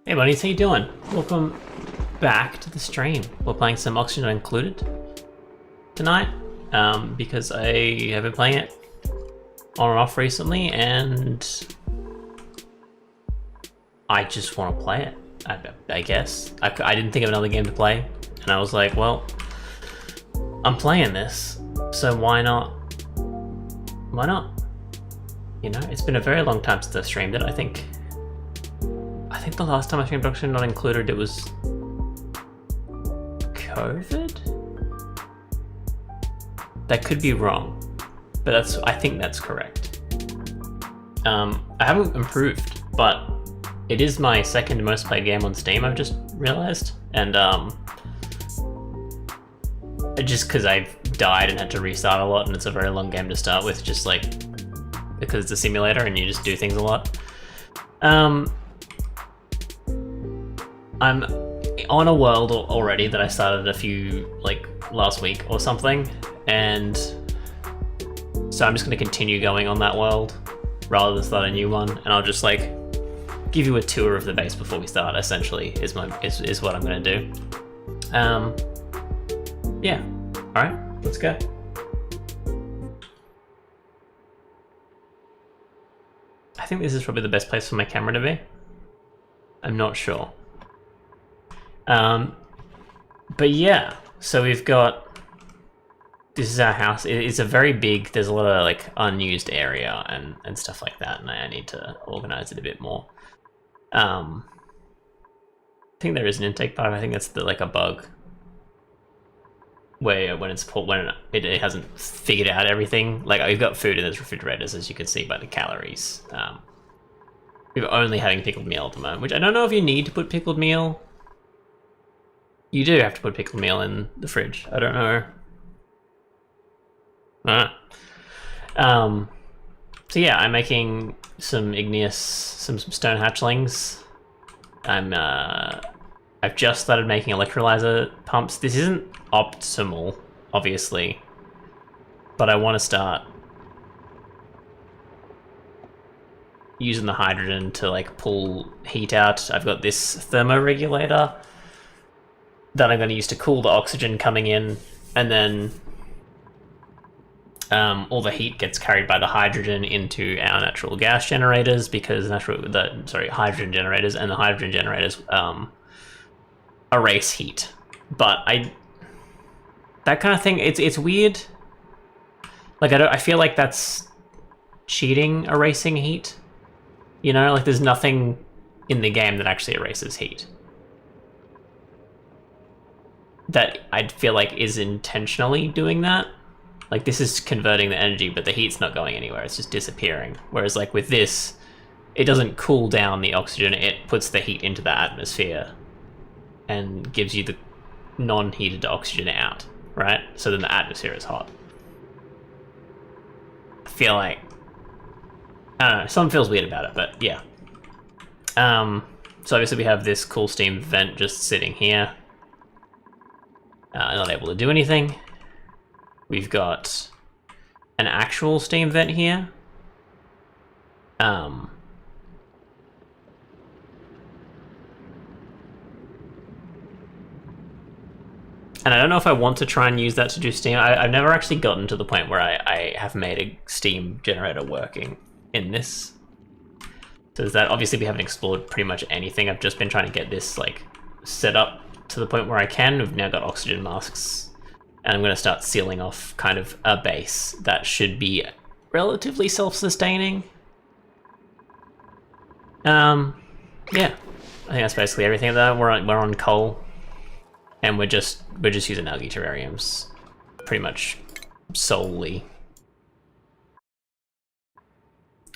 Hey buddies, how you doing? Welcome back to the stream. We're playing some Oxygen Not Included tonight, because I have been playing it on and off recently, and I just want to play it, I guess. I didn't think of another game to play, and I was like, well, I'm playing this, so why not? Why not? You know, it's been a very long time since I streamed it. I think the last time I streamed Oxygen Not Included, it was COVID? That could be wrong, but I think that's correct. I haven't improved, but it is my second most played game on Steam, I've just realized, and just because I've died and had to restart a lot, and it's a very long game to start with, just like because it's a simulator and you just do things a lot. I'm on a world already that I started last week or something, and so I'm just going to continue going on that world rather than start a new one, and I'll just like give you a tour of the base before we start. Essentially, is what I'm going to do. Yeah. All right, let's go. I think this is probably the best place for my camera to be. I'm not sure. But yeah, so we've got, this is our house. It's a very big, there's a lot of like unused area and stuff like that, and I need to organize it a bit more. I think there is an intake pipe. I think that's like a bug where when it hasn't figured out everything. Like, we've got food in those refrigerators, as you can see by the calories. We're only having pickled meal at the moment, which I don't know if you need to put pickled meal. You do have to put pickled meal in the fridge. I don't know. So yeah, I'm making some igneous, some stone hatchlings. I've just started making electrolyzer pumps. This isn't optimal, obviously, but I want to start using the hydrogen to like pull heat out. I've got this thermoregulator that I'm going to use to cool the oxygen coming in, and then all the heat gets carried by the hydrogen into our natural gas generators, because hydrogen generators, and the hydrogen generators erase heat. But that kind of thing, it's weird. Like, I feel like that's cheating erasing heat. You know, like there's nothing in the game that actually erases heat that I'd feel like is intentionally doing that. Like, this is converting the energy, but the heat's not going anywhere, it's just disappearing. Whereas like with this, it doesn't cool down the oxygen, it puts the heat into the atmosphere and gives you the non-heated oxygen out, right? So then the atmosphere is hot. I feel like, I don't know, something feels weird about it, but yeah. So obviously we have this cool steam vent just sitting here. Not able to do anything. We've got an actual steam vent here. And I don't know if I want to try and use that to do steam. I've never actually gotten to the point where I have made a steam generator working in this. So there's that. Obviously we haven't explored pretty much anything. I've just been trying to get this like set up to the point where I can. We've now got oxygen masks, and I'm going to start sealing off kind of a base that should be relatively self-sustaining. Yeah, I think that's basically everything. Though we're on coal, and we're just using algae terrariums, pretty much solely.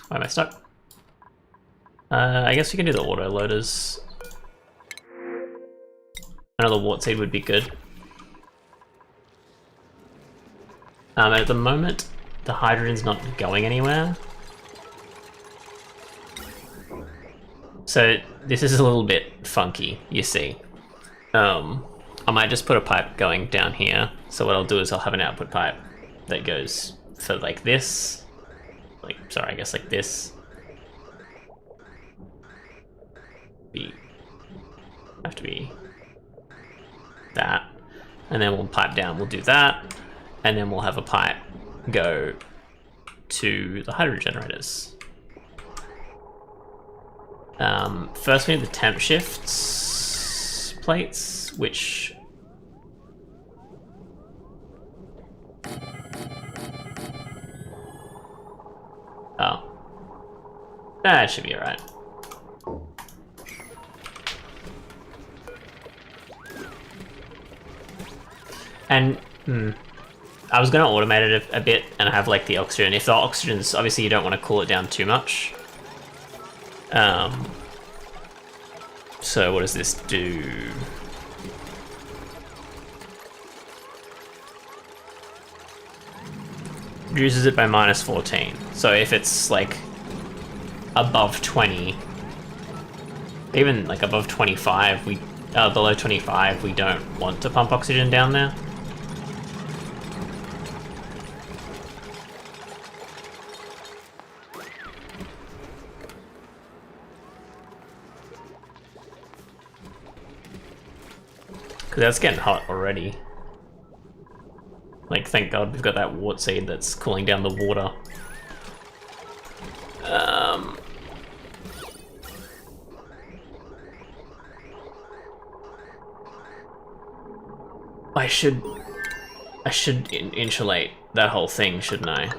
Why am I stuck? I guess we can do the auto loaders. Another wart seed would be good. At the moment, the hydrogen's not going anywhere. So this is a little bit funky, you see. I might just put a pipe going down here. So what I'll do is I'll have an output pipe that goes for like this. I guess like this. Be to be that. And then we'll pipe down, we'll do that. And then we'll have a pipe go to the hydrogen generators. First we need the temp shifts plates, which... Oh. That should be alright. And, I was going to automate it a bit and have like the oxygen. If the oxygen's, obviously you don't want to cool it down too much. So what does this do? Reduces it by -14. So if it's like above 20, even like above 25, below 25, we don't want to pump oxygen down there. Because that's getting hot already. Like, thank God we've got that wart seed that's cooling down the water. I should insulate that whole thing, shouldn't I?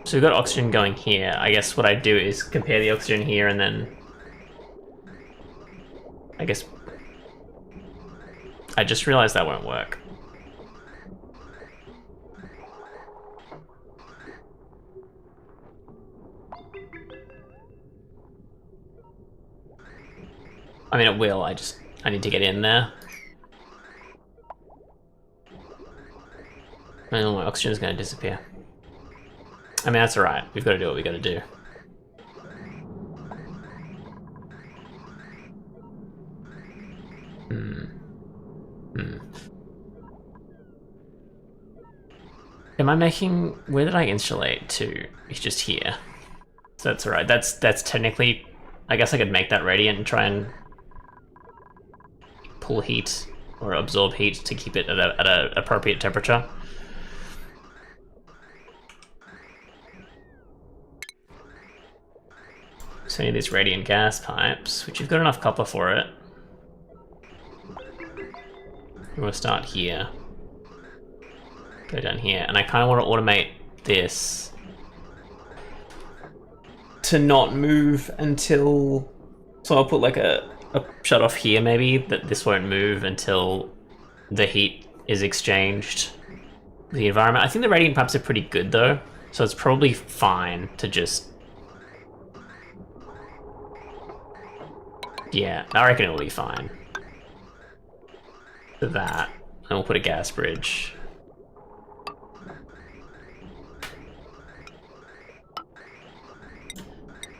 So we've got oxygen going here. I guess what I do is compare the oxygen here and then... I guess... I just realized that won't work. I mean, it will, I need to get in there. And all my oxygen is going to disappear. I mean, that's alright. We've got to do what we got to do. Am I making... Where did I insulate to? It's just here. So that's alright. That's technically... I guess I could make that radiant and try and pull heat or absorb heat to keep it at an appropriate temperature. So we need these radiant gas pipes, which you've got enough copper for it. We'll start here. Go down here, and I kind of want to automate this to not move until... So I'll put like a shut off here maybe, that this won't move until the heat is exchanged with the environment. I think the radiant pipes are pretty good though, so it's probably fine to just... Yeah, I reckon it'll be fine. For that, and we'll put a gas bridge.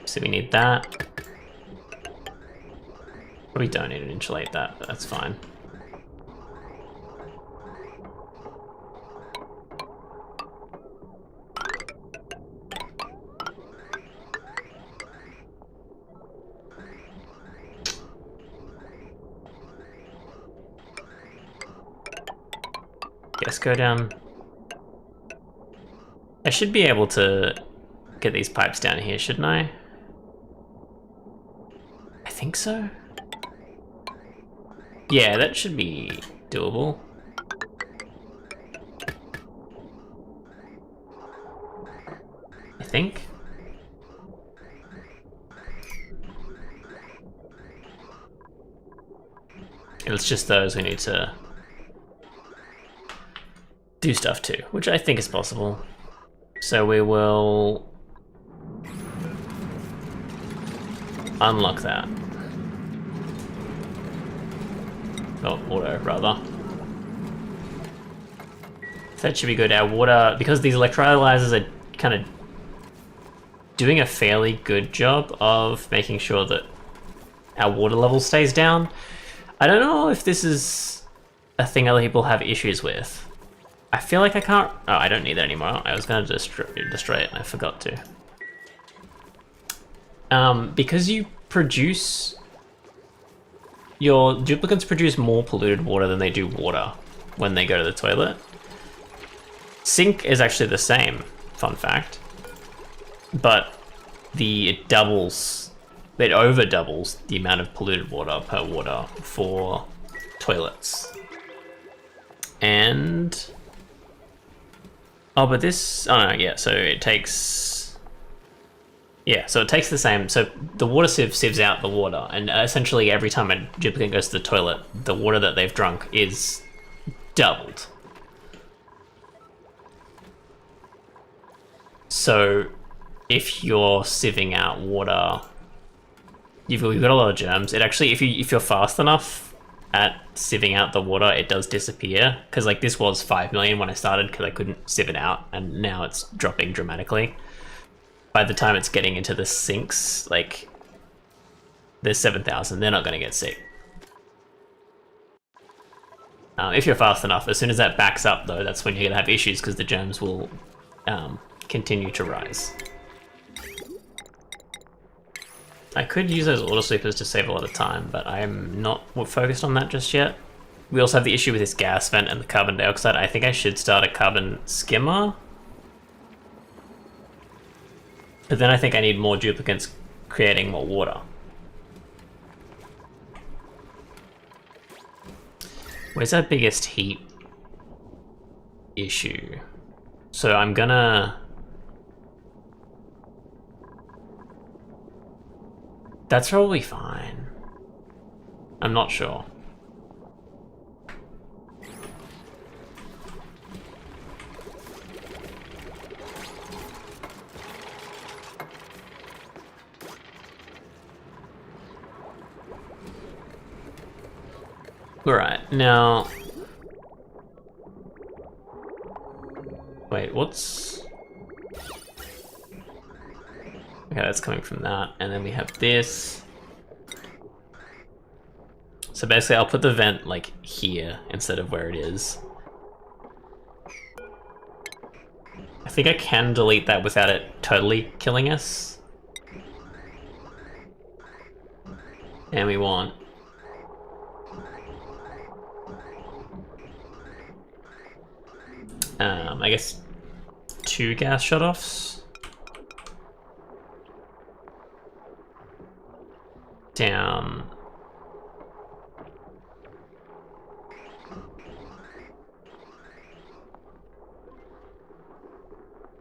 So we need that. We don't need to insulate that, but that's fine. Guess go down. I should be able to get these pipes down here, shouldn't I? I think so. Yeah, that should be doable. I think. It's just those we need to do stuff to, which I think is possible. So we will unlock that. Oh, auto, rather. That should be good. Our water, because these electrolyzers are kind of doing a fairly good job of making sure that our water level stays down. I don't know if this is a thing other people have issues with. I feel like I can't... Oh, I don't need that anymore. I was going to destroy it and I forgot to. Because you produce... Your duplicates produce more polluted water than they do water when they go to the toilet. Sink is actually the same, fun fact. But it doubles... It over doubles the amount of polluted water per water for toilets. And... Oh, but this... Oh, no, yeah, so it takes... Yeah, so it takes the same... So the water sieve sieves out the water, and essentially every time a duplicate goes to the toilet, the water that they've drunk is doubled. So if you're sieving out water... You've got a lot of germs. It actually, if you're fast enough at sieving out the water, it does disappear. Because like this was 5 million when I started because I couldn't sieve it out, and now it's dropping dramatically. By the time it's getting into the sinks, like there's 7,000. They're not going to get sick. If you're fast enough, as soon as that backs up though, that's when you're going to have issues because the germs will continue to rise. I could use those auto sweepers to save a lot of time, but I'm not focused on that just yet. We also have the issue with this gas vent and the carbon dioxide. I think I should start a carbon skimmer. But then I think I need more duplicates creating more water. Where's our biggest heat issue? So I'm gonna... That's probably fine. I'm not sure. Alright, now... Wait, what's... Okay, that's coming from that, and then we have this. So basically I'll put the vent like here instead of where it is. I think I can delete that without it totally killing us. And we want... I guess 2 gas shutoffs. Down.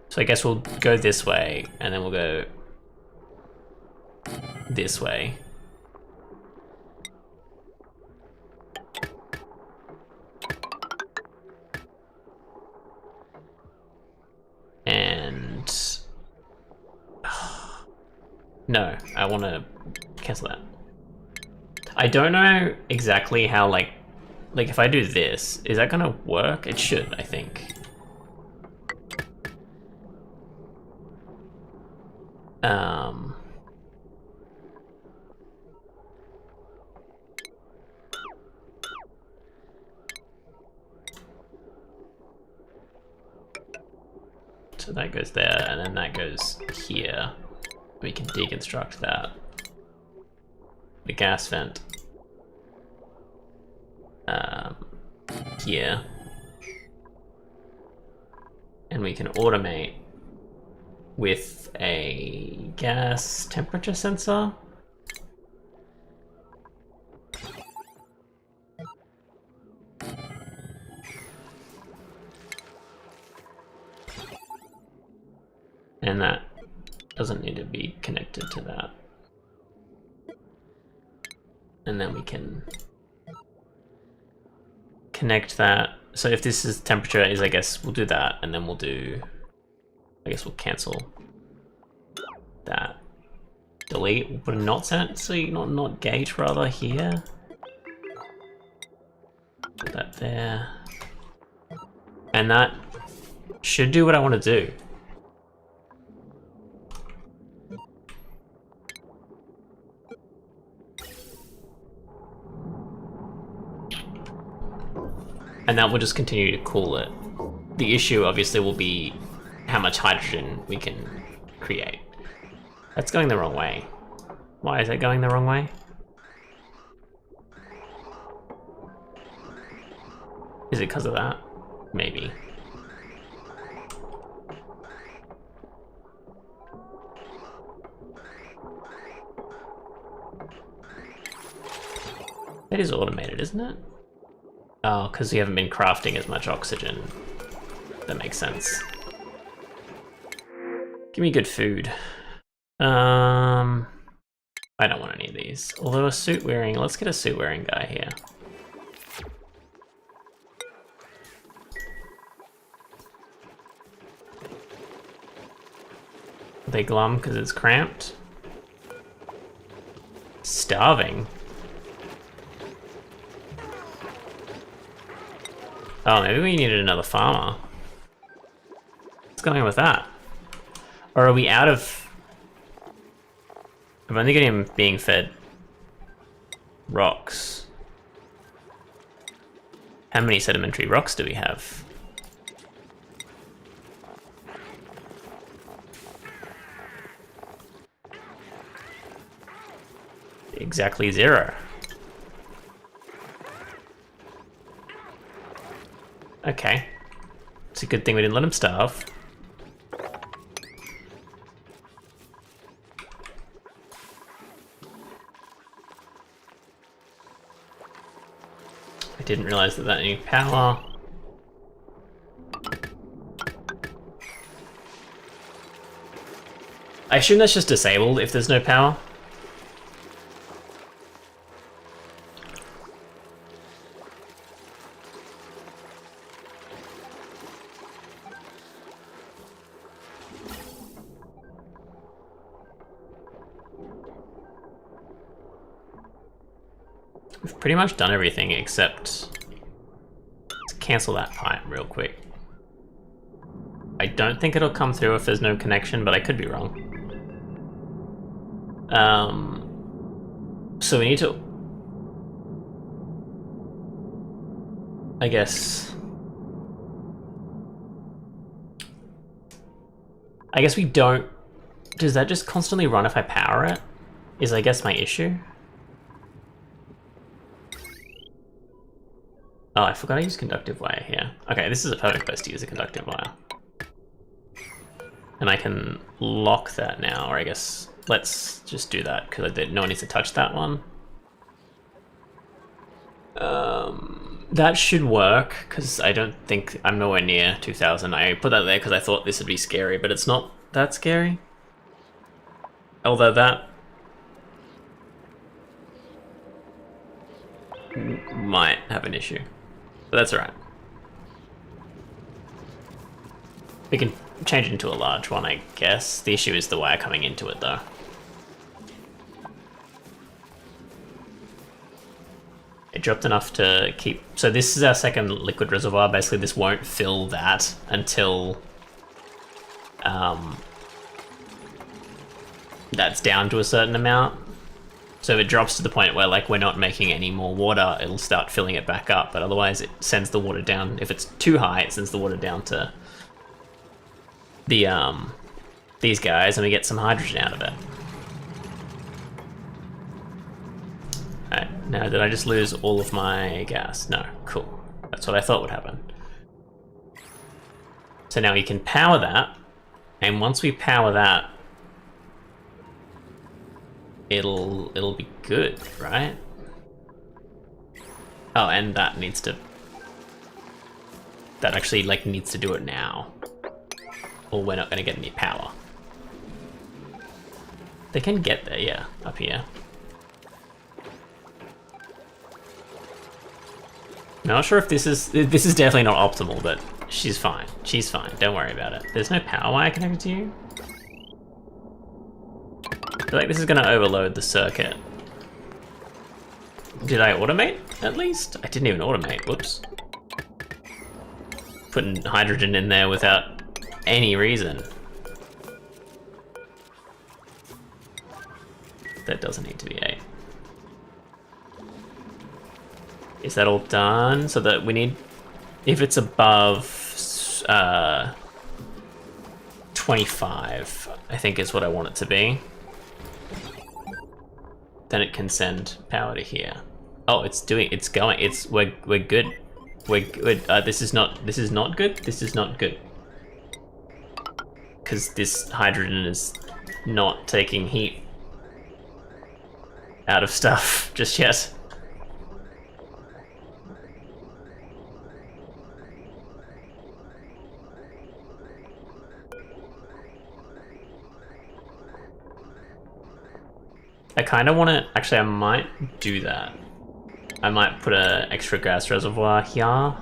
So I guess we'll go this way, and then we'll go this way. And... No, I want to cancel that. I don't know exactly how, like if I do this, is that gonna work? It should, I think. So that goes there, and then that goes here. We can deconstruct that. The gas vent. Here. And we can automate with a gas temperature sensor. And that doesn't need to be connected to that. And then we can connect that. So if this is temperature is, I guess we'll do that, and then we'll do, I guess we'll cancel that. Delete, we'll put a not sensor, not gauge rather here. Put that there. And that should do what I want to do. And that will just continue to cool it. The issue obviously will be how much hydrogen we can create. That's going the wrong way. Why is that going the wrong way? Is it because of that? Maybe. It is automated, isn't it? Oh, because we haven't been crafting as much oxygen. That makes sense. Give me good food. I don't want any of these. Although a suit wearing, let's get a suit wearing guy here. Are they glum because it's cramped? Starving? Oh, maybe we needed another farmer. What's going on with that? Or are we out of... I'm only getting him being fed rocks. How many sedimentary rocks do we have? Exactly 0. Okay. It's a good thing we didn't let him starve. I didn't realize that needed power. I assume that's just disabled if there's no power. We've pretty much done everything except... Let's cancel that pipe real quick. I don't think it'll come through if there's no connection, but I could be wrong. So we need to... I guess we don't... Does that just constantly run if I power it? Is I guess my issue? Oh, I forgot I used conductive wire here. Okay, this is a perfect place to use a conductive wire. And I can lock that now, or I guess let's just do that, because no one needs to touch that one. That should work, because I don't think I'm nowhere near 2000. I put that there because I thought this would be scary, but it's not that scary. Although that might have an issue. But that's alright. We can change it into a large one, I guess. The issue is the wire coming into it, though. It dropped enough to keep... So this is our second liquid reservoir. Basically, this won't fill that until... that's down to a certain amount. So if it drops to the point where like we're not making any more water, it'll start filling it back up, but otherwise it sends the water down. If it's too high, it sends the water down to the these guys, and we get some hydrogen out of it. Alright, now did I just lose all of my gas? No, cool. That's what I thought would happen. So now we can power that, and once we power that, it'll be good, right? Oh, and that needs to... That actually, like, needs to do it now. Or we're not gonna get any power. They can get there, yeah, up here. Not sure if this is definitely not optimal, but she's fine. She's fine, don't worry about it. There's no power wire connected to you? I feel like this is gonna overload the circuit. Did I automate, at least? I didn't even automate, whoops. Putting hydrogen in there without any reason. That doesn't need to be 8. Is that all done? So that we need If it's above 25, I think is what I want it to be. Then it can send power to here. Oh, it's going. We're good. We're good. This is not good. This is not good. Because this hydrogen is not taking heat out of stuff just yet. I kind of want to... Actually, I might do that. I might put an extra gas reservoir here.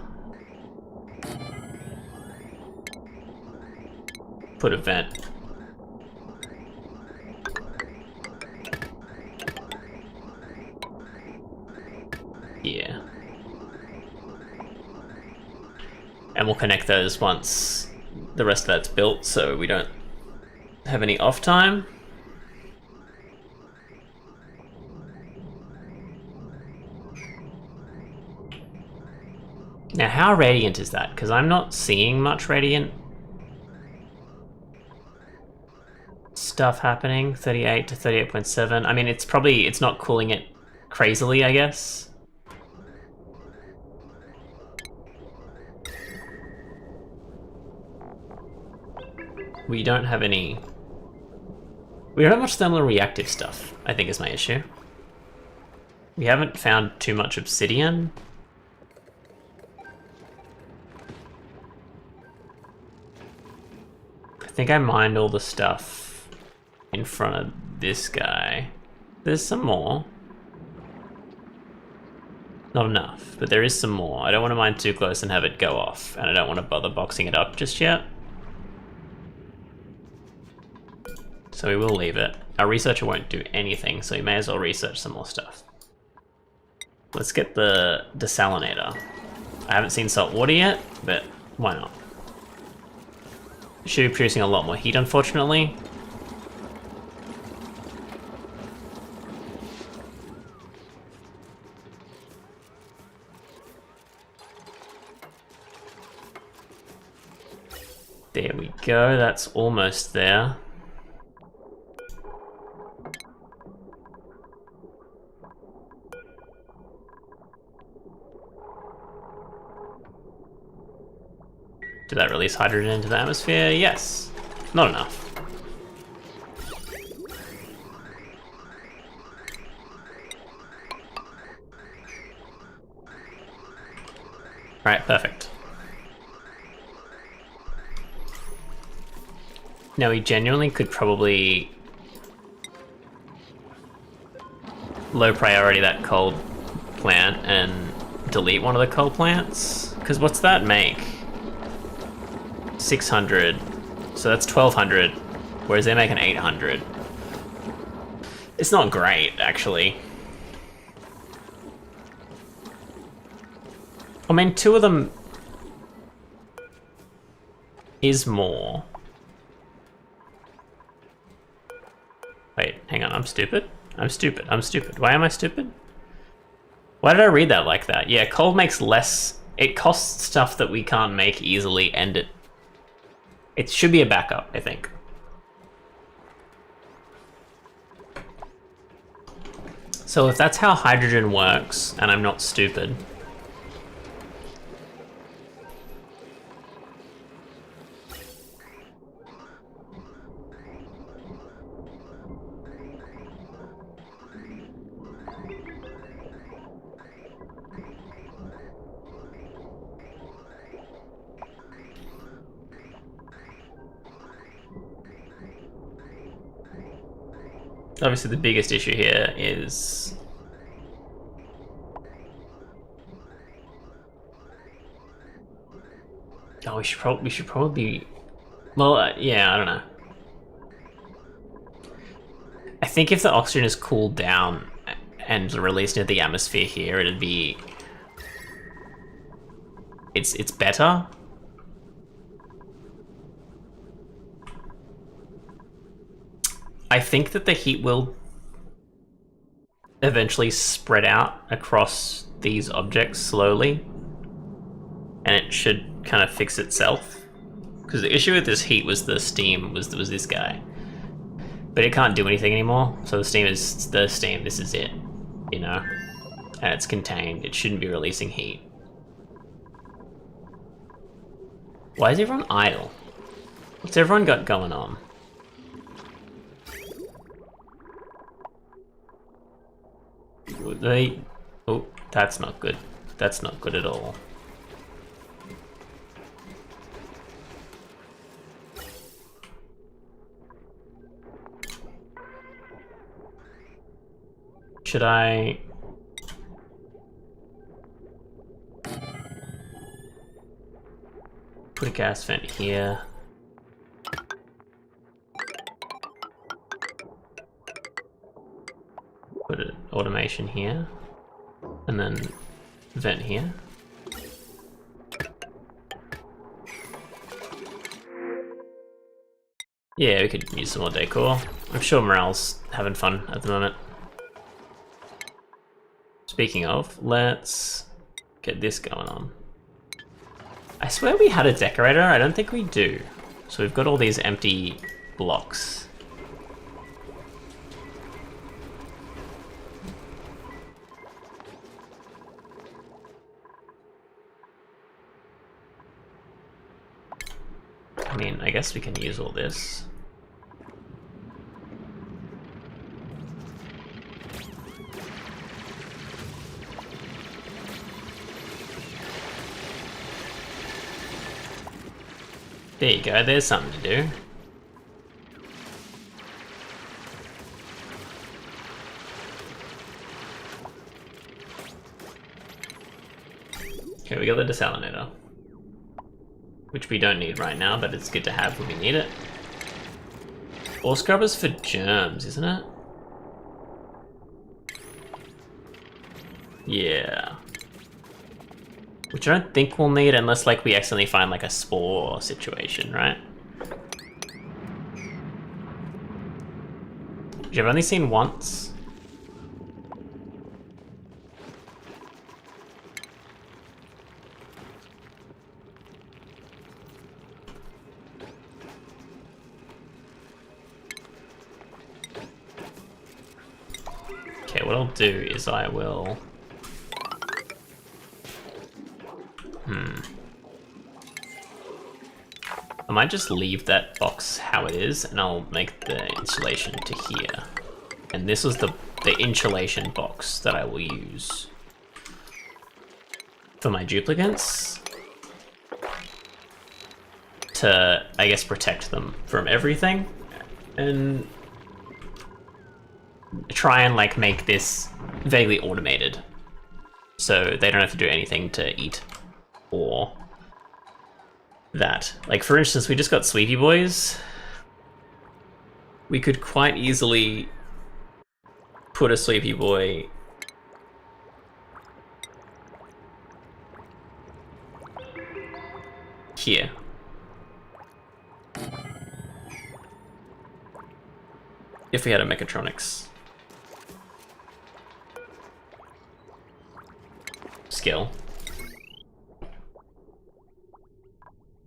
Put a vent. Yeah. And we'll connect those once the rest of that's built, so we don't have any off time. Now, how radiant is that? Because I'm not seeing much radiant stuff happening. 38 to 38.7. I mean, it's not cooling it crazily, I guess. We don't have any... We don't have much thermal reactive stuff, I think is my issue. We haven't found too much obsidian. I think I mined all the stuff in front of this guy. There's some more. Not enough, but there is some more. I don't want to mine too close and have it go off, and I don't want to bother boxing it up just yet. So we will leave it. Our researcher won't do anything, so we may as well research some more stuff. Let's get the desalinator. I haven't seen salt water yet, but why not? Should be producing a lot more heat, unfortunately. There we go, that's almost there. Did that release hydrogen into the atmosphere? Yes. Not enough. Alright, perfect. Now we genuinely could probably low priority that coal plant and delete one of the coal plants. Because what's that make? 600, so that's 1200, whereas they make an 800. It's not great, actually. I mean, two of them is more. Wait, hang on, I'm stupid? I'm stupid. Why am I stupid? Why did I read that like that? Yeah, coal makes less, it costs stuff that we can't make easily, and it should be a backup, I think. So if that's how hydrogen works, and I'm not stupid, obviously the biggest issue here is we should probably well, yeah, I don't know. I think if the oxygen is cooled down and released into the atmosphere here, it'd be it's better. I think that the heat will eventually spread out across these objects slowly. and it should kind of fix itself. Because the issue with this heat was the steam was this guy, but it can't do anything anymore. So the steam is the steam. This is it, you know, and it's contained. It shouldn't be releasing heat. Why is everyone idle? What's everyone got going on? They... Oh, that's not good. That's not good at all. Should I... put a gas vent here? Put an automation here, and then vent here. Yeah, we could use some more decor. I'm sure Morale's having fun at the moment. Speaking of, let's get this going on. I swear we had a decorator, I don't think we do. So we've got all these empty blocks. I mean, I guess we can use all this. There you go, there's something to do. Okay, we got the desalinator, which we don't need right now, but it's good to have when we need it. Ore scrubbers for germs, isn't it? Yeah. Which I don't think we'll need unless like we accidentally find like a spore situation, right? Which I've only seen once. Okay, what I'll do is I will... I might just leave that box how it is, and I'll make the insulation to here. And this was the insulation box that I will use for my duplicants to, I guess, protect them from everything, and try and like make this vaguely automated, so they don't have to do anything to eat or that. Like, for instance, we just got Sweepy Boys. We could quite easily put a Sweepy Boy here. If we had a mechatronics skill.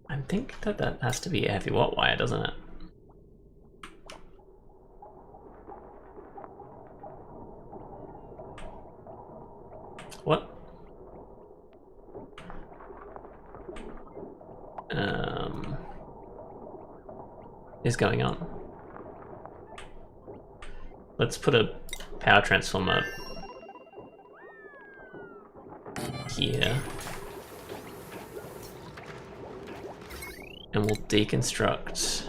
I think that that has to be a heavy watt wire, doesn't it? What? Is going on? Let's put a power transformer here. And we'll deconstruct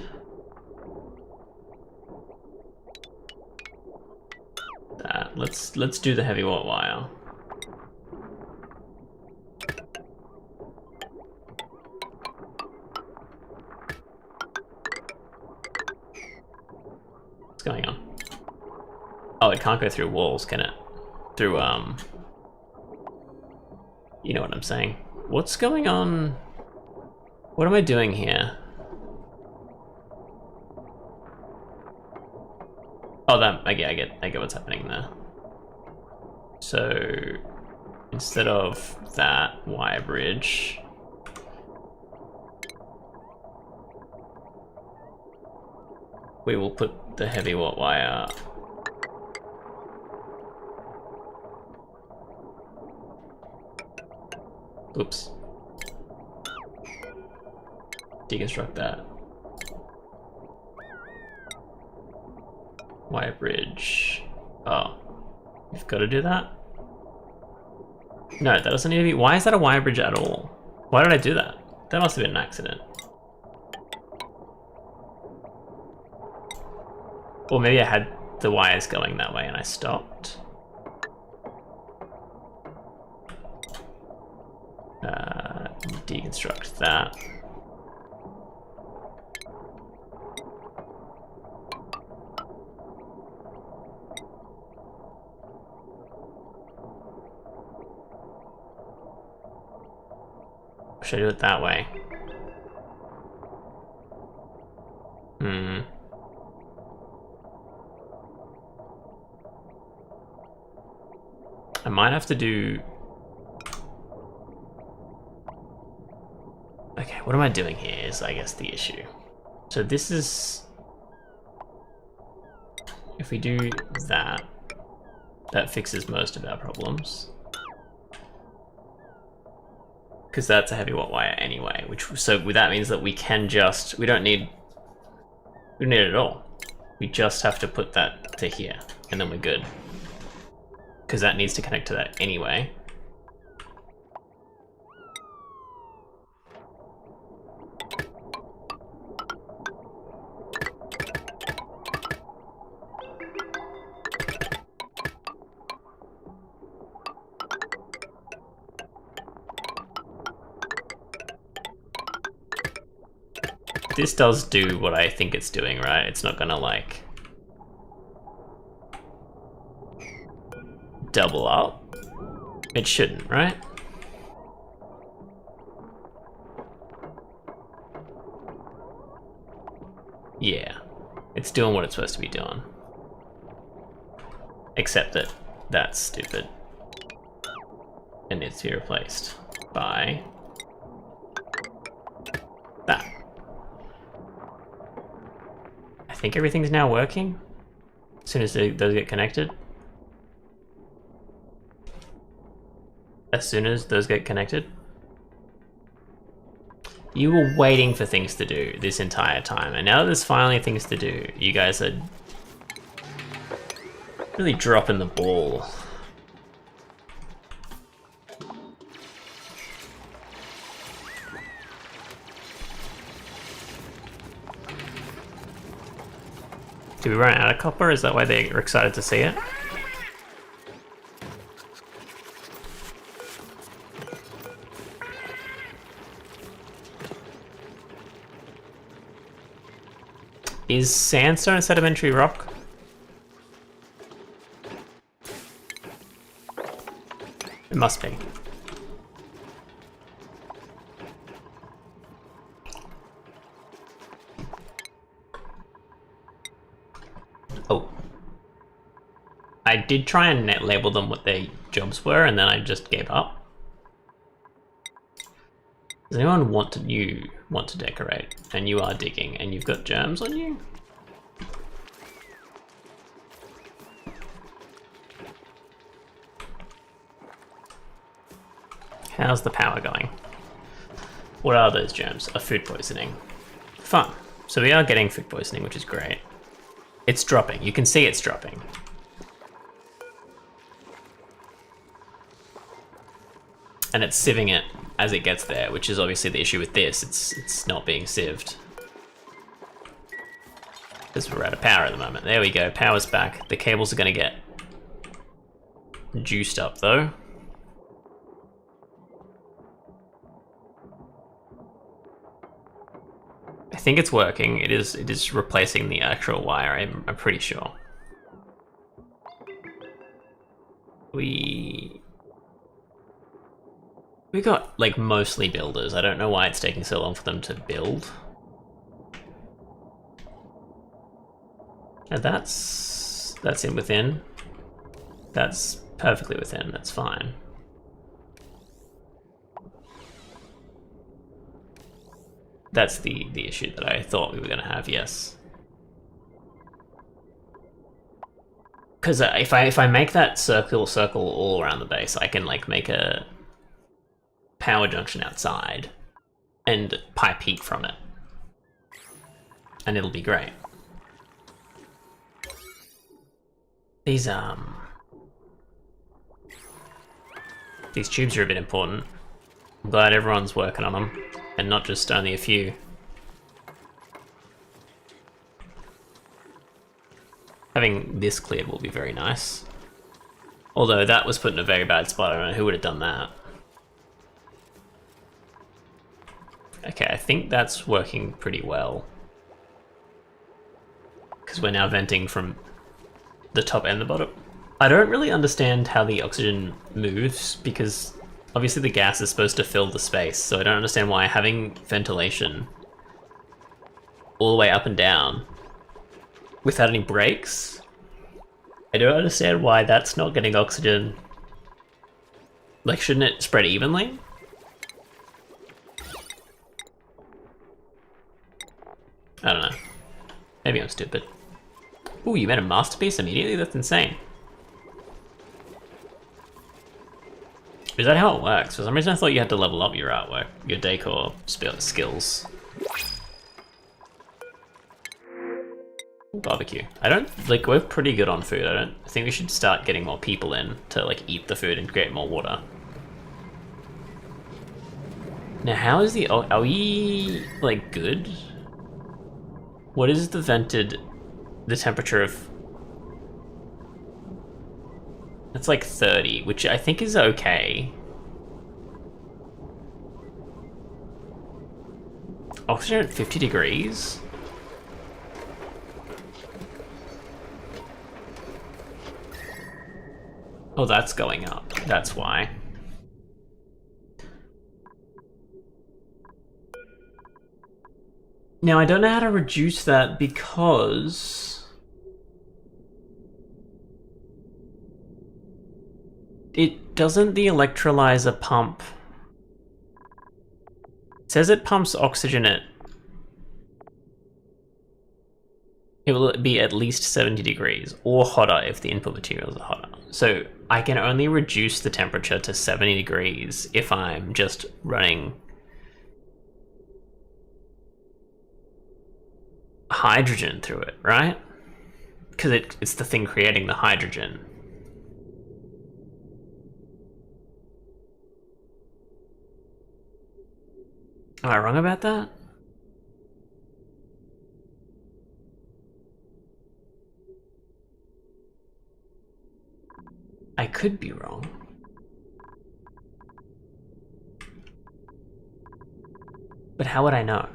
that. Let's do the heavy watt wire. What's going on? Oh, it can't go through walls, can it? Through you know what I'm saying. What's going on? What am I doing here? Oh, that I get what's happening there. So instead of that wire bridge, we will put the heavy watt wire. Oops. Deconstruct that. Wire bridge. Oh. You've got to do that? No, that doesn't need to be. Why is that a wire bridge at all? Why did I do that? That must have been an accident. Or maybe I had the wires going that way and I stopped. Deconstruct that. Should I do it that way? I might have to do... Okay, what am I doing here is, I guess, the issue. So this is... If we do that, that fixes most of our problems. Because that's a heavy watt wire anyway, so that means that we can just... We don't need it at all. We just have to put that to here, and then we're good. Because that needs to connect to that anyway. This does do what I think it's doing, right? It's not gonna, like, double up. It shouldn't, right? Yeah. It's doing what it's supposed to be doing. Except that that's stupid. It needs to be replaced by that. I think everything's now working as soon as those get connected. As soon as those get connected. You were waiting for things to do this entire time, and now that there's finally things to do, you guys are really dropping the ball. Did we run out of copper? Is that why they are excited to see it? Is sandstone a sedimentary rock? It must be. Oh. I did try and net label them what their jobs were, and then I just gave up. Does anyone want to decorate? And you are digging, and you've got germs on you? How's the power going? What are those germs? A food poisoning. Fun. So we are getting food poisoning, which is great. It's dropping. You can see it's dropping. And it's sieving it as it gets there, which is obviously the issue with this. It's not being sieved. Because we're out of power at the moment. There we go, power's back. The cables are gonna get juiced up though. I think it's working. It is replacing the actual wire, I'm pretty sure. We got, like, mostly builders. I don't know why it's taking so long for them to build. And that's in within. That's perfectly within, that's fine. That's the issue that I thought we were gonna have, yes. Because if I make that circle all around the base, I can like make a power junction outside and pipe heat from it, and it'll be great. These tubes are a bit important. I'm glad everyone's working on them, and not just only a few. Having this cleared will be very nice. Although that was put in a very bad spot, I don't know who would have done that. Okay, I think that's working pretty well. Because we're now venting from the top and the bottom. I don't really understand how the oxygen moves, because obviously the gas is supposed to fill the space, so I don't understand why having ventilation all the way up and down without any breaks. I don't understand why that's not getting oxygen. Like, shouldn't it spread evenly? I don't know. Maybe I'm stupid. Ooh, you made a masterpiece immediately? That's insane. Is that how it works? For some reason I thought you had to level up your artwork, your decor skills. Barbecue. I don't, like, we're pretty good on food. I think we should start getting more people in to, like, eat the food and create more water. Now, how is the, are we, like, good? What is the temperature of? It's like 30, which I think is okay. Oxygen at 50 degrees? Oh, that's going up. That's why. Now, I don't know how to reduce that because it doesn't the electrolyzer pump. It says it pumps oxygen at, it will be at least 70 degrees or hotter if the input materials are hotter. So I can only reduce the temperature to 70 degrees if I'm just running hydrogen through it, right? Because it's the thing creating the hydrogen. Am I wrong about that? I could be wrong. But how would I know?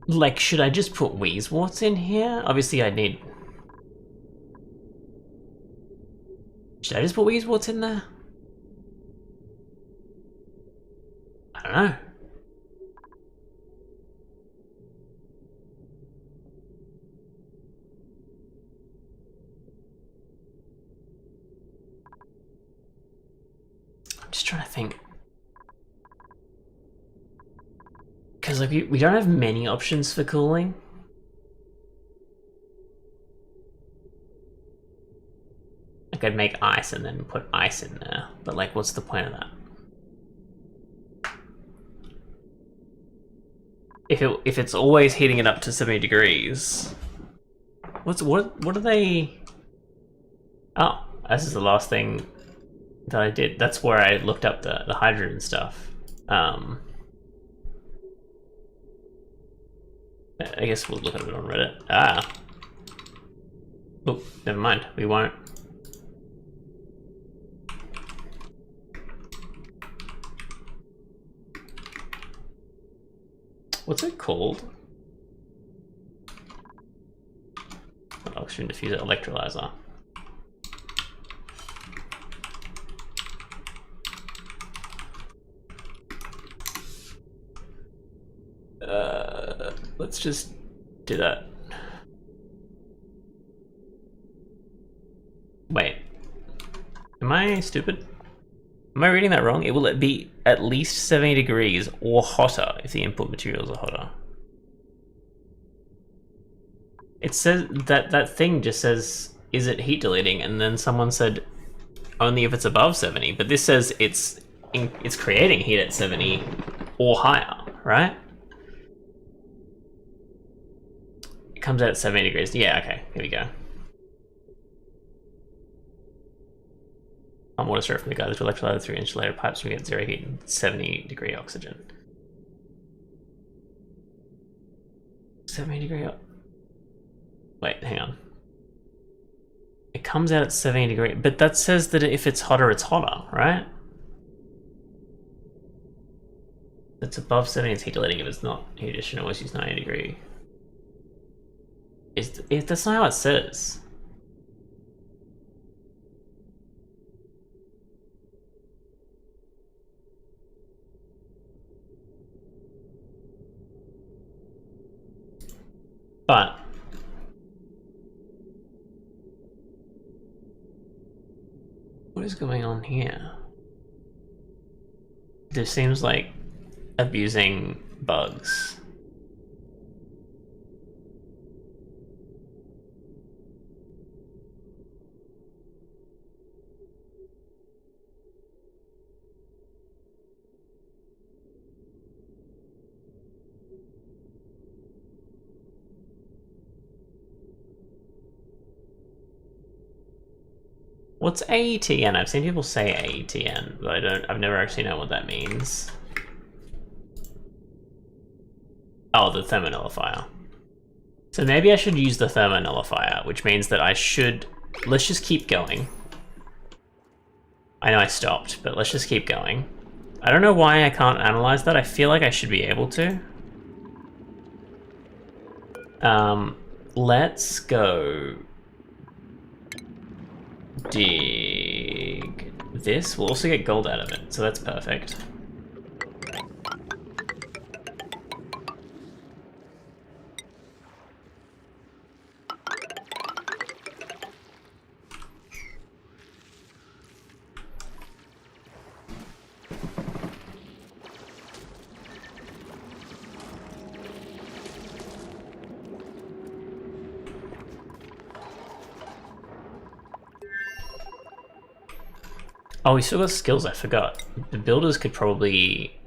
Like, should I just put Wheezeworts in here? Obviously I need... Should I just put Wheezeworts in there? I don't know. I'm just trying to think. Because like we don't have many options for cooling. I could make ice and then put ice in there, but like, what's the point of that? If it's always heating it up to 70 degrees, what are they? Oh, this is the last thing that I did. That's where I looked up the hydrogen stuff. I guess we'll look at it on Reddit. Ah. Oh, never mind. We won't. What's it called? Oxygen diffuser electrolyzer. just do that. Wait. Am I stupid? Am I reading that wrong? It will be at least 70 degrees or hotter if the input materials are hotter. It says that thing just says, is it heat deleting? And then someone said only if it's above 70, but this says it's creating heat at 70 or higher, right? It comes out at 70 degrees. Yeah, okay, here we go. Water straight from the gutter to electrolyte through insulated pipes to get 0 heat and 70 degree oxygen. 70 degree. Wait, hang on. It comes out at 70 degree, but that says that if it's hotter, it's hotter, right? If it's above 70, it's heat deleting. If it's not, heat addition always use 90 degree. That's not how it says. But what is going on here? This seems like abusing bugs. What's AETN? I've seen people say AETN, but I've never actually known what that means. Oh, the thermonullifier. So maybe I should use the thermonullifier, which means that I should... Let's just keep going. I know I stopped, but let's just keep going. I don't know why I can't analyze that. I feel like I should be able to. Let's go... dig this. We'll also get gold out of it, so that's perfect. Oh, we still got skills, I forgot. The builders could probably...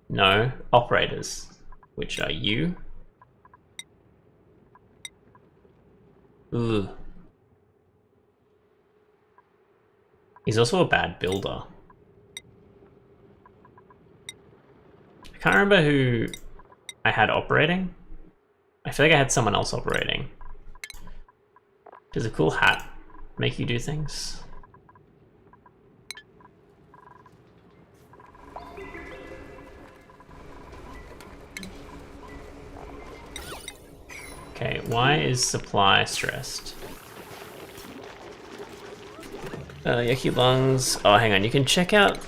No, operators, which are you. Ugh. He's also a bad builder. I can't remember who I had operating. I feel like I had someone else operating. Does a cool hat make you do things? Okay, why is supply stressed? Yucky lungs. Oh, hang on, you can check out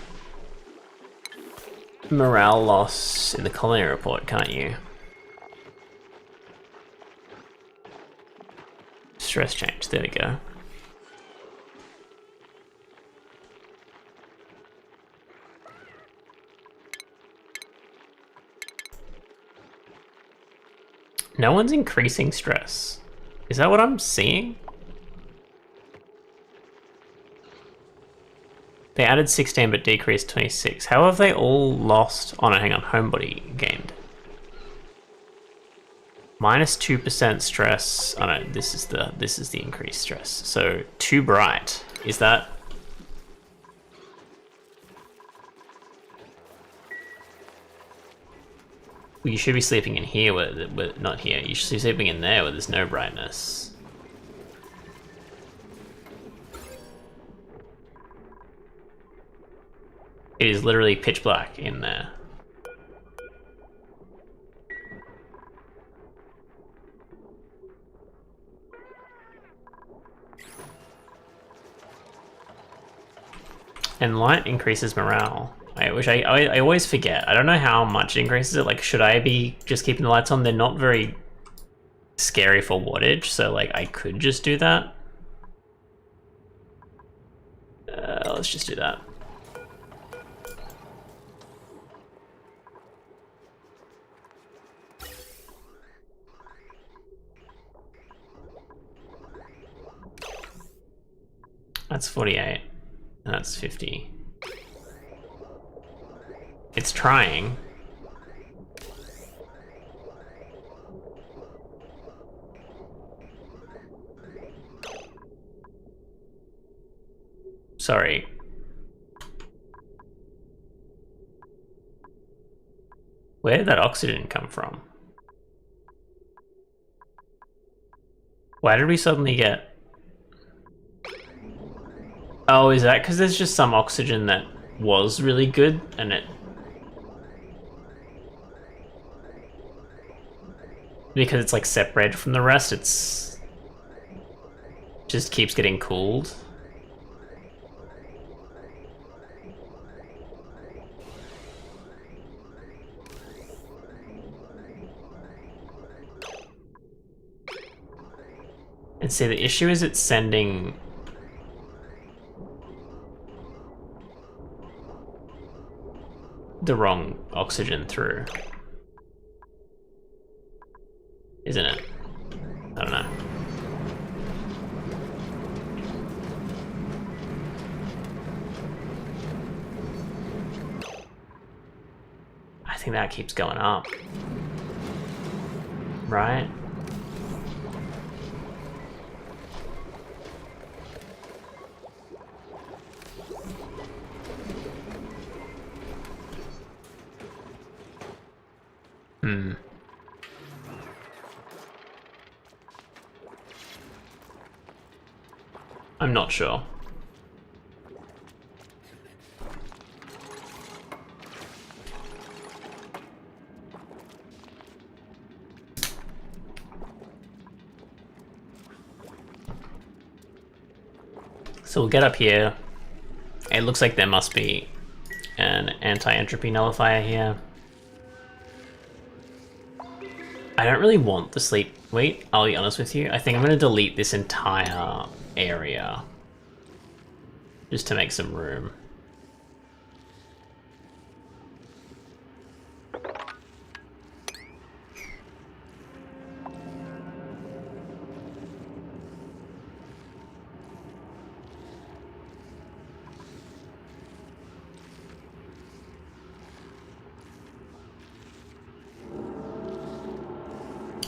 morale loss in the colony report, can't you? Stress change, there we go. No one's increasing stress. Is that what I'm seeing? They added 16 but decreased 26. How have they all lost? Oh no, hang on, homebody gained. Minus 2% stress. Oh no, this is the increased stress. So too bright. Is that? Well, you should be sleeping in here, where not here. You should be sleeping in there where there's no brightness. It is literally pitch black in there. And light increases morale. I always forget. I don't know how much it increases it. Like, should I be just keeping the lights on? They're not very scary for wattage, so like I could just do that. Let's just do that. That's 48, and that's 50. It's trying. Sorry. Where did that oxygen come from? Why did we suddenly get... Oh, is that because there's just some oxygen that was really good and it... Because it's like separated from the rest, it's... just keeps getting cooled. And see, the issue is it's sending... the wrong oxygen through. Isn't it? I don't know. I think that keeps going up. Right? I'm not sure. So we'll get up here. It looks like there must be an anti-entropy nullifier here. I don't really want the sleep. Wait, I'll be honest with you. I think I'm going to delete this entire area just to make some room.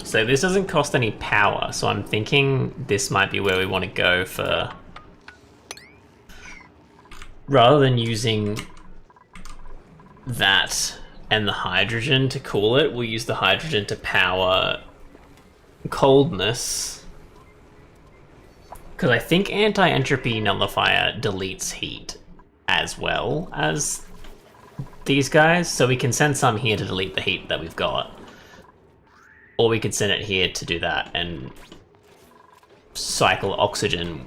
So this doesn't cost any power, so I'm thinking this might be where we want to go for... Rather than using that and the hydrogen to cool it, we'll use the hydrogen to power coldness. Because I think anti-entropy nullifier deletes heat as well as these guys, so we can send some here to delete the heat that we've got. Or we could send it here to do that and cycle oxygen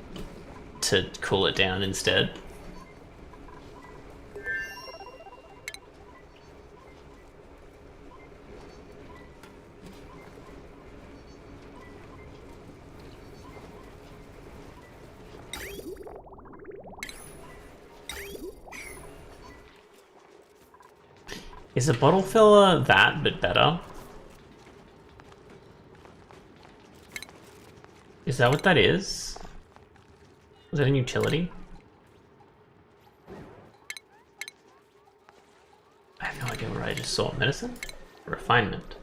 to cool it down instead. Is a bottle filler that, but better? Is that what that is? Was that a utility? I have no idea what I just saw. Medicine? Refinement.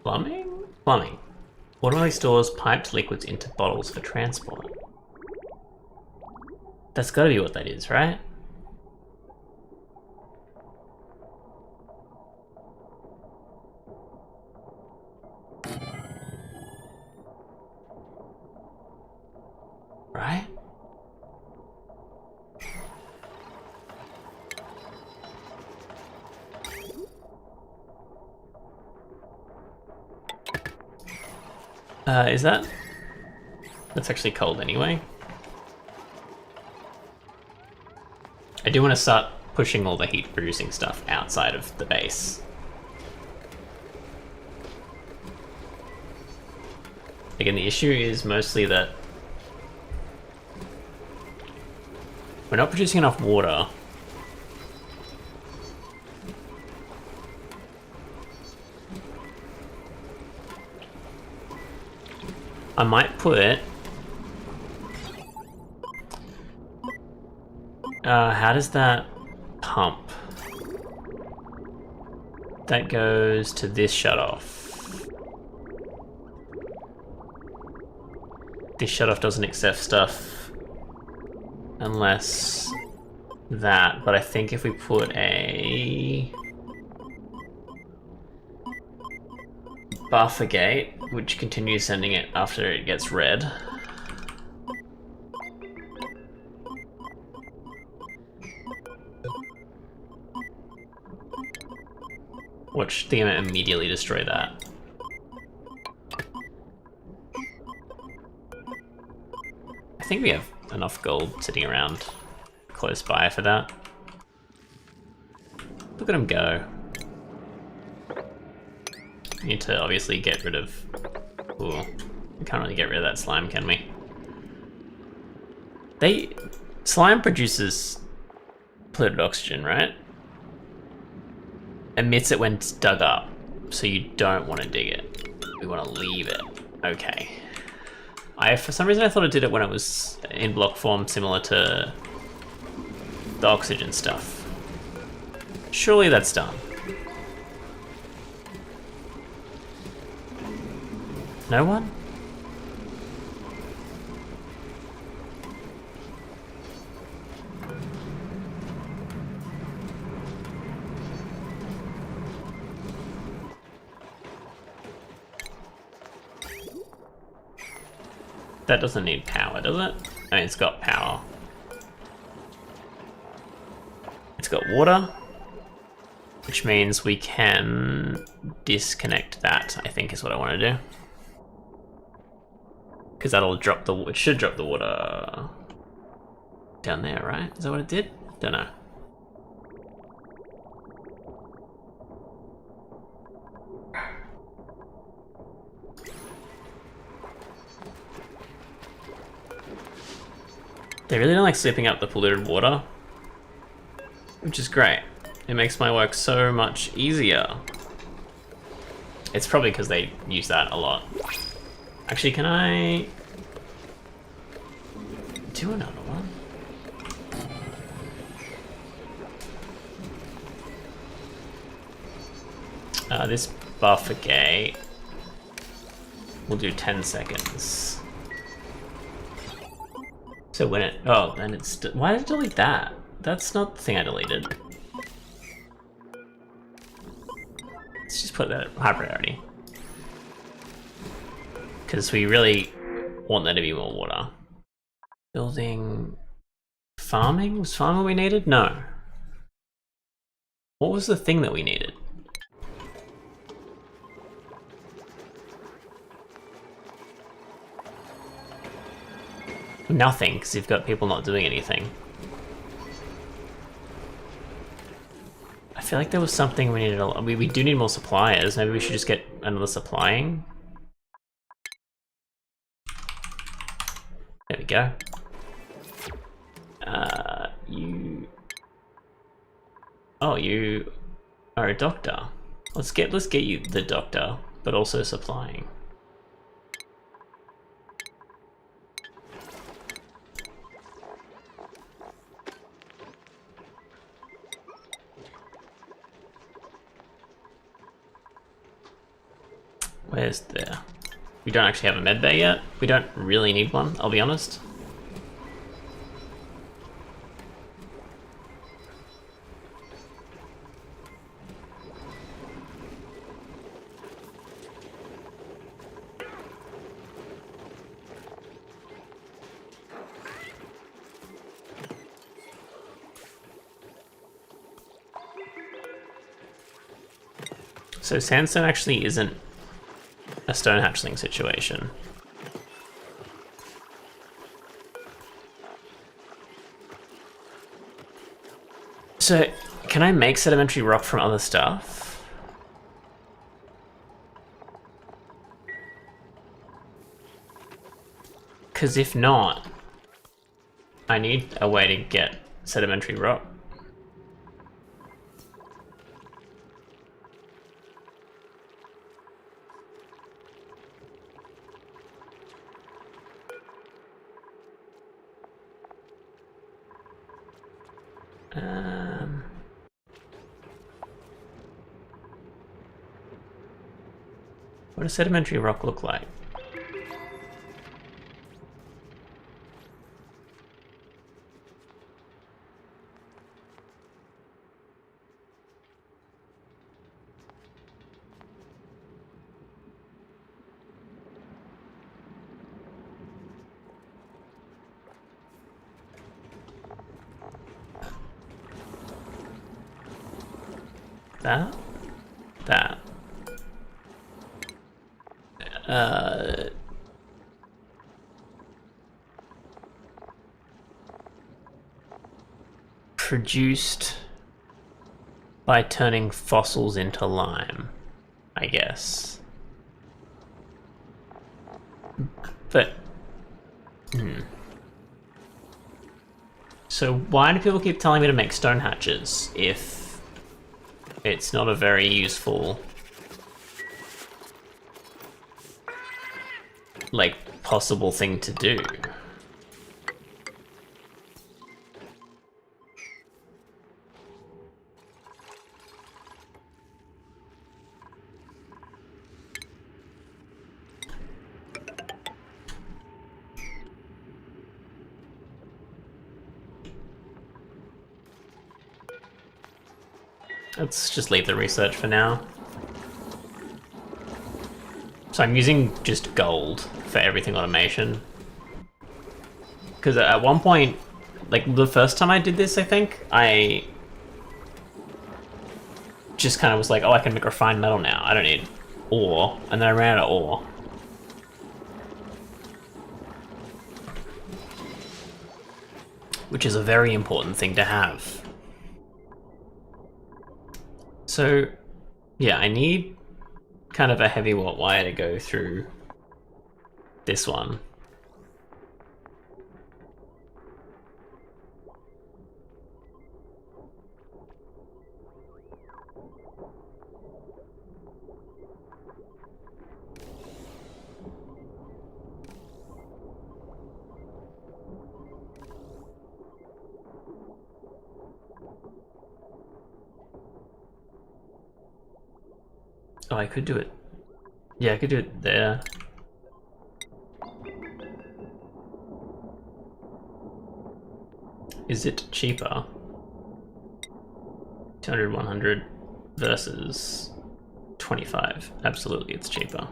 Plumbing? Plumbing. Automatically stores piped liquids into bottles for transport. That's gotta be what that is, right? Right? Is that... That's actually cold anyway. I do want to start pushing all the heat producing stuff outside of the base. Again, the issue is mostly that we're not producing enough water. I might put... how does that pump? That goes to this shutoff. This shutoff doesn't accept stuff unless that, but I think if we put a buffer gate, which continues sending it after it gets red. Watch the game immediately destroy that. I think we have enough gold sitting around close by for that. Look at him go. Need to obviously get rid of... Ooh, we can't really get rid of that slime, can we? Slime produces polluted oxygen, right? Emits it when it's dug up, so you don't want to dig it. We want to leave it. Okay. For some reason I thought it did it when it was in block form, similar to the oxygen stuff. Surely that's done. No one? That doesn't need power, does it? I mean, it's got power. It's got water, which means we can disconnect that, I think is what I want to do. Because that'll drop the... It should drop the water down there, right? Is that what it did? Don't know. They really don't like sweeping up the polluted water, which is great. It makes my work so much easier. It's probably because they use that a lot. Actually, can I do another one? This buffer gate will do 10 seconds. So when it... Oh, then it's... Why did it delete that? That's not the thing I deleted. Let's just put that at high priority. Because we really want there to be more water. Building... Farming? Was farming what we needed? No. What was the thing that we needed? Nothing, because you've got people not doing anything. I feel like there was something we needed. We do need more suppliers. Maybe we should just get another supplying. There we go. You... Oh, you are a doctor. Let's get you the doctor, but also supplying. Where's there? We don't actually have a med bay yet. We don't really need one, I'll be honest. So sandstone actually isn't a stone hatchling situation. So, can I make sedimentary rock from other stuff? Because if not, I need a way to get sedimentary rock. What does sedimentary rock look like? That? That. Produced by turning fossils into lime, I guess. But... So why do people keep telling me to make stone hatches if it's not a very useful, like, possible thing to do? Let's just leave the research for now. So I'm using just gold for everything automation. Because at one point, like the first time I did this, I think, I just kind of was like, oh, I can make refined metal now. I don't need ore. And then I ran out of ore. Which is a very important thing to have. So, yeah, I need kind of a heavy watt wire to go through this one. Oh, I could do it. Yeah, I could do it there. Is it cheaper? 200, 100 versus 25. Absolutely, it's cheaper.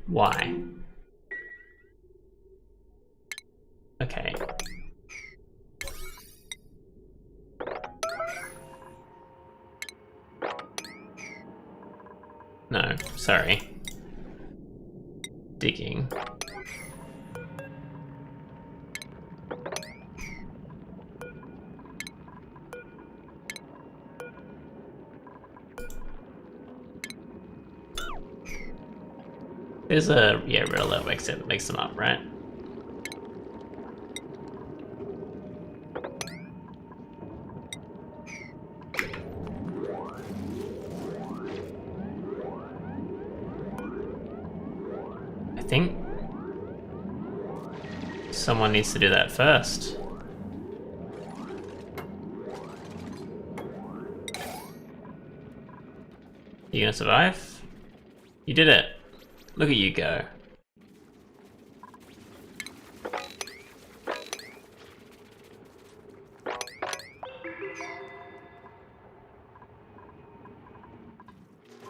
Why? Okay. No, sorry. Digging. There's a, yeah, real makes them up, right? I think someone needs to do that first. You gonna survive? You did it. Look at you go.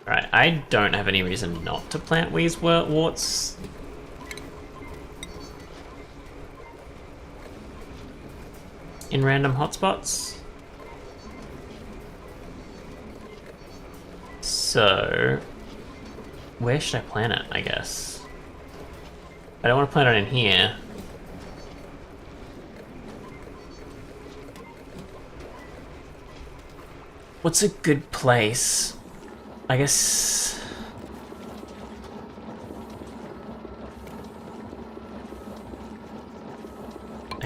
Right, I don't have any reason not to plant warts. In random hotspots. So Where should I plant it, I guess? I don't want to plant it in here. What's a good place? I guess...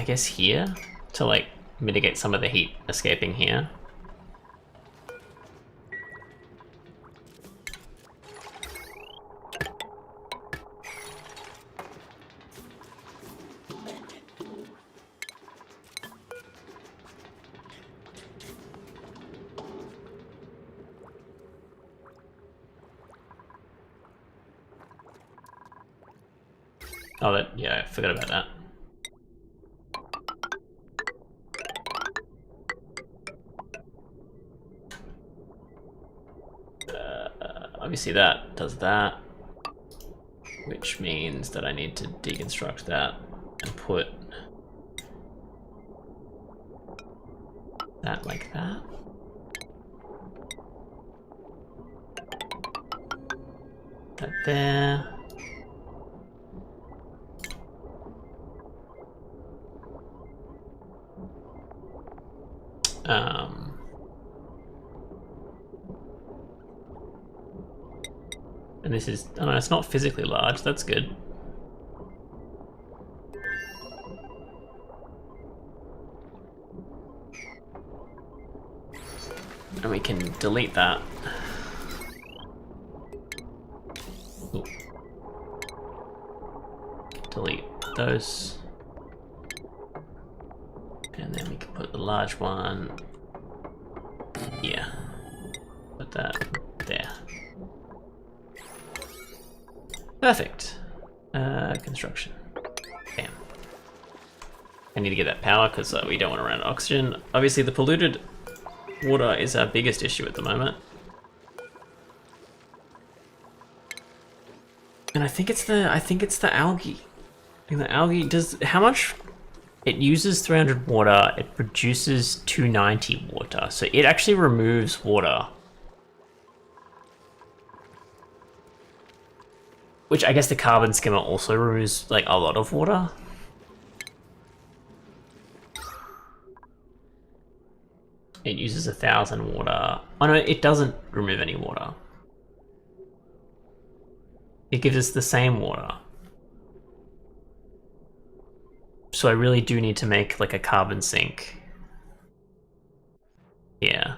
here? To, like, mitigate some of the heat escaping here. Oh, yeah, I forgot about that. Obviously that does that, which means that I need to deconstruct that and put that like that. That there. And this is, oh no, it's not physically large, that's good. And we can delete that. Ooh. Delete those. And then we can put the large one here. Put that there. Perfect. Construction. Bam. I need to get that power because we don't want to run out of oxygen. Obviously, the polluted water is our biggest issue at the moment. And I think it's the algae. And the algae does how much? It uses 300 water. It produces 290 water. So it actually removes water. Which I guess the carbon skimmer also removes like a lot of water. It uses 1,000 water. Oh no, it doesn't remove any water. It gives us the same water. So I really do need to make like a carbon sink. Yeah.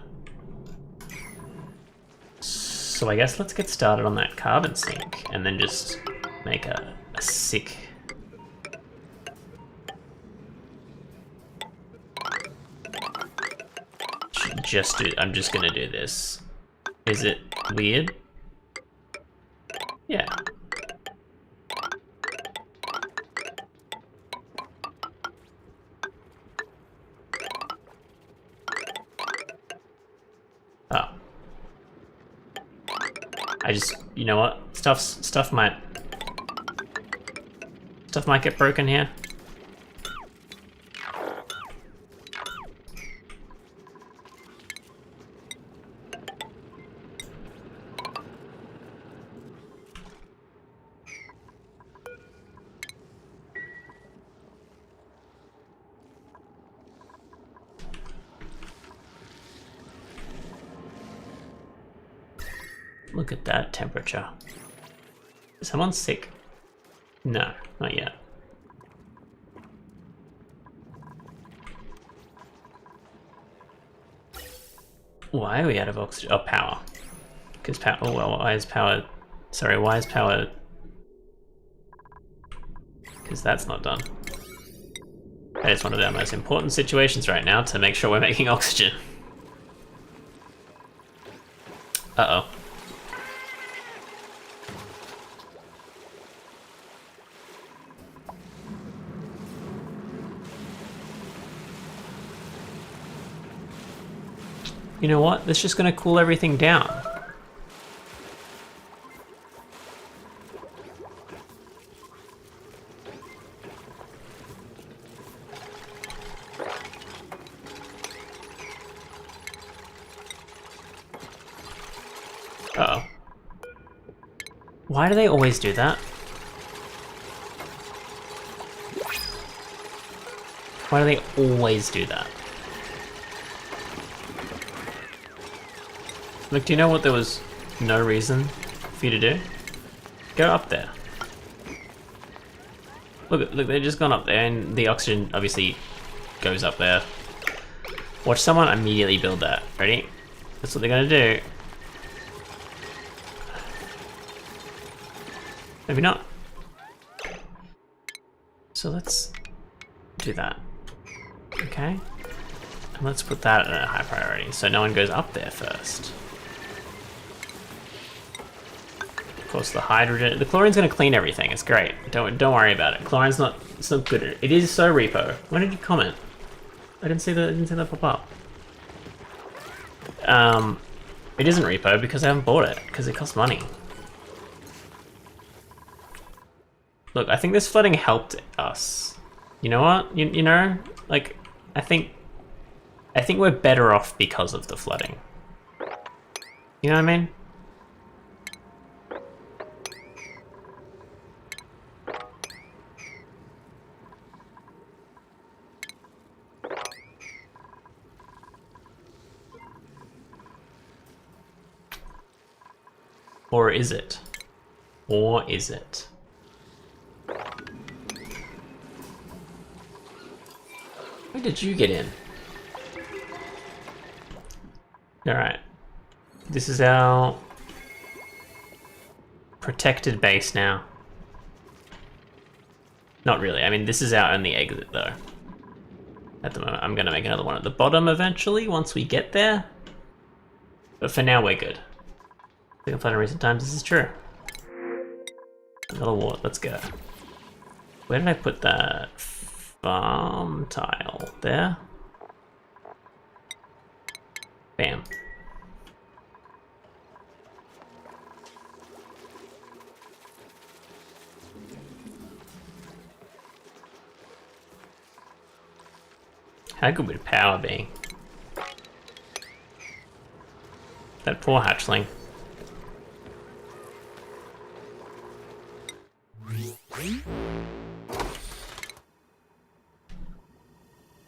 So I guess let's get started on that carbon sink and then just make a sick... I'm just gonna do this. Is it weird? Yeah. Oh. You know what? Stuff might get broken here. Look at that temperature. Is someone sick? No, not yet. Why are we out of oxygen? Oh, power. Because power. Oh well, why is power? Sorry, why is power? Because that's not done. That is one of our most important situations right now to make sure we're making oxygen. Uh oh. You know what? That's just gonna cool everything down. Uh-oh. Why do they always do that? Why do they always do that? Look, do you know what there was no reason for you to do? Go up there. Look, they've just gone up there and the oxygen obviously goes up there. Watch someone immediately build that. Ready? That's what they're gonna do. Maybe not. So let's do that. Okay. And let's put that at a high priority so no one goes up there first. Of course, the hydrogen, the chlorine's gonna clean everything. It's great. Don't worry about it. Chlorine's not. It's not good. It is so repo. When did you comment? I didn't see that pop up. It isn't repo because I haven't bought it because it costs money. Look, I think this flooding helped us. You know what? You know, like I think we're better off because of the flooding. You know what I mean? Or is it? Or is it? Where did you get in? Alright. This is our protected base now. Not really. I mean, this is our only exit though. At the moment, I'm gonna make another one at the bottom eventually once we get there. But for now, we're good. We can find in recent times this is true. Another wart, let's go. Where did I put that farm tile? There? Bam. How good would power be? That poor hatchling.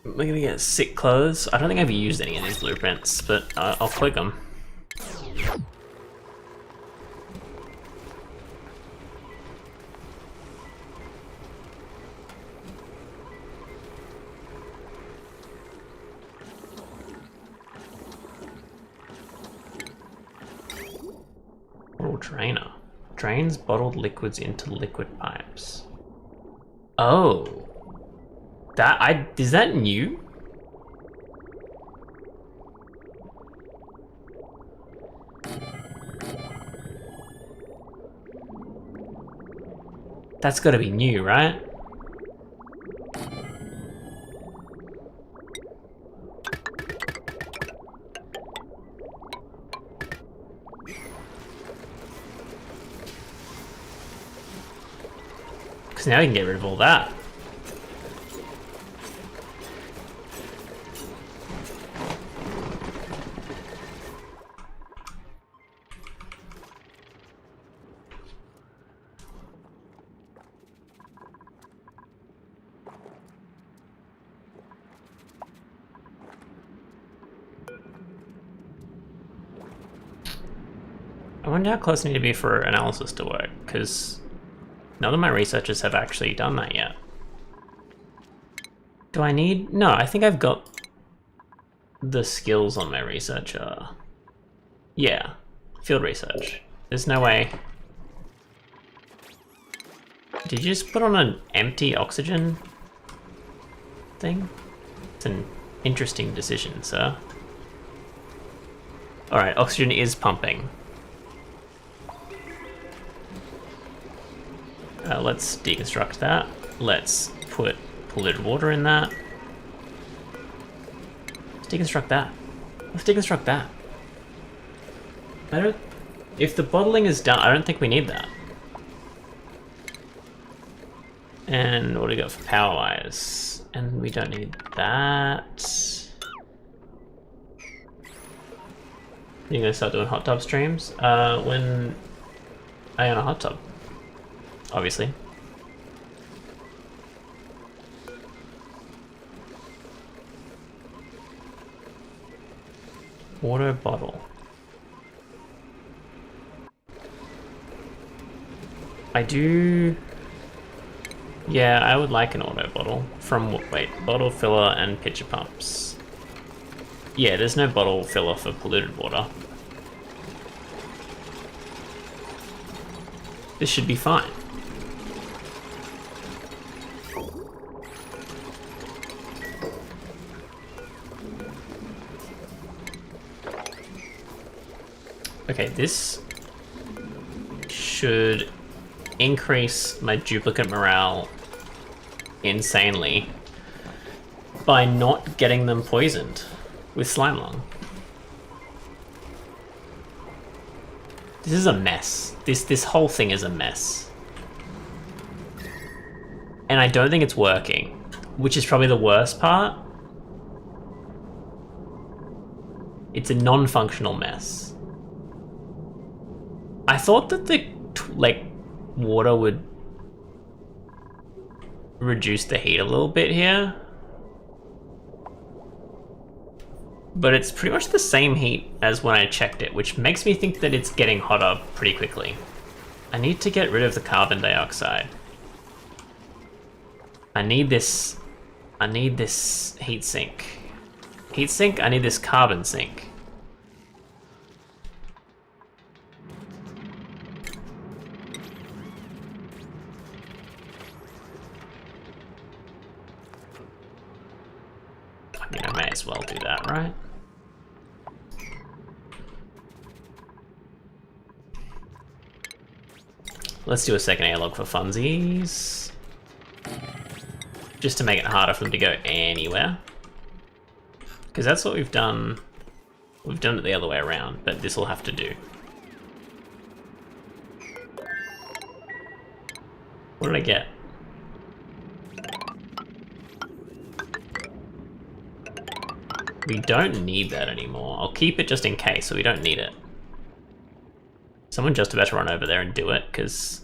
We're gonna get sick clothes. I don't think I've used any of these blueprints, but I'll click them. Bottle drainer. Drains bottled liquids into liquid pipes. Oh. Is that new? That's gotta be new, right? Because now we can get rid of all that. I wonder how close I need to be for analysis to work, because none of my researchers have actually done that yet. Do I need? No, I think I've got the skills on my researcher. Yeah, field research. There's no way. Did you just put on an empty oxygen thing? It's an interesting decision, sir. Alright, oxygen is pumping. Let's deconstruct that. Let's put polluted water in that. Let's deconstruct that. Let's deconstruct that. If the bottling is done, I don't think we need that. And what do we got for power wires? And we don't need that. You're gonna start doing hot tub streams? When I own a hot tub. Obviously. Water bottle. I do... Yeah, I would like an auto bottle. From, wait, bottle filler and pitcher pumps. Yeah, there's no bottle filler for polluted water. This should be fine. Okay, this should increase my duplicate morale insanely by not getting them poisoned with slime lung. This is a mess. This whole thing is a mess. And I don't think it's working, which is probably the worst part. It's a non-functional mess. I thought that the, like, water would reduce the heat a little bit here. But it's pretty much the same heat as when I checked it, which makes me think that it's getting hotter pretty quickly. I need to get rid of the carbon dioxide. I need this heat sink. Heat sink? I need this carbon sink. I mean, I may as well do that, right? Let's do a second airlock for funsies. Just to make it harder for them to go anywhere. Because that's what we've done. We've done it the other way around, but this will have to do. What did I get? We don't need that anymore. I'll keep it just in case, so we don't need it. Someone just about to run over there and do it, because...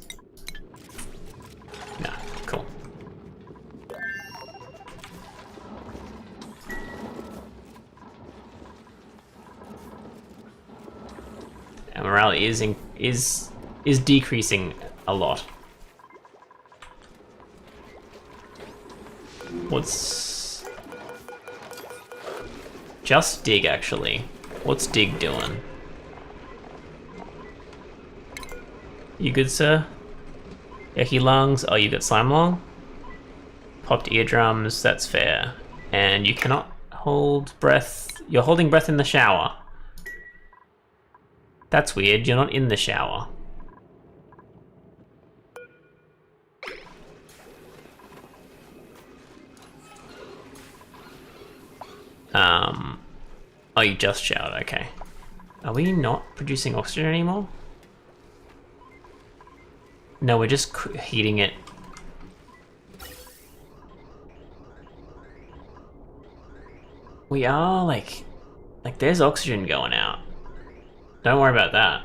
No, cool. Our morale is decreasing a lot. What's... Just dig, actually. What's dig doing? You good, sir? Yucky lungs. Oh, you got slime lung? Popped eardrums. That's fair. And you cannot hold breath. You're holding breath in the shower. That's weird. You're not in the shower. Oh, you just showered. Okay. Are we not producing oxygen anymore? No, we're just heating it. We are, like there's oxygen going out. Don't worry about that.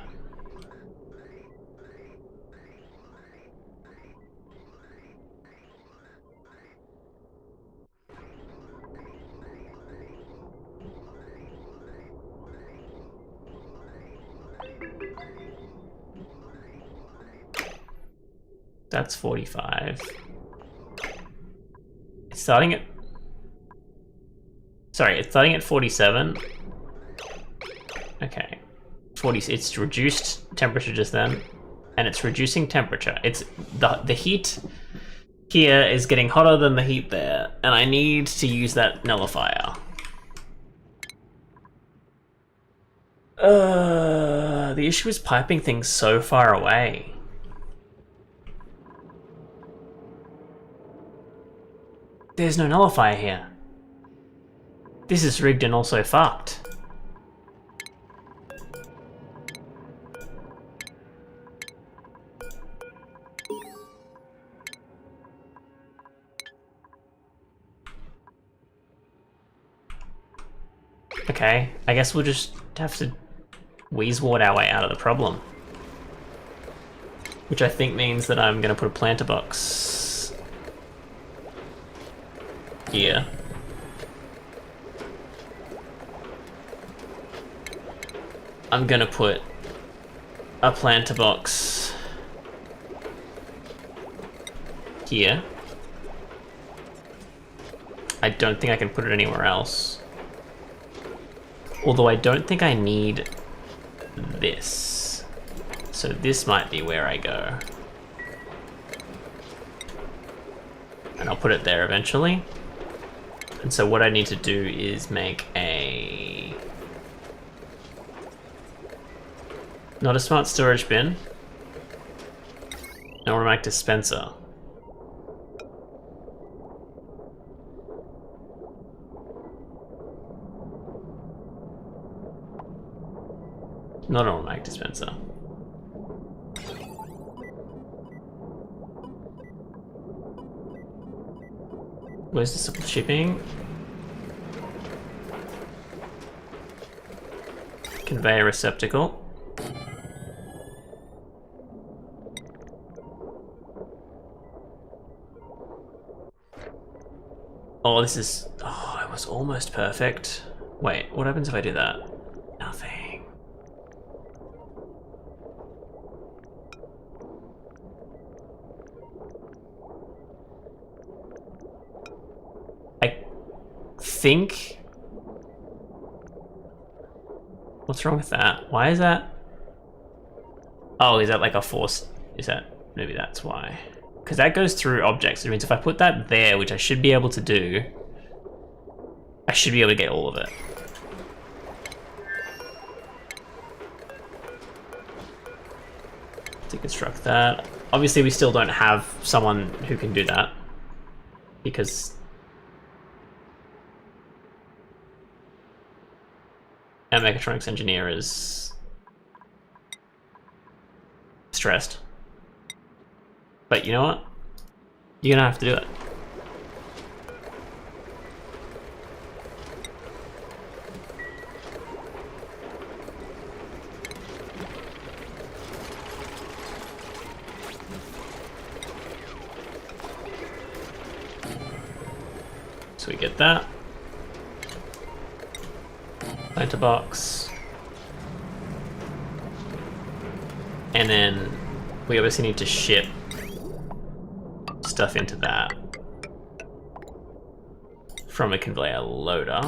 That's 45. It's starting at... Sorry, it's starting at 47. Okay. 40, it's reduced temperature just then. And it's reducing temperature. It's... The heat here is getting hotter than the heat there. And I need to use that nullifier. The issue is piping things so far away. There's no nullifier here. This is rigged and also fucked. Okay, I guess we'll just have to Weezward our way out of the problem. Which I think means that I'm going to put a planter box here. I'm going to put a planter box here. I don't think I can put it anywhere else. Although I don't think I need this. So this might be where I go. And I'll put it there eventually. And so what I need to do is make a... not a smart storage bin. An automatic dispenser. Not an automatic dispenser. Where's the simple shipping? Conveyor receptacle. Oh, this is... oh, it was almost perfect. Wait, what happens if I do that? Nothing. I think... what's wrong with that? Why is that? Oh, is that like a force? Is that... maybe that's why. Because that goes through objects. It means if I put that there, which I should be able to do, I should be able to get all of it. Deconstruct that. Obviously, we still don't have someone who can do that. Because... our mechatronics engineer is... stressed. But you know what? You're gonna have to do it. So we get that. Planter box. And then we obviously need to ship stuff into that from a conveyor loader.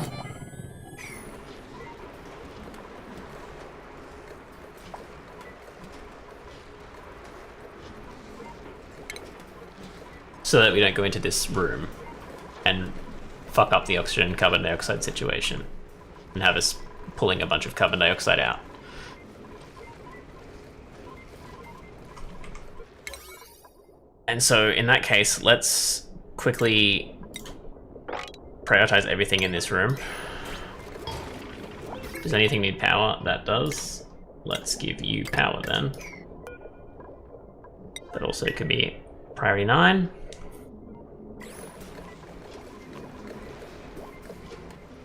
So that we don't go into this room and fuck up the oxygen and carbon dioxide situation and have us pulling a bunch of carbon dioxide out. And so in that case, let's quickly prioritize everything in this room. Does anything need power? That does. Let's give you power then. That also could be priority 9.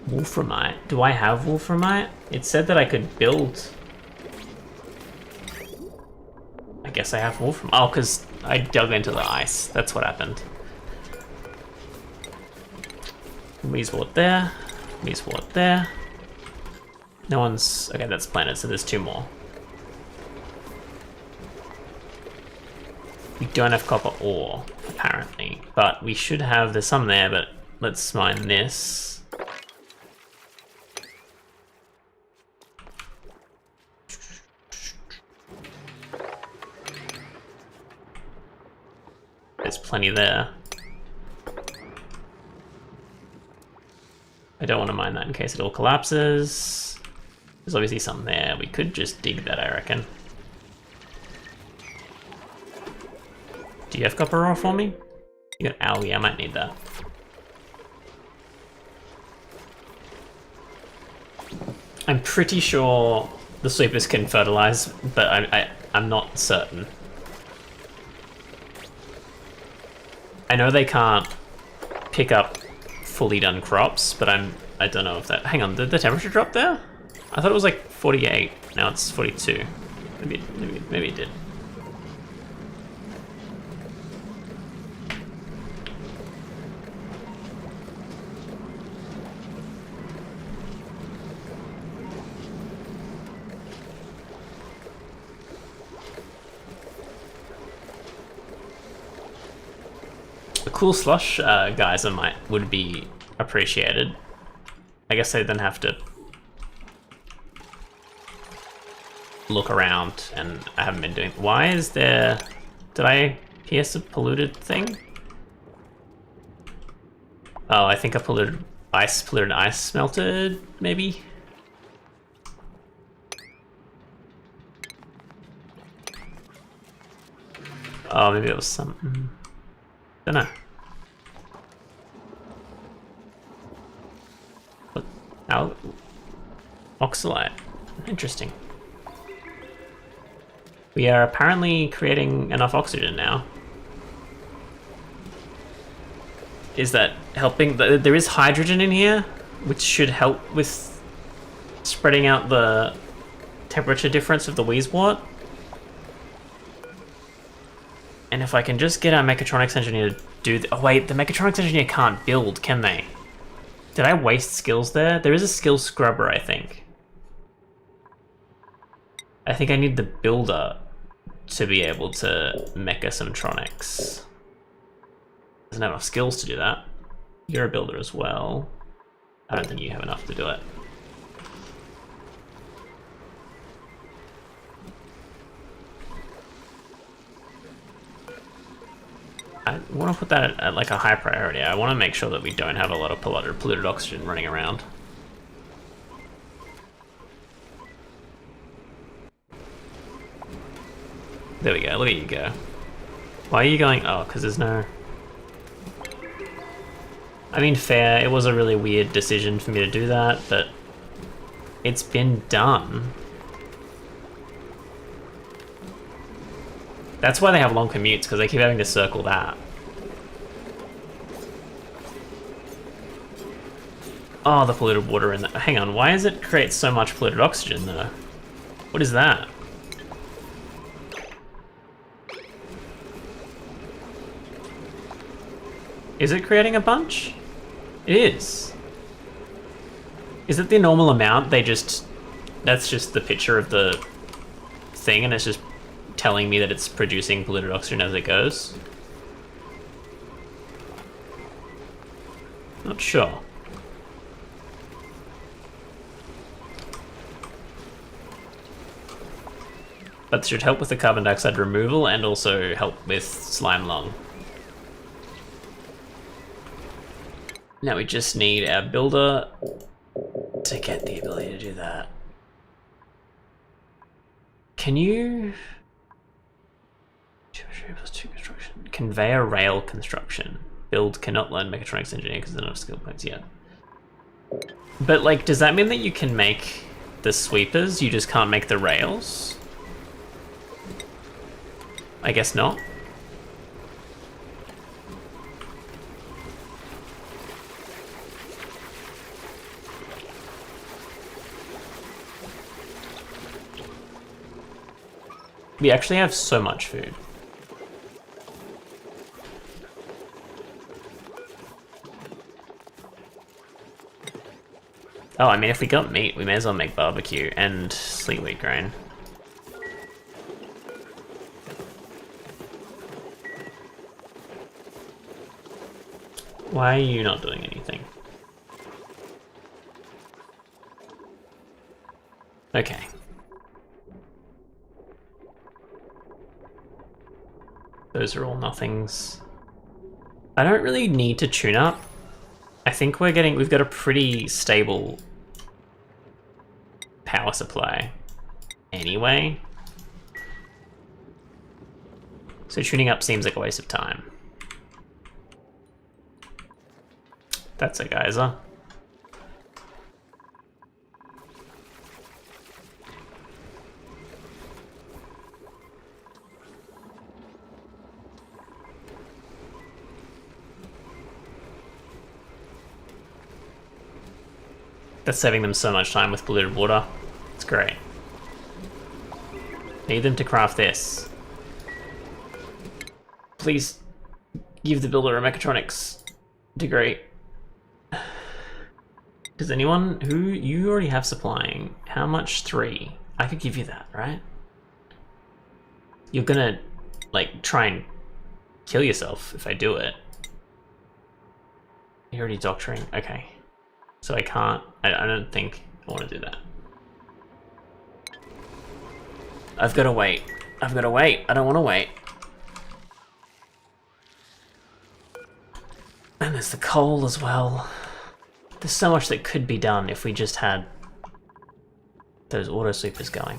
Wolframite. Do I have wolframite? It said that I could build... I guess I have wolframite. Oh, because I dug into the ice. That's what happened. Weezwort there. Weezwort there. No one's... okay, that's planet, so there's 2 more. We don't have copper ore, apparently. But we should have... there's some there, but let's mine this. There's plenty there. I don't want to mine that in case it all collapses. There's obviously some there. We could just dig that, I reckon. Do you have copper ore for me? You got algae, I might need that. I'm pretty sure the sweepers can fertilize, but I'm not certain. I know they can't pick up fully done crops, but I don't know if that... hang on, did the temperature drop there? I thought it was like 48. Now it's 42. Maybe it did. cool slush geyser would be appreciated. I guess I then have to look around, and I haven't been doing. Why is there? Did I pierce a polluted thing? Oh, I think a polluted ice melted, maybe. Oh, maybe it was something. Don't know. What? How? Oxalite. Interesting. We are apparently creating enough oxygen now. Is that helping? There is hydrogen in here, which should help with spreading out the temperature difference of the Wheezewort. And if I can just get our mechatronics engineer to do oh wait, the mechatronics engineer can't build, can they? Did I waste skills there? There is a skill scrubber, I think. I think I need the builder to be able to mecha some tronics. Doesn't have enough skills to do that. You're a builder as well. I don't think you have enough to do it. I want to put that at like a high priority. I want to make sure that we don't have a lot of polluted oxygen running around. There we go, look at you go. Why are you going? Oh, because there's no... I mean, fair, it was a really weird decision for me to do that, but it's been done. That's why they have long commutes, because they keep having to circle that. Oh, the polluted water in that. Hang on, why does it create so much polluted oxygen, though? What is that? Is it creating a bunch? It is. Is it the normal amount? That's just the picture of the thing, and it's just telling me that it's producing polluted oxygen as it goes? Not sure. But should help with the carbon dioxide removal and also help with slime lung. Now we just need our builder to get the ability to do that. Can you... construction. Conveyor rail construction. Build cannot learn mechatronics engineer because there's enough skill points yet. But like, does that mean that you can make the sweepers, you just can't make the rails? I guess not. We actually have so much food. Oh, I mean, if we got meat, we may as well make barbecue and sleet wheat grain. Why are you not doing anything? Okay. Those are all nothings. I don't really need to tune up. I think we've got a pretty stable power supply anyway. So tuning up seems like a waste of time. That's a geyser. That's saving them so much time with polluted water. It's great. Need them to craft this. Please give the builder a mechatronics degree. Does anyone who you already have supplying? How much? 3. I could give you that, right? You're gonna like try and kill yourself if I do it. You're already doctoring. Okay. So I can't... I don't think I want to do that. I've got to wait. I've got to wait. I don't want to wait. And there's the coal as well. There's so much that could be done if we just had those auto sweepers going.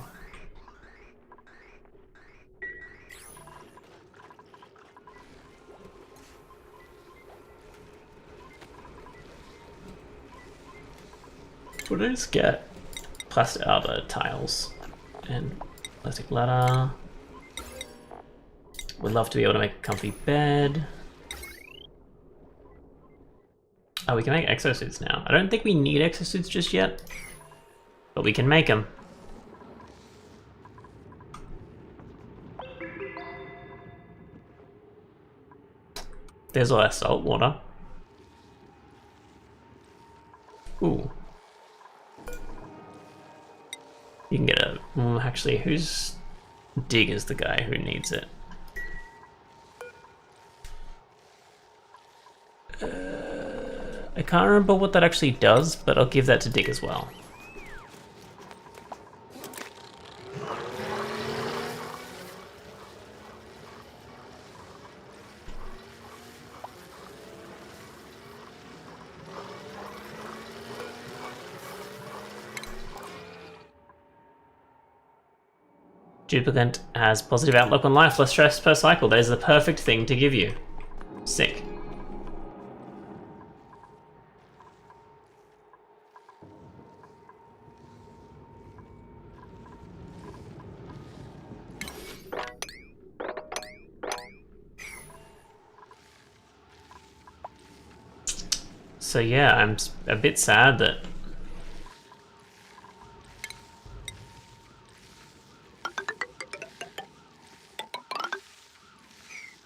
Would I just get plastic arbor tiles and plastic ladder? Would love to be able to make a comfy bed. Oh, we can make exosuits now. I don't think we need exosuits just yet, but we can make them. There's all our salt water. Ooh. You can get a... actually, who's... Dig is the guy who needs it. I can't remember what that actually does, but I'll give that to Dig as well. Duplicant has positive outlook on life, less stress per cycle. That is the perfect thing to give you. Sick. So yeah, I'm a bit sad that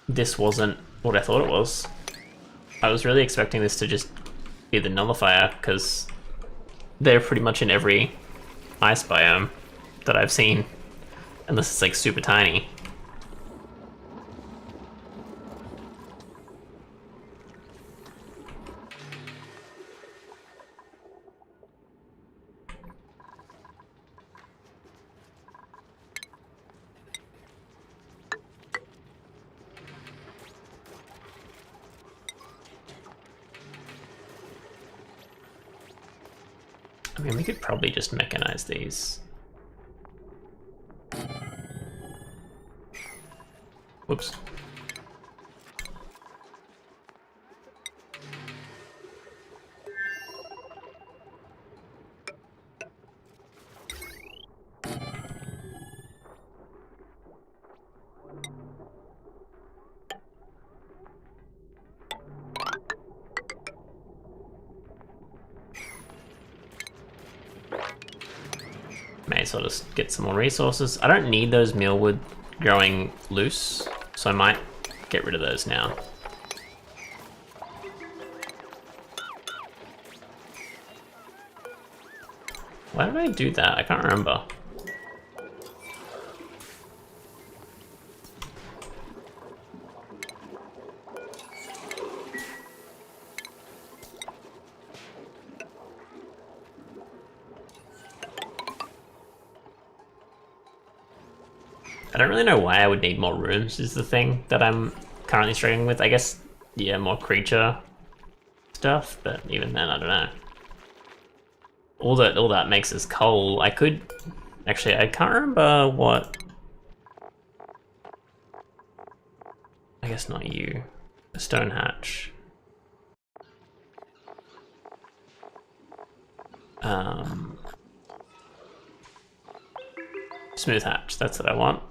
this wasn't what I thought it was. I was really expecting this to just be the nullifier, because they're pretty much in every ice biome that I've seen, unless it's like super tiny. I mean, we could probably just mechanize these. Whoops. May as well just get some more resources. I don't need those mealwood growing loose, so I might get rid of those now. Why did I do that? I can't remember. I don't really know why I would need more rooms is the thing that I'm currently struggling with. I guess, yeah, more creature stuff, but even then, I don't know. All that makes is coal. I could... Actually, I can't remember what... I guess not you. A stone hatch. Smooth hatch, that's what I want.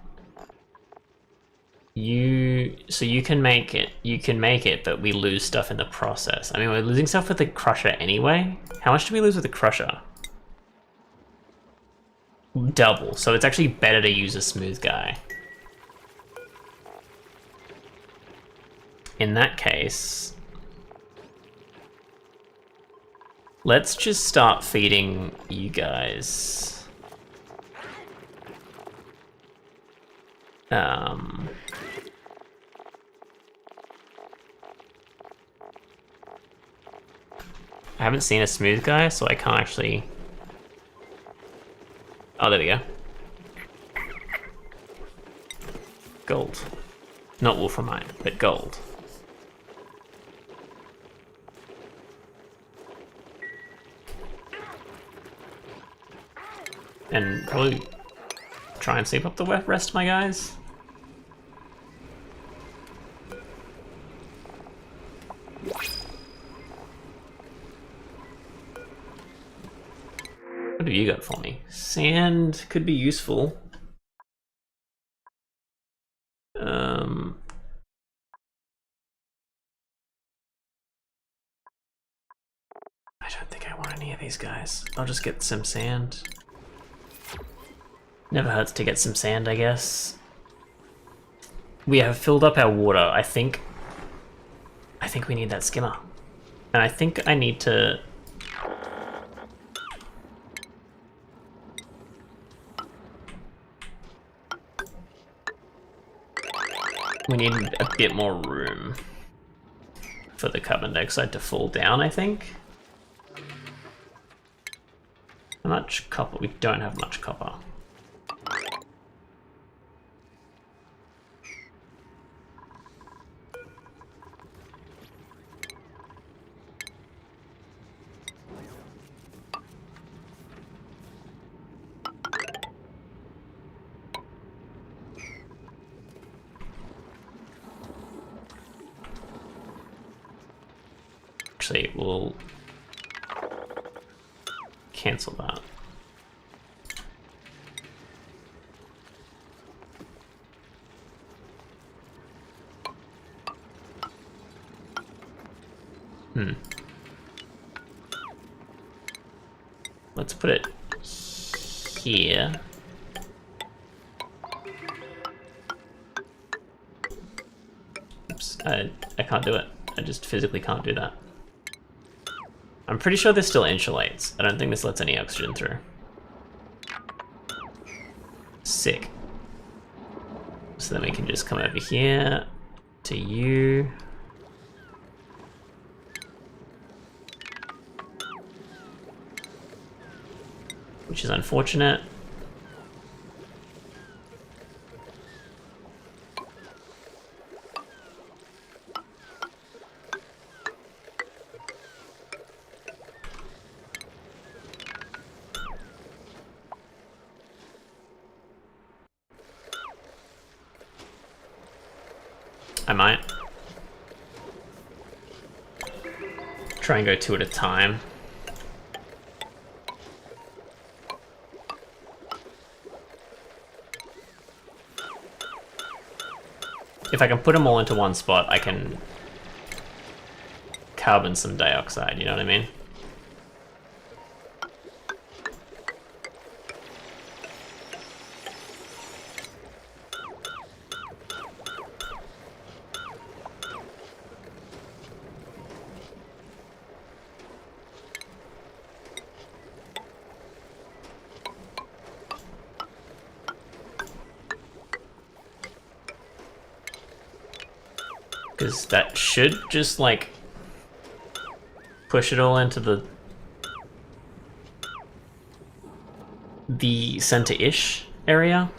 So you can make it, but we lose stuff in the process. I mean, we're losing stuff with the crusher anyway. How much do we lose with the crusher? Double, so it's actually better to use a smooth guy. In that case, let's just start feeding you guys. I haven't seen a smooth guy, so I can't actually... Oh, there we go. Gold. Not wolframite, but gold. And probably try and sweep up the rest of my guys. What have you got for me? Sand could be useful. I don't think I want any of these guys. I'll just get some sand. Never hurts to get some sand, I guess. We have filled up our water. I think we need that skimmer. And I think I need to... We need a bit more room for the carbon dioxide to fall down, I think. How much copper? We don't have much copper. Actually, we'll cancel that. Let's put it here. Oops, I can't do it. I just physically can't do that. I'm pretty sure this still insulates. I don't think this lets any oxygen through. Sick. So then we can just come over here to you. Which is unfortunate. I might try and go 2 at a time. If I can put them all into one spot, I can carbon some dioxide, you know what I mean? Because that should just, like, push it all into the center-ish area.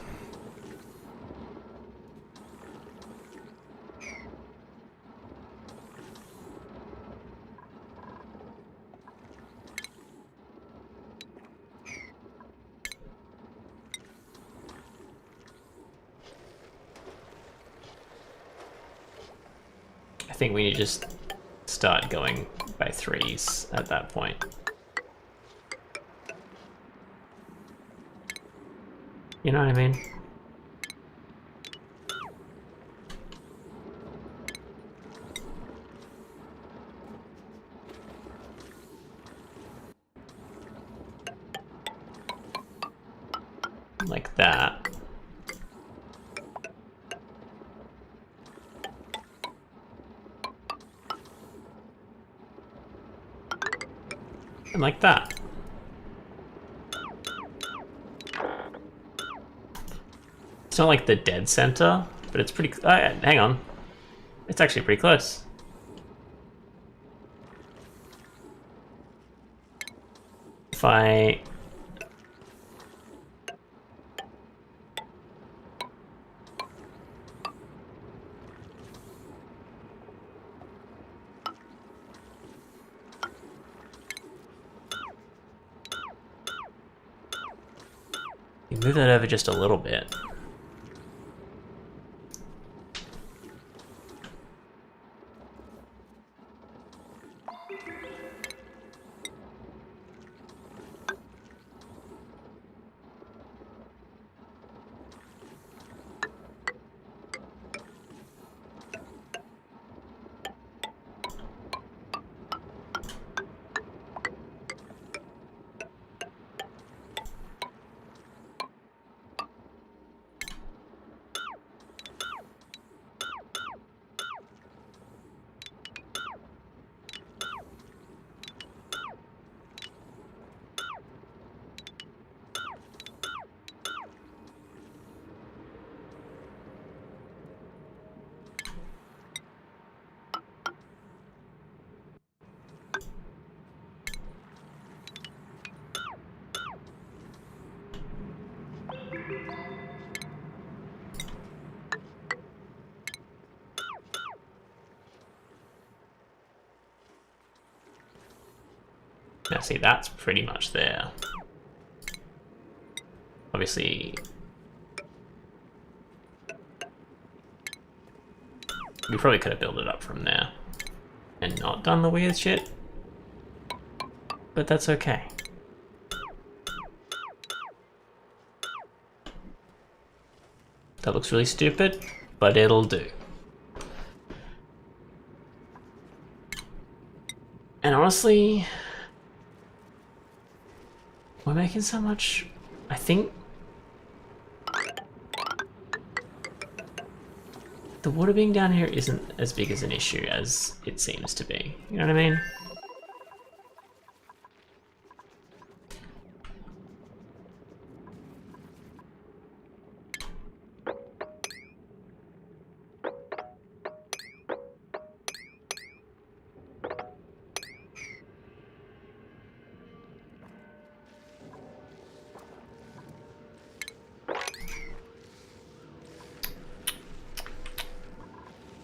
I think we need to just start going by 3s at that point. You know what I mean? Like that. And like that. It's not like the dead center, but it's pretty... hang on. It's actually pretty close. if I... You move that over just a little bit. Now see, that's pretty much there. Obviously, we probably could have built it up from there and not done the weird shit, but that's okay. That looks really stupid, but it'll do. And honestly, we're making so much, I think the water being down here isn't as big as an issue as it seems to be. You know what I mean?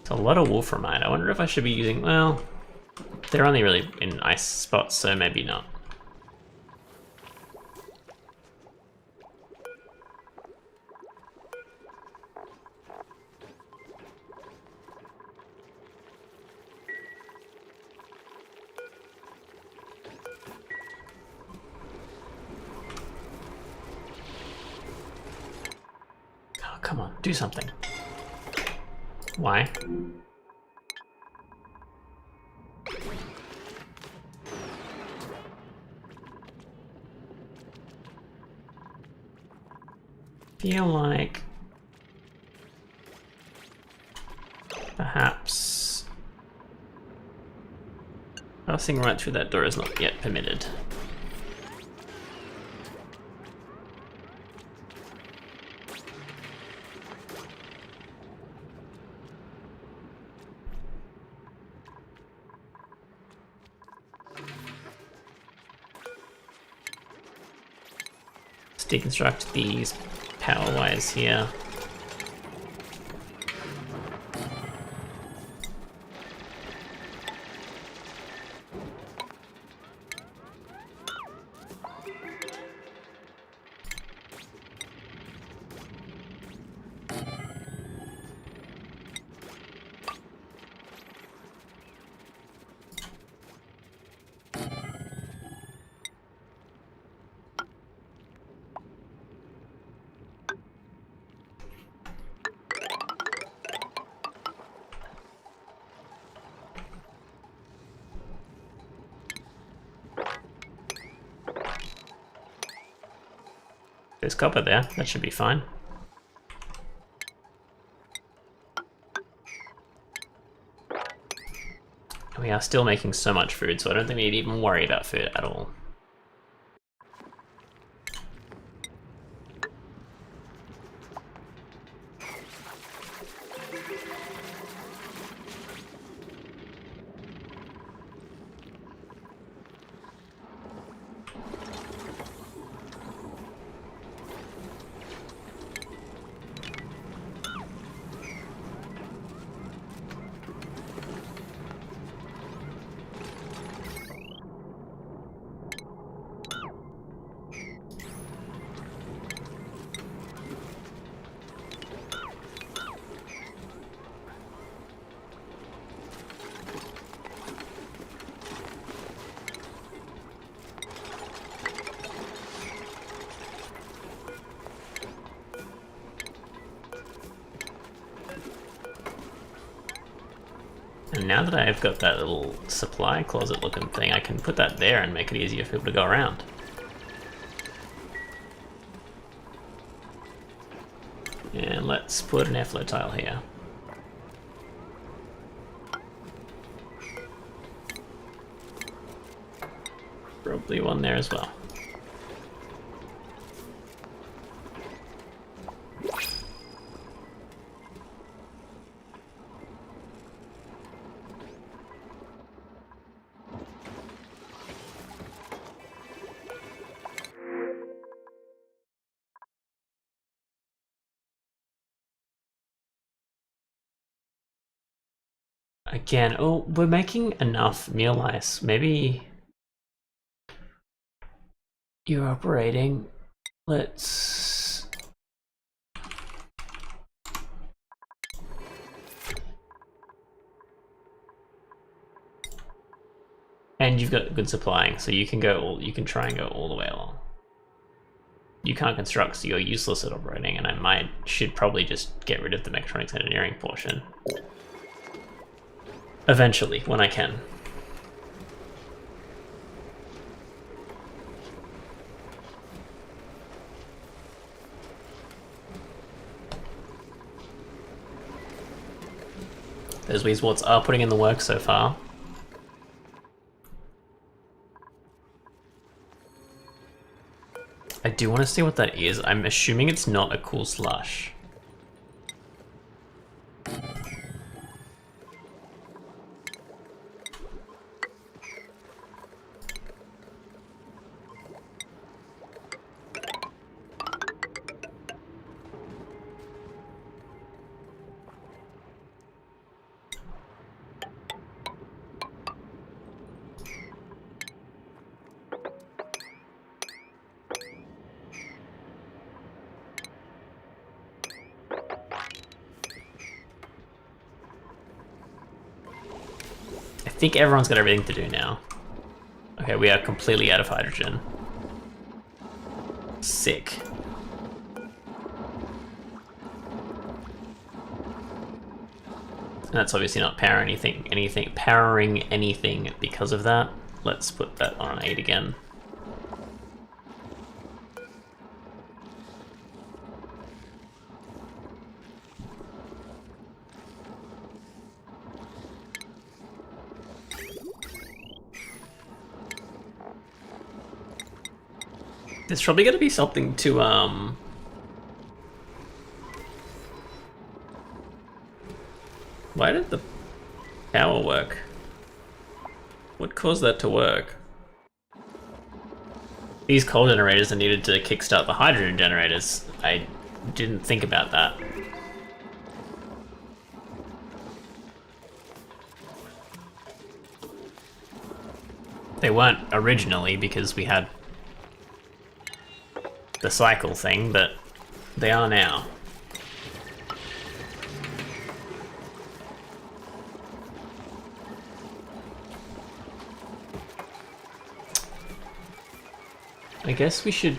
A lot of wolframite. I wonder if I should be using, well, they're only really in ice spots, so maybe not. Oh, come on, do something. Why? Feel like perhaps passing right through that door is not yet permitted. Deconstruct these power wires here. There's copper there, that should be fine. And we are still making so much food, so I don't think we need to even worry about food at all. And now that I've got that little supply closet looking thing, I can put that there and make it easier for people to go around. And let's put an airflow tile here. Probably one there as well. Again, oh, we're making enough meal ice. Maybe you're operating. Let's... And you've got good supplying, so you can try and go all the way along. You can't construct, so you're useless at operating, and should probably just get rid of the mechatronics engineering portion. Eventually, when I can. Those Weezewarts are putting in the work so far. I do want to see what that is. I'm assuming it's not a cool slush. I think everyone's got everything to do now. Okay, we are completely out of hydrogen. Sick. And that's obviously not powering anything because of that. Let's put that on 8 again. There's probably going to be something to, why did the power work? What caused that to work? These coal generators are needed to kickstart the hydrogen generators. I didn't think about that. They weren't originally because we had the cycle thing, but they are now. I guess we should...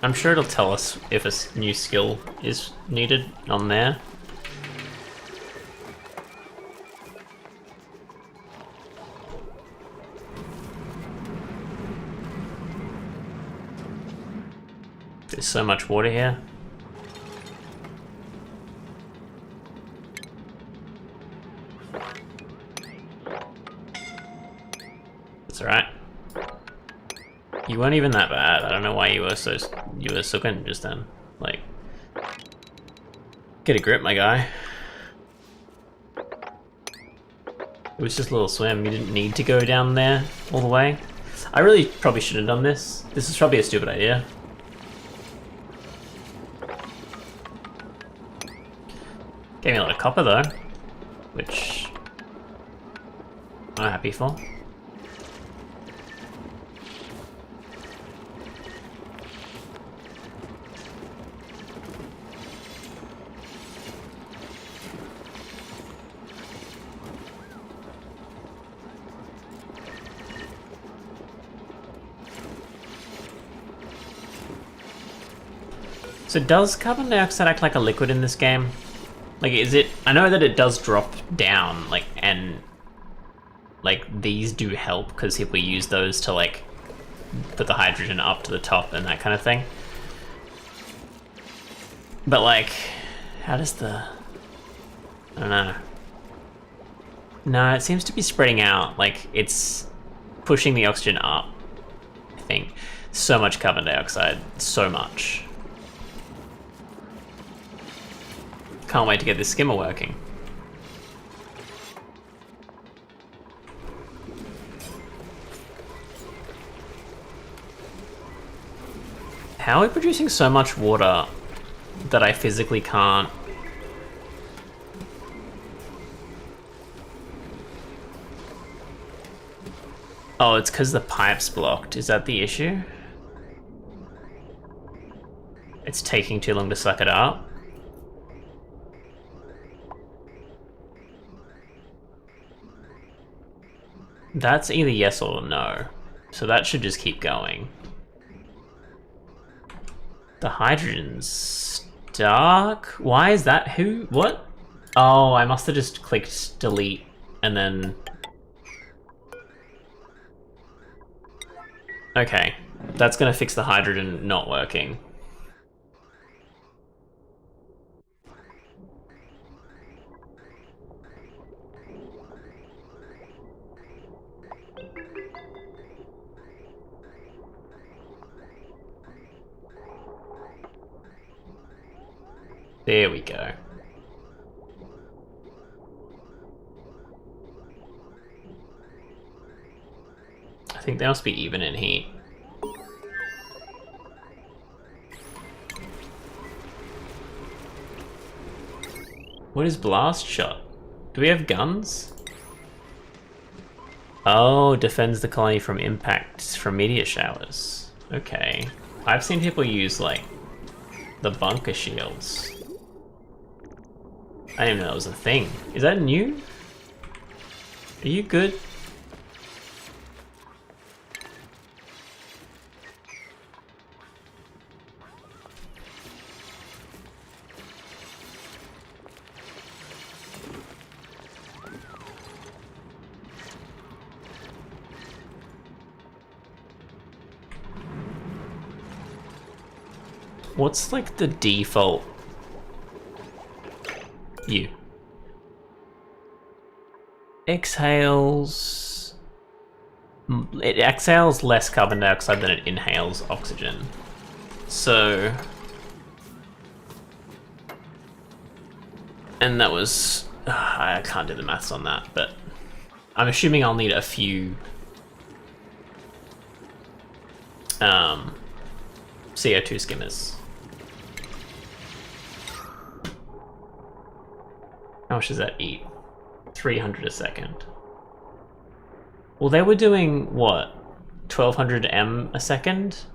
I'm sure it'll tell us if a new skill is needed on there. There's so much water here. It's alright. You weren't even that bad. I don't know why you were so good just then. Like, get a grip, my guy. It was just a little swim. You didn't need to go down there all the way. I really probably shouldn't have done this. This is probably a stupid idea. Gave me a lot of copper though, which I'm not happy for. So does carbon dioxide act like a liquid in this game? Like, is it... I know that it does drop down, like, and like these do help because if we use those to like put the hydrogen up to the top and that kind of thing. But like, how does the... I don't know. No, it seems to be spreading out. Like, it's pushing the oxygen up, I think. So much carbon dioxide. So much. Can't wait to get this skimmer working. How are we producing so much water that I physically can't? Oh, it's because the pipe's blocked. Is that the issue? It's taking too long to suck it up? That's either yes or no. So that should just keep going. The hydrogen's dark? Why is that? Who? What? Oh, I must have just clicked delete and then... Okay, that's gonna fix the hydrogen not working. There we go. I think they must be even in heat. What is blast shot? Do we have guns? Oh, defends the colony from impacts from meteor showers. Okay. I've seen people use, like, the bunker shields. I didn't even know that was a thing. Is that new? Are you good? What's like the default? You. Exhales... It exhales less carbon dioxide than it inhales oxygen. So... And that was... I can't do the maths on that, but... I'm assuming I'll need a few... CO2 skimmers. How much does that eat? 300 a second. Well, they were doing, what? 1200 M a second?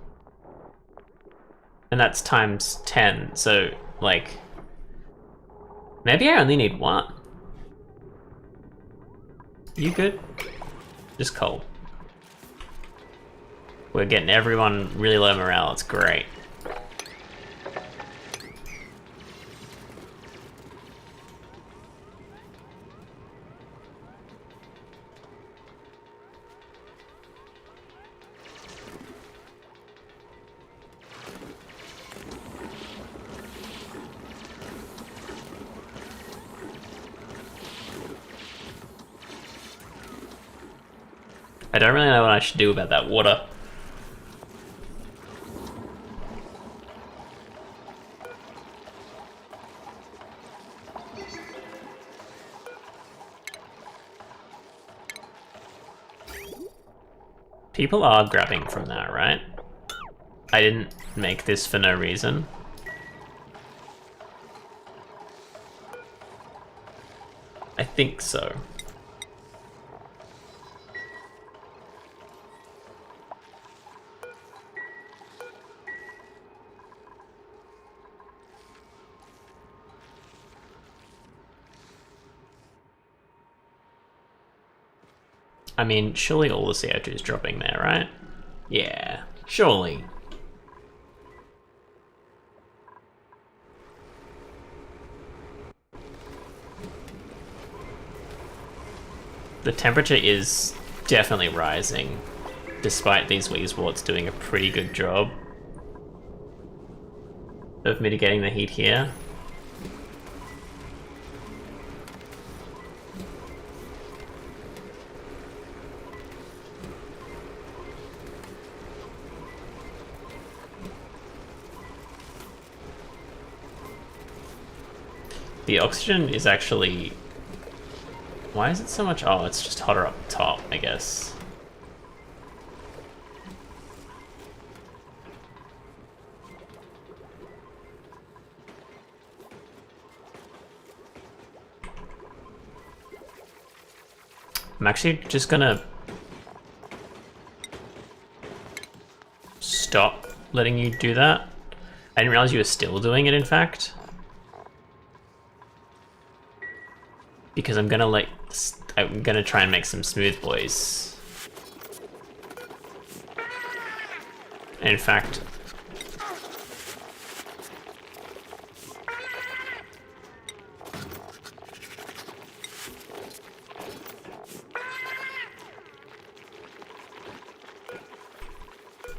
And that's times 10, so, like... Maybe I only need one. You good? Just cold. We're getting everyone really low morale, it's great. I don't really know what I should do about that water. People are grabbing from that, right? I didn't make this for no reason. I think so. I mean, surely all the CO2 is dropping there, right? Yeah, surely. The temperature is definitely rising, despite these Weezeworts doing a pretty good job of mitigating the heat here. The oxygen is actually... Why is it so much? Oh, it's just hotter up top, I guess. I'm actually just gonna stop letting you do that. I didn't realize you were still doing it, in fact. Because I'm gonna try and make some smooth boys. And in fact,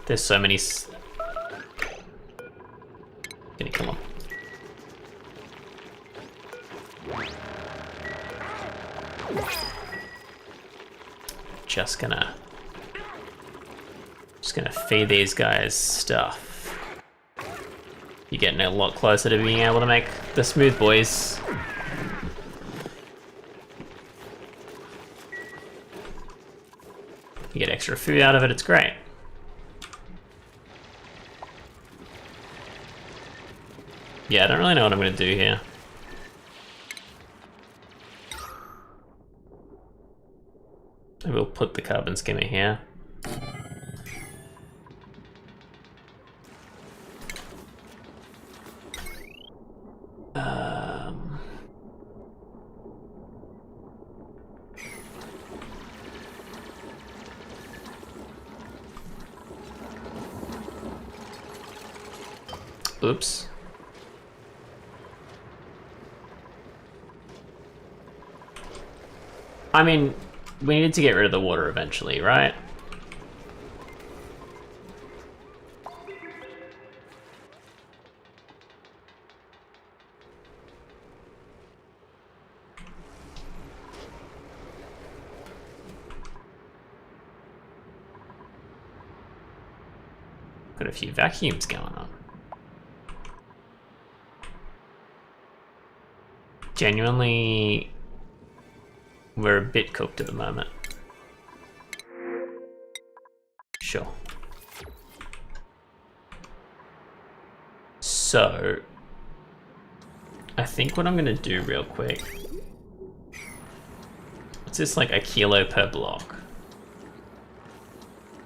there's so many. Can you come on? Just gonna feed these guys stuff. You're getting a lot closer to being able to make the smooth boys. You get extra food out of it, it's great. Yeah, I don't really know what I'm gonna do here. I will put the carbon skimmer here. Oops. I mean, we needed to get rid of the water eventually, right? Got a few vacuums going on. Genuinely, we're a bit cooked at the moment. Sure. So, I think what I'm gonna do real quick, it's just like a kilo per block.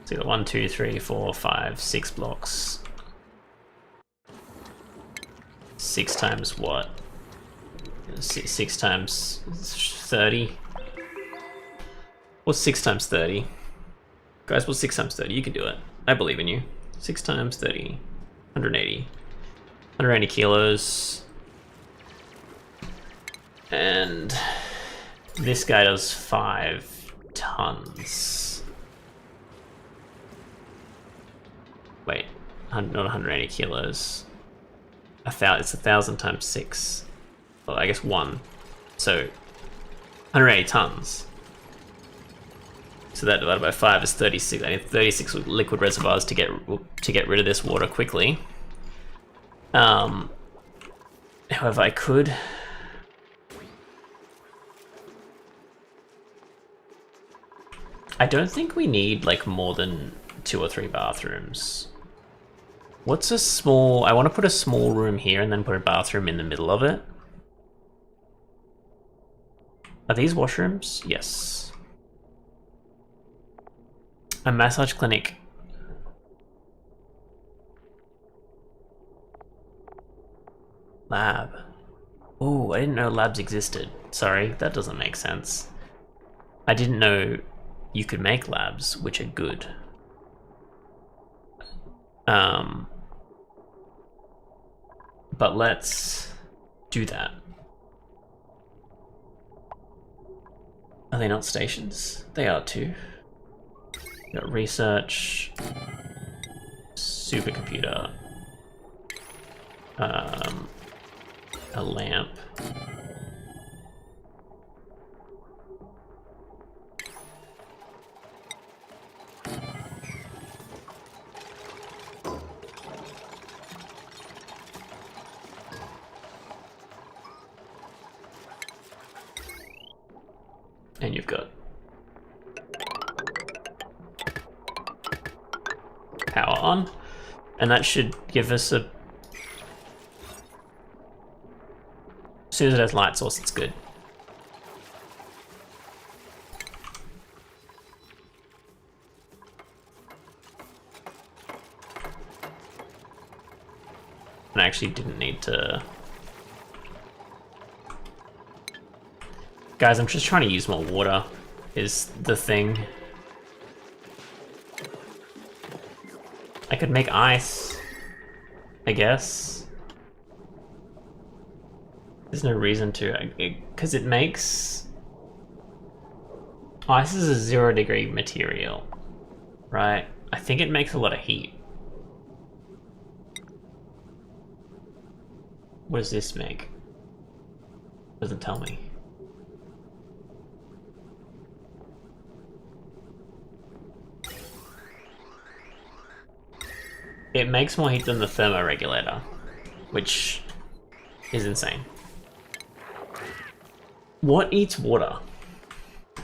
So you got 1, 2, 3, 4, 5, 6 blocks. 6 times what? 6 times 30? What's 6 times 30? Guys, what's 6 times 30? You can do it. I believe in you. 6 times 30. 180. 180 kilos. And this guy does 5 tons. Wait, not 180 kilos. It's 1,000 times 6. Well, I guess 1. So 180 tons. So that divided by 5 is 36. I need 36 liquid reservoirs to get rid of this water quickly. However, I could. I don't think we need like more than 2 or 3 bathrooms. What's a small? I want to put a small room here and then put a bathroom in the middle of it. Are these washrooms? Yes. A massage clinic. Lab. Oh, I didn't know labs existed. Sorry, that doesn't make sense. I didn't know you could make labs, which are good. But let's do that. Are they not stations? They are too. We've got research, supercomputer, a lamp. And you've got power on, and that should give us a... As soon as it has light source, it's good. And I actually didn't need to... Guys, I'm just trying to use more water, is the thing. I could make ice, I guess. There's no reason to, because it makes... Ice is a 0 degree material, right? I think it makes a lot of heat. What does this make? Doesn't tell me. It makes more heat than the thermoregulator, which is insane. What eats water?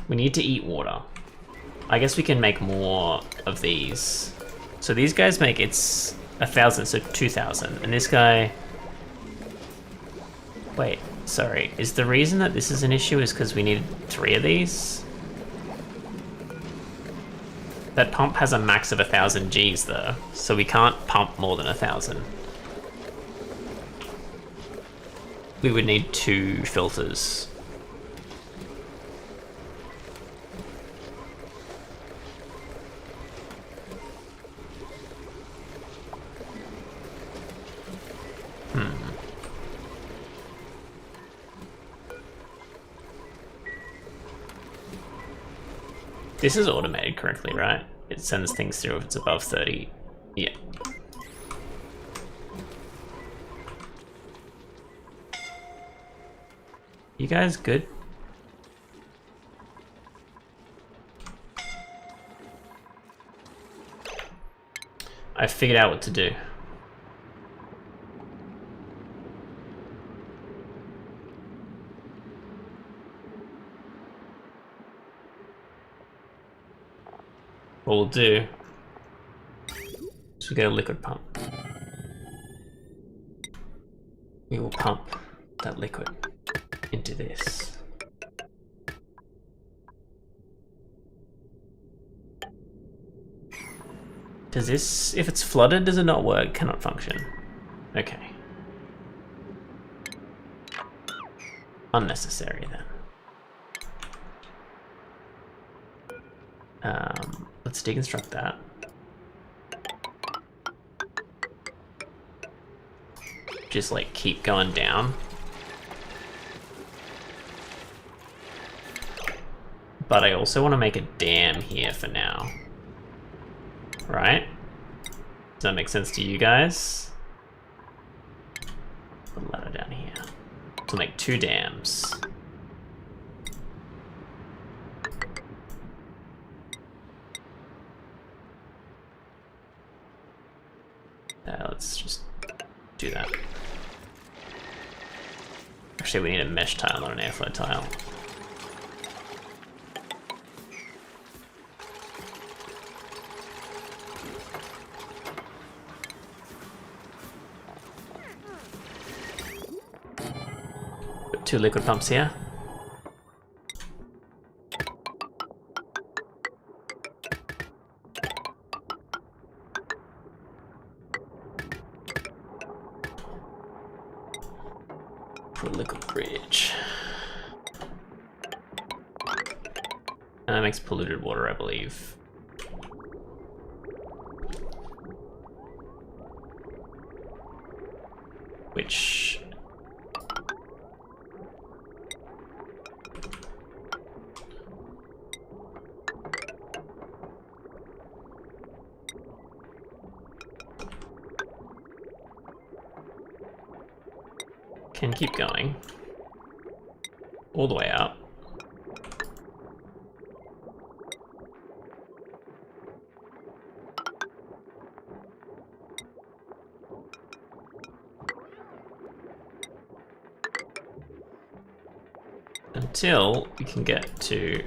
We need to eat water. I guess we can make more of these. So these guys make, it's 1,000, so 2,000. And this guy... Wait, sorry. Is the reason that this is an issue is because we need 3 of these? That pump has a max of 1,000 Gs though, so we can't pump more than 1,000. We would need 2 filters. This is automated correctly, right? It sends things through if it's above 30. Yeah. You guys good? I figured out what to do. What we'll do is we'll get a liquid pump. We will pump that liquid into this. Does this, if it's flooded, does it not work? Cannot function. Okay. Unnecessary then. Let's deconstruct that. Just like keep going down. But I also want to make a dam here for now. Right? Does that make sense to you guys? Put a ladder down here. To make 2 dams. Let's just do that. Actually, we need a mesh tile, not an airflow tile. Got 2 liquid pumps here. Liquid bridge. And that makes polluted water, I believe. Which... can keep going. All the way up. Until we can get to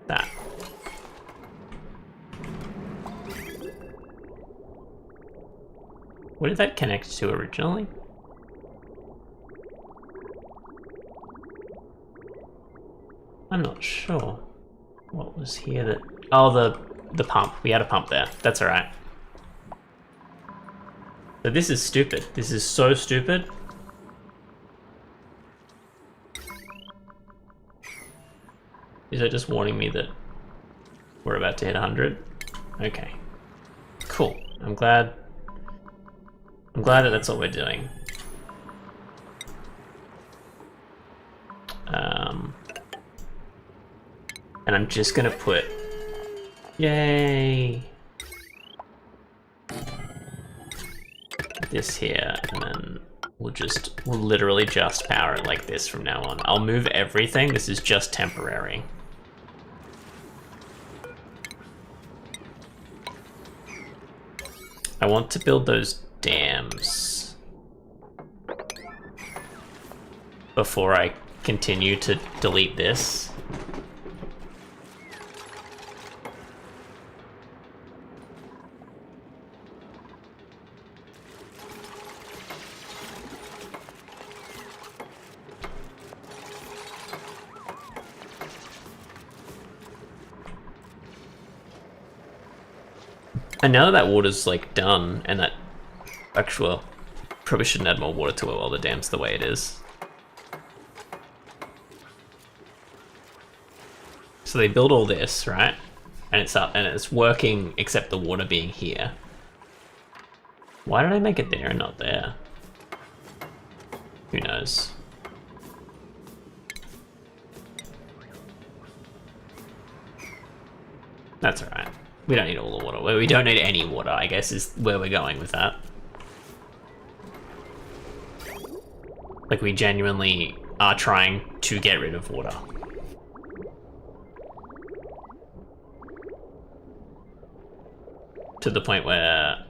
that. What did that connect to originally? I'm not sure. What was here that... Oh, the pump. We had a pump there. That's alright. So this is stupid. This is so stupid. Is it just warning me that we're about to hit 100? Okay. Cool. I'm glad that that's what we're doing. And I'm just gonna put... Yay! This here, and then we'll literally just power it like this from now on. I'll move everything. This is just temporary. I want to build those dams before I continue to delete this. And now that water's like done, and that actual probably shouldn't add more water to it while the dam's the way it is. So they build all this, right? And it's up and it's working except the water being here. Why did I make it there and not there? Who knows? That's alright. We don't need all the water. We don't need any water, I guess, is where we're going with that. Like, we genuinely are trying to get rid of water. To the point where...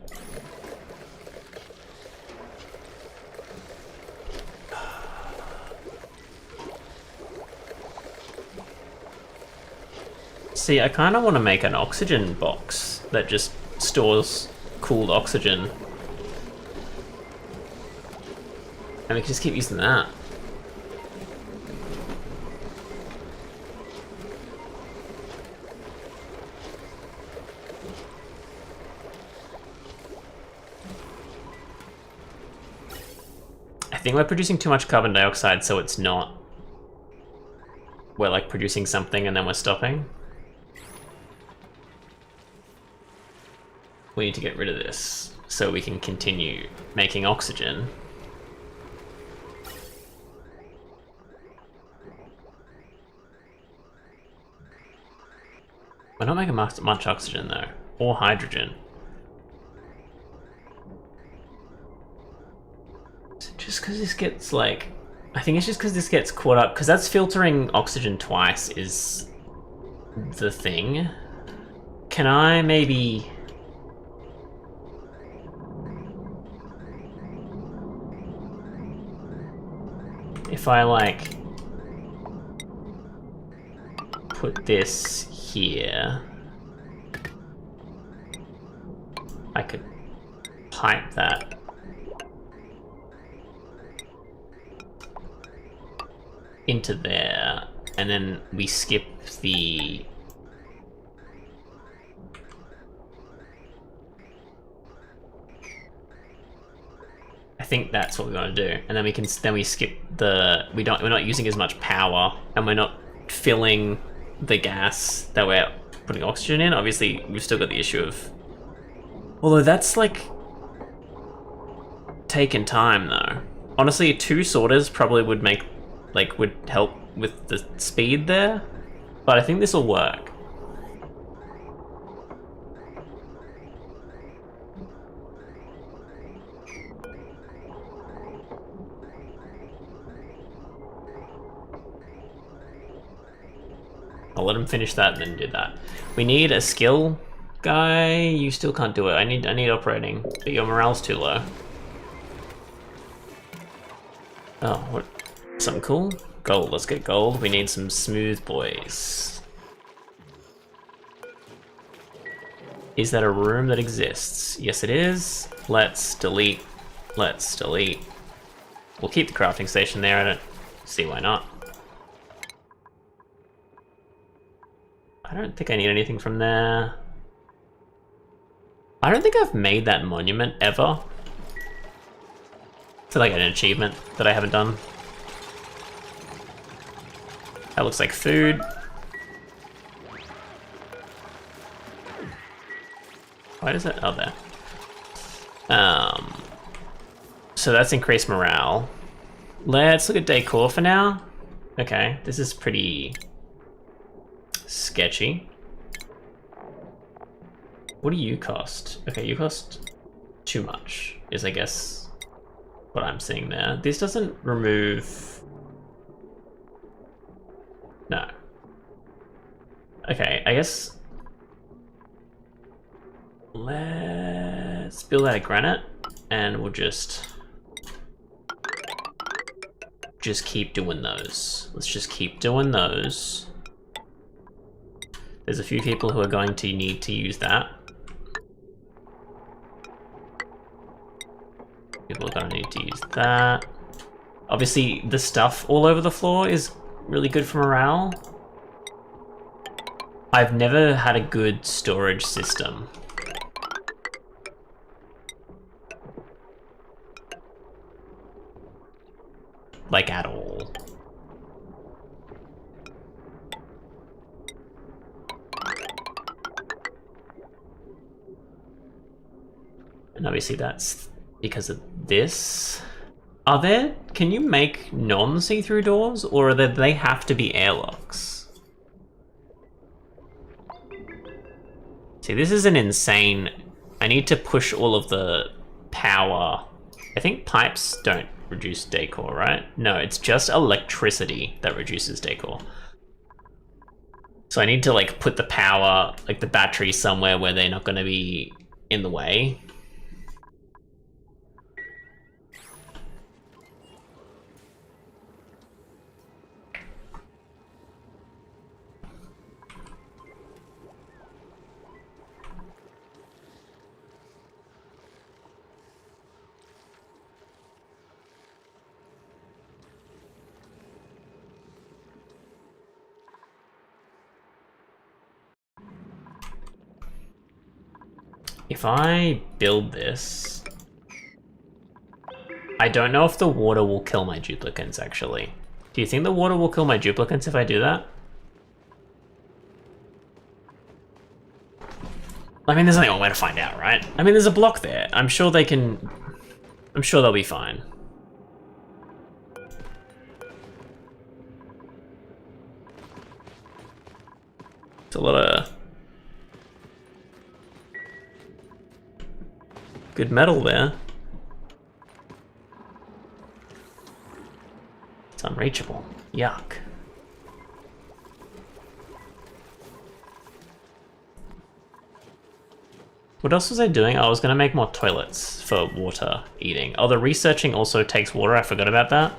See, I kind of want to make an oxygen box that just stores cooled oxygen. And we can just keep using that. I think we're producing too much carbon dioxide, so it's not... We're like producing something and then we're stopping. We need to get rid of this so we can continue making oxygen. We're not making much oxygen though, or hydrogen. So just because this gets like... I think it's just because this gets caught up, because that's filtering oxygen twice is the thing. Can I maybe... If I like put this here, I could pipe that into there, and then we skip the... I think that's what we want to do, and then we skip the... We're not using as much power, and we're not filling the gas that we're putting oxygen in. Obviously, we've still got the issue of... Although that's like taken time though. Honestly, 2 sorters probably would make would help with the speed there, but I think this will work. I'll let him finish that and then do that. We need a skill guy. You still can't do it. I need operating, but your morale's too low. Oh, what? Something cool? Gold. Let's get gold. We need some smooth boys. Is that a room that exists? Yes, it is. Let's delete. Let's delete. We'll keep the crafting station there. I don't see why not. I don't think I need anything from there. I don't think I've made that monument ever. It's like an achievement that I haven't done. That looks like food. Why does that? Oh, there. So that's increased morale. Let's look at decor for now. Okay, this is pretty sketchy. What do you cost? Okay, you cost too much, is I guess what I'm seeing there. This doesn't remove... No. Okay, I guess... Let's build out of granite, and we'll just keep doing those. Let's just keep doing those. There's a few people who are going to need to use that. People are going to need to use that. Obviously, the stuff all over the floor is really good for morale. I've never had a good storage system. Like, at all. And obviously that's because of this. Are there... Can you make non-see-through doors, or do they have to be airlocks? See, this is an insane... I need to push all of the power. I think pipes don't reduce decor, right? No, it's just electricity that reduces decor. So I need to, like, put the power, like the battery somewhere where they're not going to be in the way. If I build this, I don't know if the water will kill my duplicants, actually. Do you think the water will kill my duplicants if I do that? I mean, there's only one way to find out, right? I mean, there's a block there. I'm sure they can... I'm sure they'll be fine. It's a lot of... good metal there. It's unreachable. Yuck. What else was I doing? I was going to make more toilets for water eating. Oh, the researching also takes water. I forgot about that.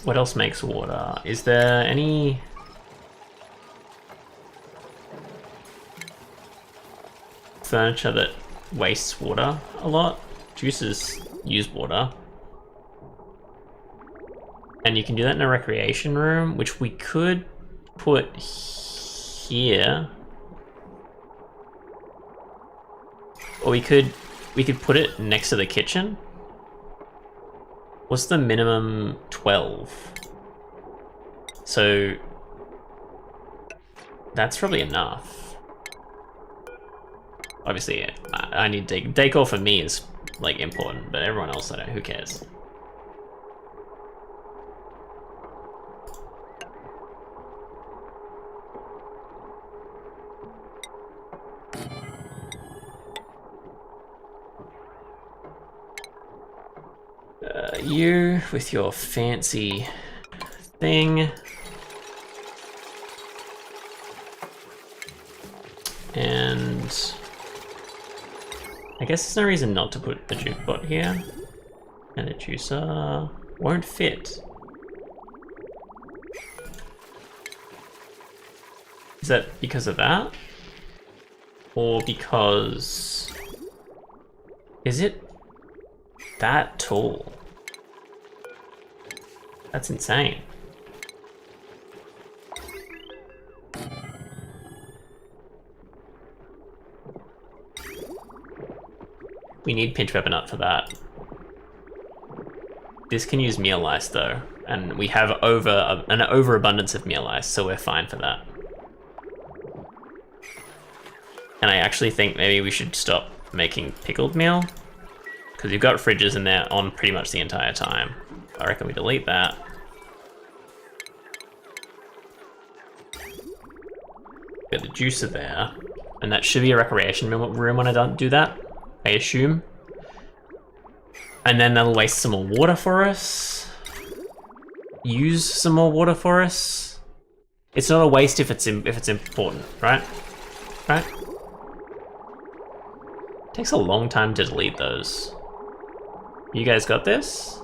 What else makes water? Is there any... furniture that wastes water a lot? Juices use water. And you can do that in a recreation room, which we could put here. Or we could put it next to the kitchen. What's the minimum? 12. So that's probably enough. Obviously, I need decor for me is like important, but everyone else, I don't. Who cares? you with your fancy thing. And I guess there's no reason not to put the juke bot here. And the juicer won't fit. Is that because of that? Or because... Is it that tall? That's insane. We need pinch weapon up for that. This can use meal ice though, and we have an overabundance of meal ice, so we're fine for that. And I actually think maybe we should stop making pickled meal, because you've got fridges in there on pretty much the entire time. I reckon we delete that. Got the juicer there, and that should be a recreation room when I don't do that, I assume. And then that'll waste some more water for us. Use some more water for us. It's not a waste if it's important, right? Right? Takes a long time to delete those. You guys got this?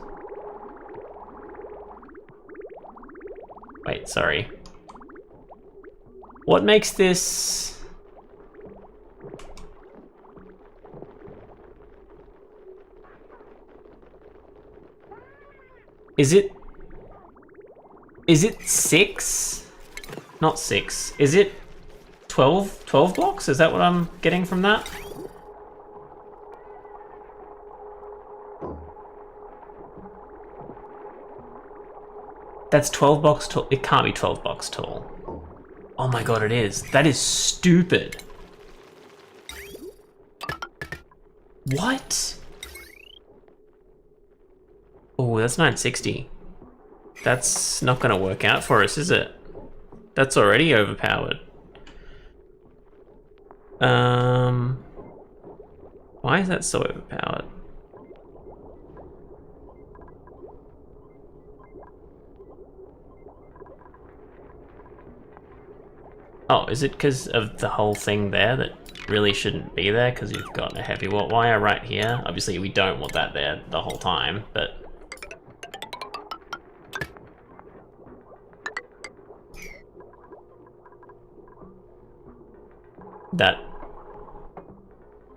Wait, sorry. What makes this... Is it 6? Not 6. Is it 12 blocks? Is that what I'm getting from that? That's 12 blocks tall. It can't be 12 blocks tall. Oh my god, it is. That is stupid. What? Oh, that's 960. That's not gonna work out for us, is it? That's already overpowered. Why is that so overpowered? Oh, is it because of the whole thing there that really shouldn't be there because you've got a heavy wire right here? Obviously we don't want that there the whole time, but...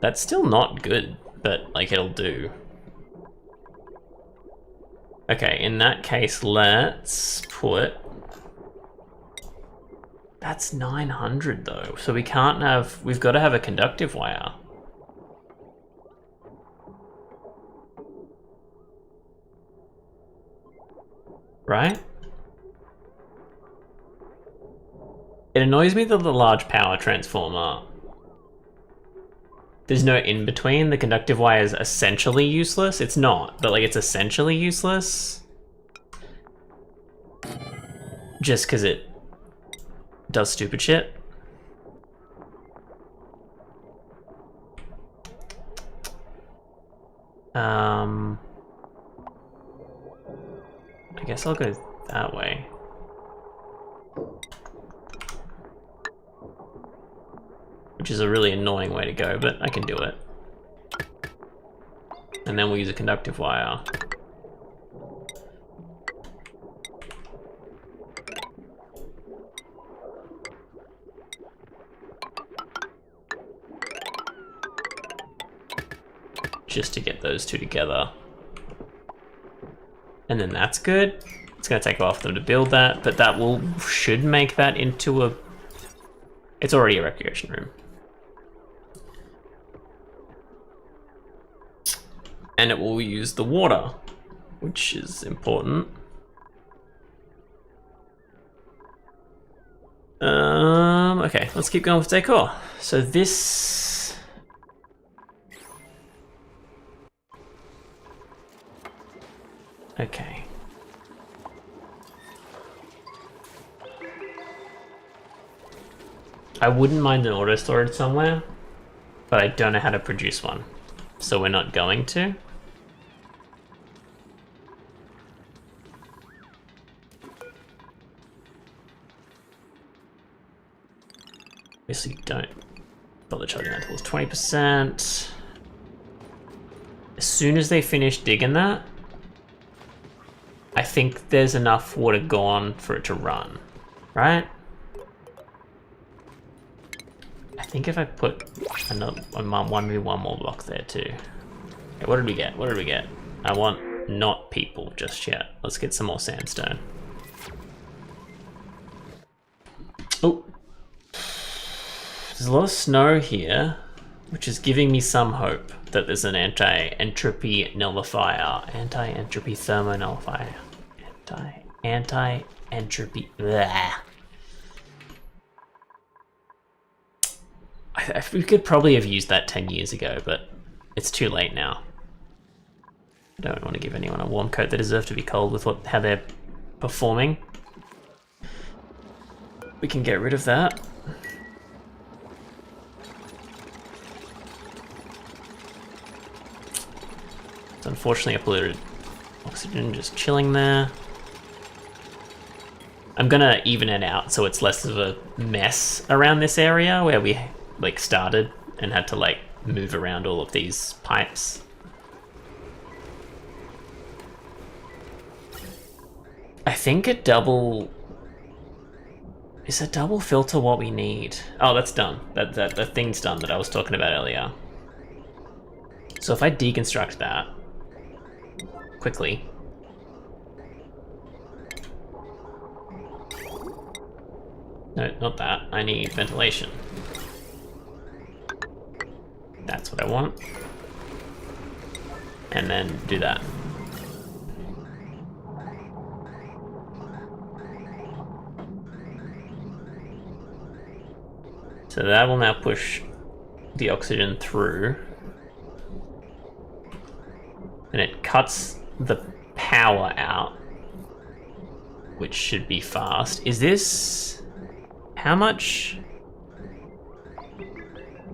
That's still not good, but like it'll do. Okay, in that case, let's put... That's 900 though, so we can't have... We've got to have a conductive wire. Right? It annoys me that the large power transformer... There's no in-between. The conductive wire is essentially useless. It's not, but like it's essentially useless. Just because it does stupid shit. I guess I'll go that way. Which is a really annoying way to go, but I can do it. And then we'll use a conductive wire. Just to get those two together. And then that's good. It's gonna take a while for them to build that, but that should make that into a... It's already a recreation room. And it will use the water, which is important. Okay, let's keep going with decor. So this... Okay. I wouldn't mind an auto storage somewhere, but I don't know how to produce one. So we're not going to. Obviously don't bother charging that until it's 20%. As soon as they finish digging that, I think there's enough water gone for it to run, right? I think if I put maybe one more block there too. Okay, what did we get? What did we get? I want not people just yet. Let's get some more sandstone. Oh, there's a lot of snow here, which is giving me some hope that there's an anti-entropy nullifier, anti-entropy thermo nullifier, anti-entropy. We could probably have used that 10 years ago, but it's too late now. I don't want to give anyone a warm coat. They deserve to be cold with how they're performing. We can get rid of that. It's unfortunately a polluted oxygen just chilling there. I'm gonna even it out so it's less of a mess around this area where we like started and had to like move around all of these pipes. I think is a double filter what we need? Oh, that's done. The thing's done that I was talking about earlier. So if I deconstruct that quickly. No, not that. I need ventilation. That's what I want. And then do that. So that will now push the oxygen through. And it cuts the power out, which should be fast. Is this... how much?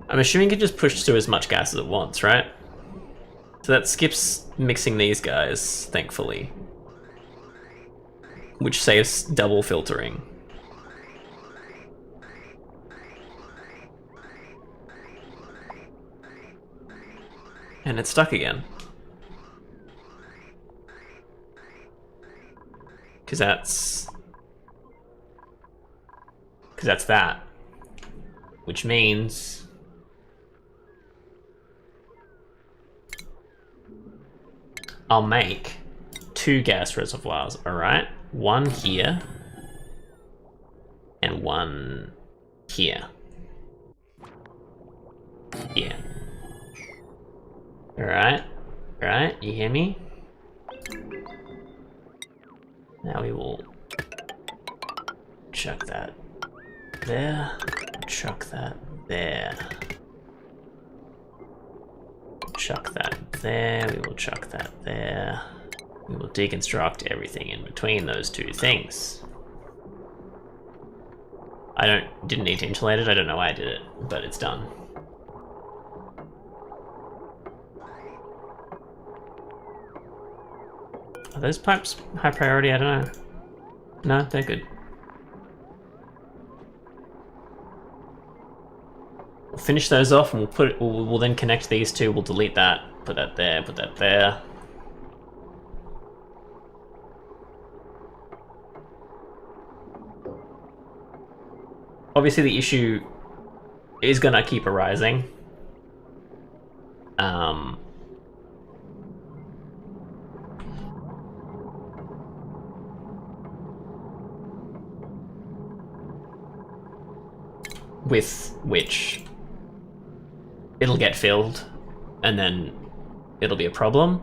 I'm assuming it just pushes through as much gas as it wants, right? So that skips mixing these guys, thankfully. Which saves double filtering. And it's stuck again. Because that's that. Which means I'll make 2 gas reservoirs, alright? One here and one here. Here. Alright, alright, you hear me? Now we will chuck that there, chuck that there, chuck that there, we will chuck that there. We will deconstruct everything in between those two things. Didn't need to insulate it, I don't know why I did it, but it's done. Are those pipes high priority? I don't know. No, they're good. We'll finish those off and we'll then connect these two. We'll delete that, put that there, put that there. Obviously the issue is gonna keep arising. With which it'll get filled and then it'll be a problem.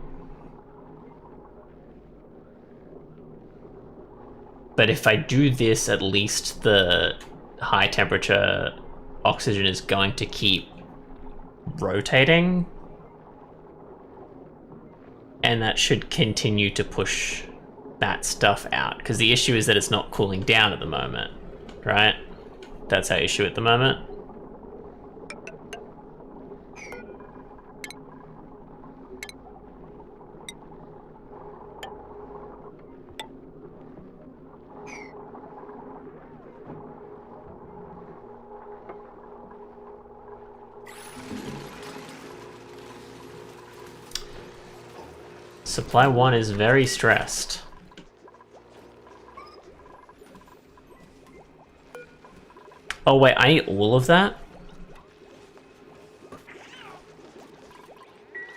But if I do this, at least the high temperature oxygen is going to keep rotating. And that should continue to push that stuff out. Because the issue is that it's not cooling down at the moment, right? That's our issue at the moment. Supply 1 is very stressed. Oh wait, I need all of that?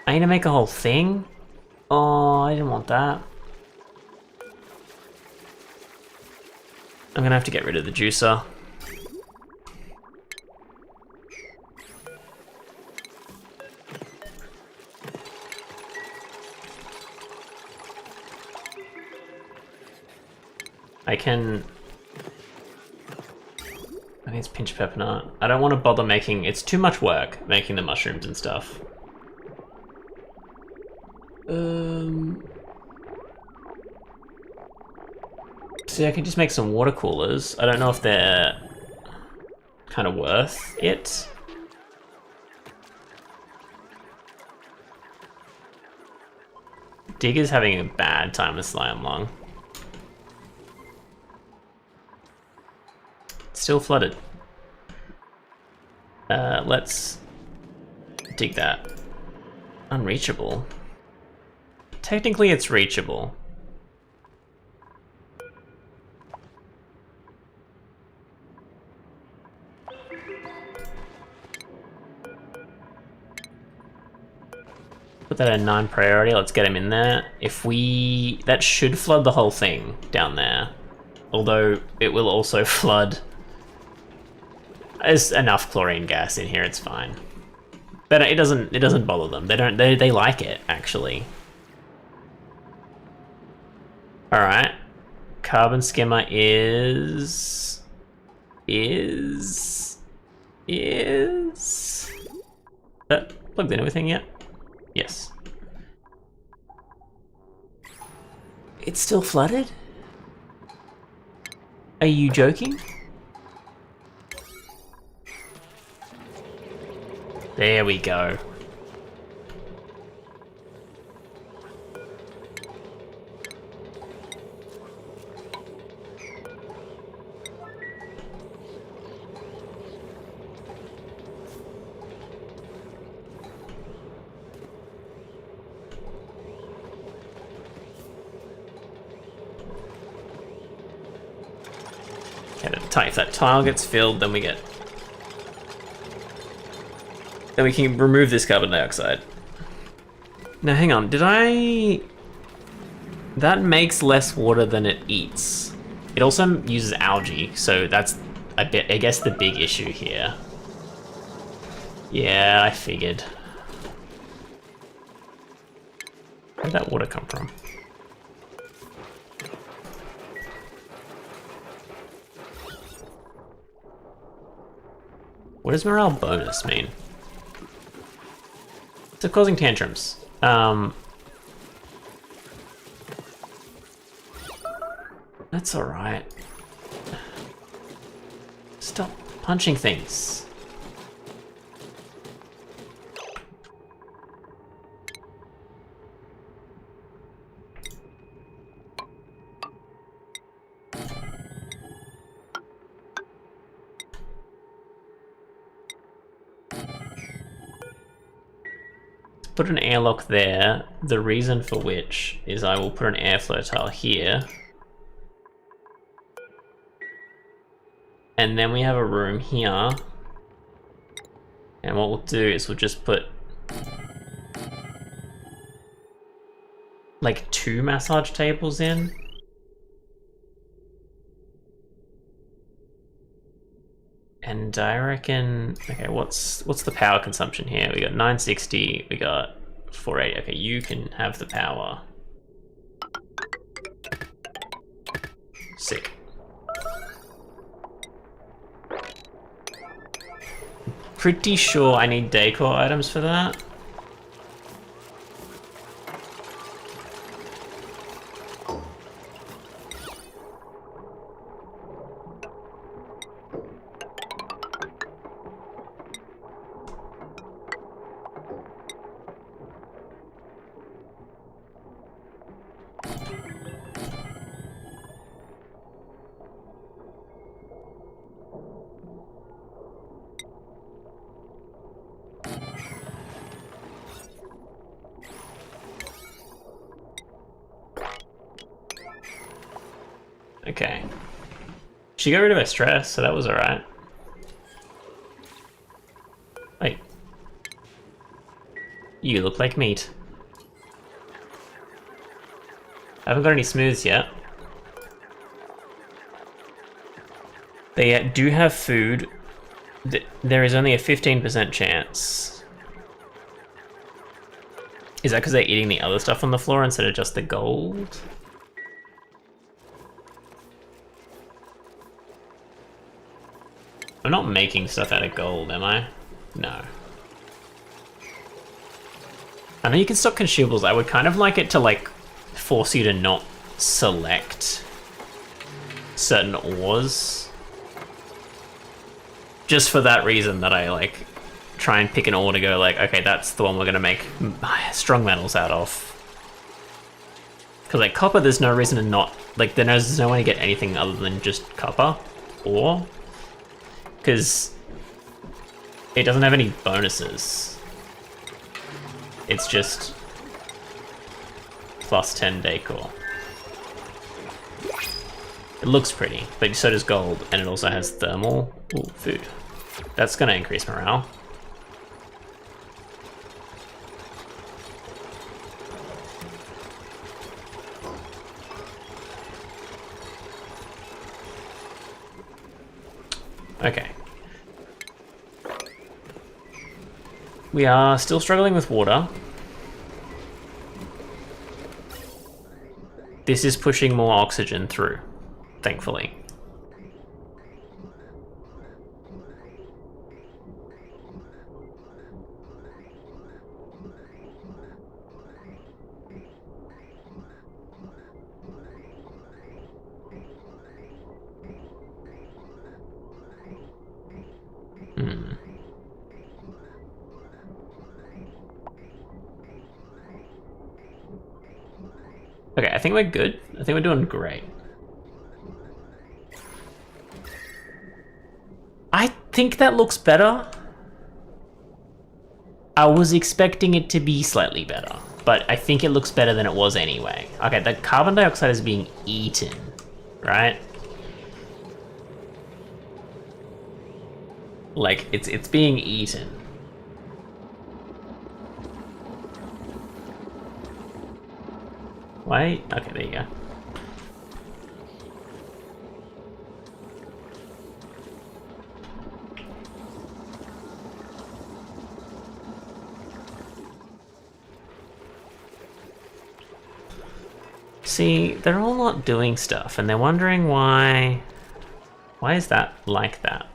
I need to make a whole thing? Oh, I didn't want that. I'm gonna have to get rid of the juicer. I think it's pinch pepper nut. I don't want to bother making... It's too much work making the mushrooms and stuff. See, I can just make some water coolers. I don't know if they're kind of worth it. Digger's having a bad time with slime lung. Still flooded. Let's dig that. Unreachable. Technically it's reachable. Put that at 9 priority, let's get him in there. That should flood the whole thing down there. Although it will also flood. There's enough chlorine gas in here, it's fine. But it doesn't bother them. They like it, actually. Alright. Carbon skimmer is that plugged in everything yet? Yes. It's still flooded? Are you joking? There we go. If that tile gets filled, then we can remove this carbon dioxide. Now hang on, that makes less water than it eats. It also uses algae, so that's I guess the big issue here. Yeah, I figured. Where'd that water come from? What does morale bonus mean? So causing tantrums. That's alright. Stop punching things. Put an airlock there, the reason for which is I will put an airflow tile here. And then we have a room here. And what we'll do is we'll just put like 2 massage tables in. And I reckon, okay, what's the power consumption here? We got 960, we got 480. Okay, you can have the power. Sick. Pretty sure I need decor items for that. Okay. She got rid of her stress, so that was alright. Wait. You look like meat. I haven't got any smooths yet. They do have food. There is only a 15% chance. Is that because they're eating the other stuff on the floor instead of just the gold? I'm not making stuff out of gold, am I? No. I know you can stock consumables. I would kind of like it to like force you to not select certain ores. Just for that reason that I like try and pick an ore to go like, okay, that's the one we're gonna make strong metals out of. Because like copper, there's no reason to not, like there's no way to get anything other than just copper ore. Because it doesn't have any bonuses. It's just plus 10 decor. It looks pretty, but so does gold, and it also has thermal. Ooh, food. That's gonna increase morale. Okay. We are still struggling with water. This is pushing more oxygen through, thankfully. Okay, I think we're good. I think we're doing great. I think that looks better. I was expecting it to be slightly better, but I think it looks better than it was anyway. Okay, the carbon dioxide is being eaten, right? Like, it's being eaten. Why? Okay, there you go. See, they're all not doing stuff, and they're wondering why... Why is that like that?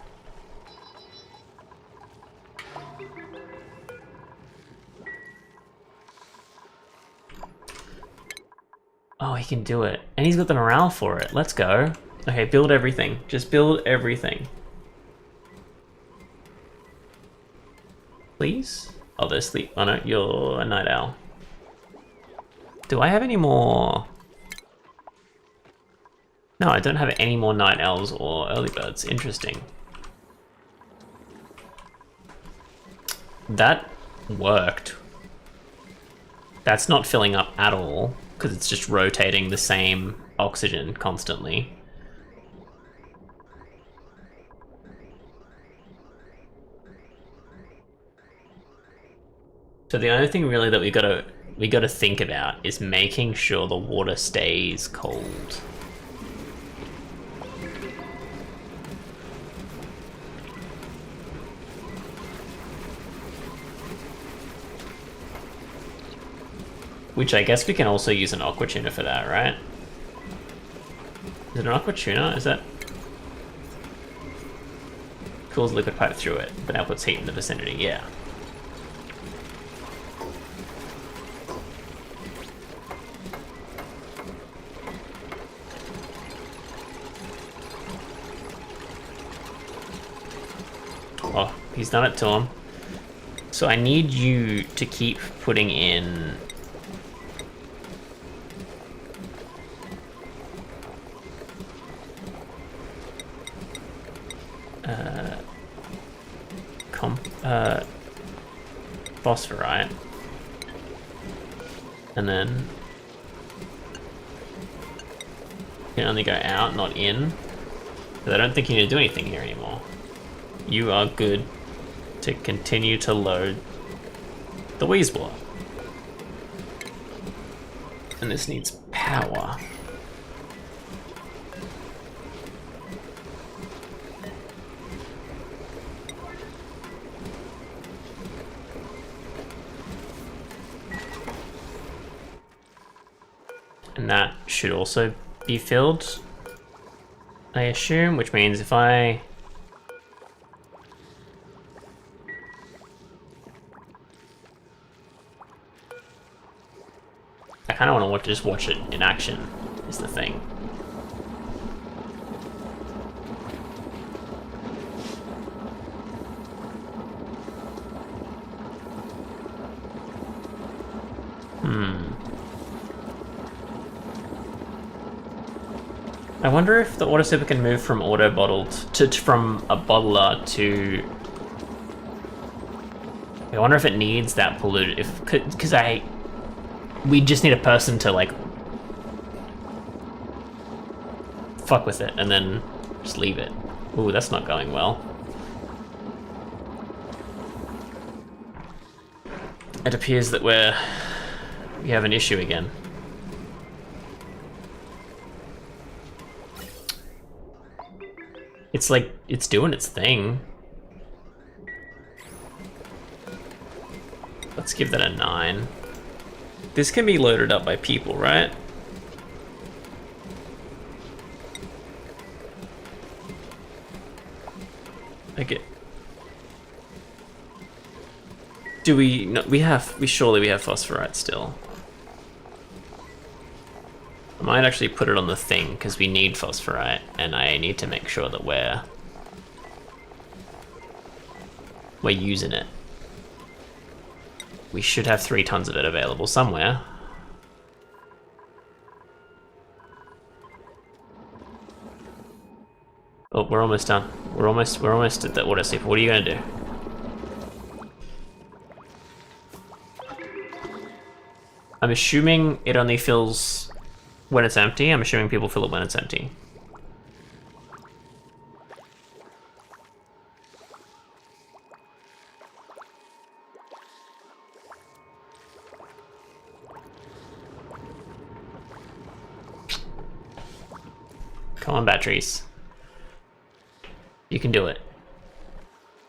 Oh, he can do it. And he's got the morale for it. Let's go. Okay, build everything. Just build everything. Please? Oh, there's sleep. Oh no, you're a night owl. Do I have any more? No, I don't have any more night owls or early birds. Interesting. That worked. That's not filling up at all, because it's just rotating the same oxygen constantly. So the only thing really that we gotta think about is making sure the water stays cold. Which I guess we can also use an aqua tuna for that, right? Is it an aqua tuna? Is that... Cools liquid pipe through it, but now puts heat in the vicinity, yeah. Oh, he's done it to him. So I need you to keep putting in... phosphorite, and then You can only go out, not in. But I don't think you need to do anything here anymore. You are good to continue to load the Weasbler. And this needs power. And that should also be filled, I assume, which means if I... I kind of want to just watch it in action, is the thing. I wonder if the auto super can move from auto bottled from a bottler to. I wonder if it needs that polluted. Because we just need a person to like fuck with it and then just leave it. Ooh, that's not going well. It appears that we have an issue again. It's like, it's doing its thing. Let's give that a 9. This can be loaded up by people, right? Like it. Do we? No, we surely have phosphorite still. I might actually put it on the thing because we need phosphorite and I need to make sure that we're using it. We should have 3 tons of it available somewhere. Oh, we're almost done. We're almost at the auto sleep. What are you gonna do? I'm assuming it only fills when it's empty. I'm assuming people fill it when it's empty. Come on, batteries. You can do it.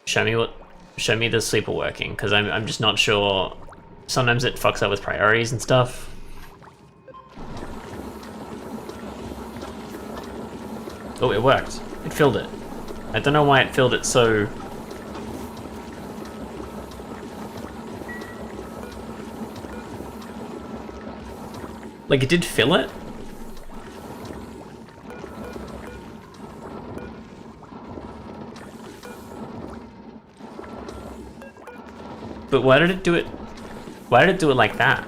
Show me the sleeper working, because I'm just not sure. Sometimes it fucks up with priorities and stuff. Oh, it worked. It filled it. I don't know why it filled it so... Like, it did fill it? But why did it do it? Why did it do it like that?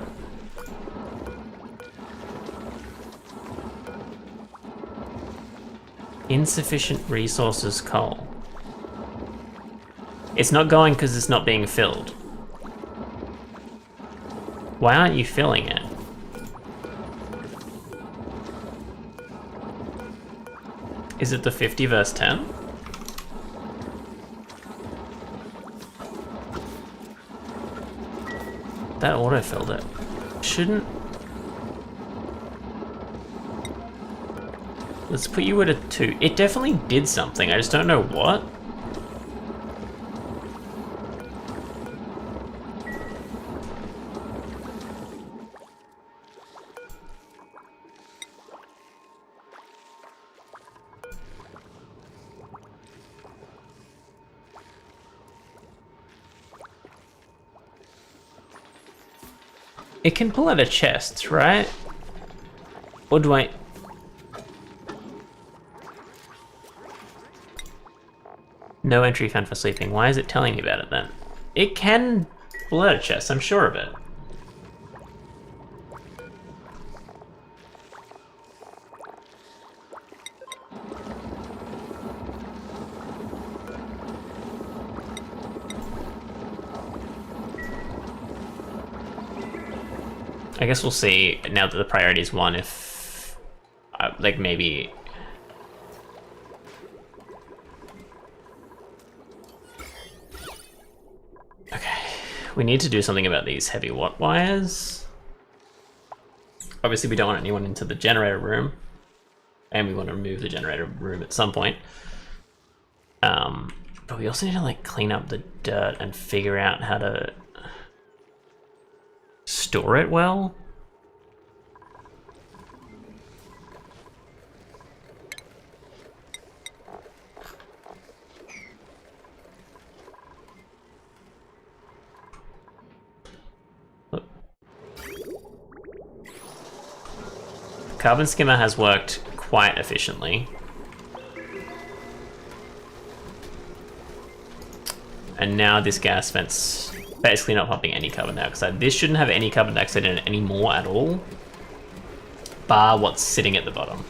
Insufficient resources coal. It's not going because it's not being filled. Why aren't you filling it? Is it the 50 verse 10? That auto-filled it. Shouldn't... Let's put you at a 2. It definitely did something, I just don't know what. It can pull out a chest, right? Or do I... No entry found for sleeping. Why is it telling me about it then? It can pull out a chest, I'm sure of it. I guess we'll see now that the priority is 1 if like maybe. Okay, we need to do something about these heavy watt wires. Obviously, we don't want anyone into the generator room, and we want to remove the generator room at some point. But we also need to like clean up the dirt and figure out how to store it well. Look. Carbon skimmer has worked quite efficiently. And now this gas vent's basically not pumping any carbon dioxide. This shouldn't have any carbon dioxide in it anymore at all, bar what's sitting at the bottom.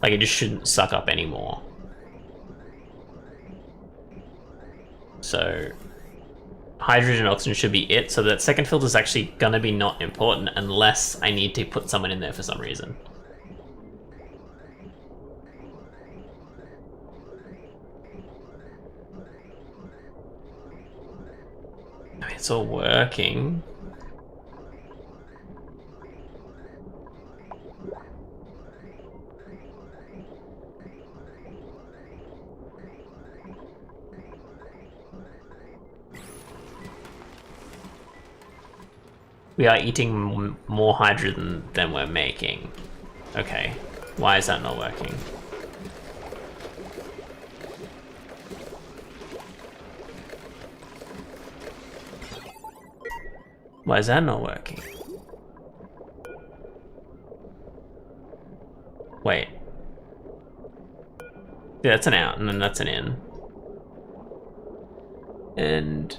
Like, it just shouldn't suck up anymore. So hydrogen and oxygen should be it. So that second filter is actually gonna be not important unless I need to put someone in there for some reason. It's all working. We are eating more hydrogen than we're making. Okay, why is that not working? Why is that not working? Wait. Yeah, that's an out, and then that's an in. And...